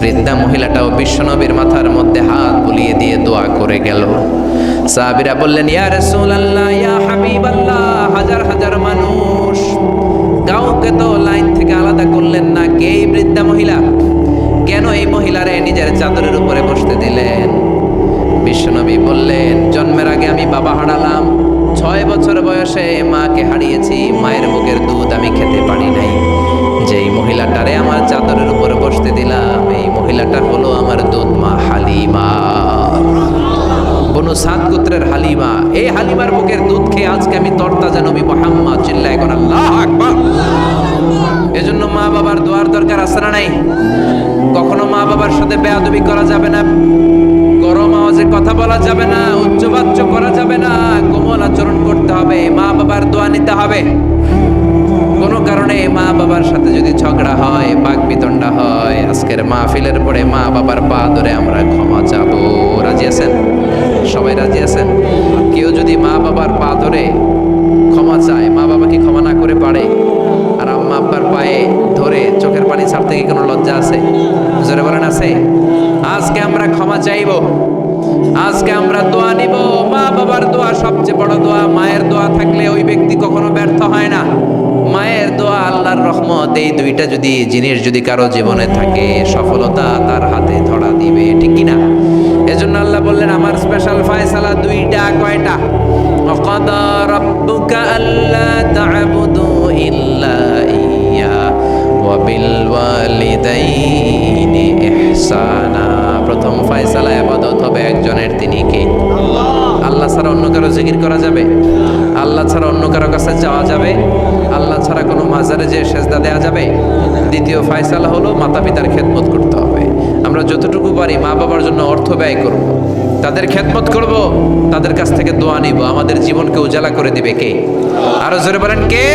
Speaker 1: বৃদ্ধা মহিলাটাও বিশ্বনবীর মাথার মধ্যে হাত বুলিয়ে দিয়ে দোয়া করে গেল। সাহাবীরা বললেন, ইয়া রাসূলুল্লাহ, ইয়া হাবিবাল্লাহ, হাজার হাজার মানুষ, কাউকে তো লাইন থেকে আলাদা করলেন না, কে এই বৃদ্ধা মহিলা? কেন এই মহিলারে নিজের চাদরের উপরে বসতে দিলেন? বিশ্বনবী বললেন, জন্মের আগে আমি বাবা হারালাম, 6 বছর বয়সে মাকে হারিয়েছি, মায়ের বুকের দুধ আমি খেতে পারি নাই। যেই মহিলাটারে আমার চাদরের উপরে বসতে দিলাম, এই মহিলাটা হলো আমার দুধ মা হালিমা, বনু সাদ গোত্রের হালিমা। এই হালিমার বুকের দুধ খেয়ে আজকে আমি তরতাজা নবী মুহাম্মদ। চিল্লায় কোন আল্লাহু আকবার। এজন্য মা বাবার দোয়ার দরকার আছে না নাই? কখনো মা বাবার সাথে বেয়াদবি করা যাবে না, গরম আওয়াজে কথা বলা যাবে না, উচ্চবাচ্য করা যাবে না, কোমল আচরণ করতে হবে, মা বাবার দোয়া নিতে হবে। কোনো কারণে মা বাবার সাথে যদি ঝগড়া হয়, বাকবিতণ্ডা হয়, আজকের মাহফিলের পরে মা বাবার পা ধরে আমরা ক্ষমা চাবো। রাজি আছেন? সবাই রাজি আছেন? কেউ যদি মা বাবার পা ধরে ক্ষমা চায়, মা বাবা কি ক্ষমা না করে পারে? আর আম্মা আব্বার পায়ে ধরে চোখের পানি ছাড়তে কি কোনো লজ্জা আছে? জোরে বলেন আছে? আজকে আমরা ক্ষমা চাইবো, আজকে আমরা দোয়া নিব। মা বাবার দোয়া সবচেয়ে বড় দোয়া। মায়ের দোয়া থাকলে ওই ব্যক্তি কখনো ব্যর্থ হয় না। মায়ের দোয়া, আল্লাহর রহমত, এই দুইটা যদি জিনিস যদি কারো জীবনে থাকে, সফলতা তার হাতে ধরা দিবে, ঠিক কিনা? এজন্য আল্লাহ বললেন, আমার স্পেশাল ফয়সালা দুইটা। কয়টা? ওয়াকাদা রাব্বুকা আল্লা তা'বুদু ইল্লা ইয়্যা ওয়া বিল ওয়ালিদাইনি ইহসানা। প্রথম ফয়সালা ইবাদত হবে একজনের, তিনি কে? আল্লাহ ছাড়া অন্য কারো জিকির করা যাবে? আল্লাহ ছাড়া অন্য কারো কাছে যাওয়া যাবে? আল্লাহ ছাড়া কোনো মাজারে যে সেজদা দেওয়া যাবে? দ্বিতীয় ফয়সালা হলো মাতা পিতার খেদমত করতে হবে। আমরা যতটুকু পারি মা বাবার জন্য অর্থ ব্যয় করব, তাদের খেদমত করব, তাদের কাছ থেকে দোয়া নিব। আমাদের জীবনকে উজালা করে দিবে কে? আরো জোরে বলেন কে?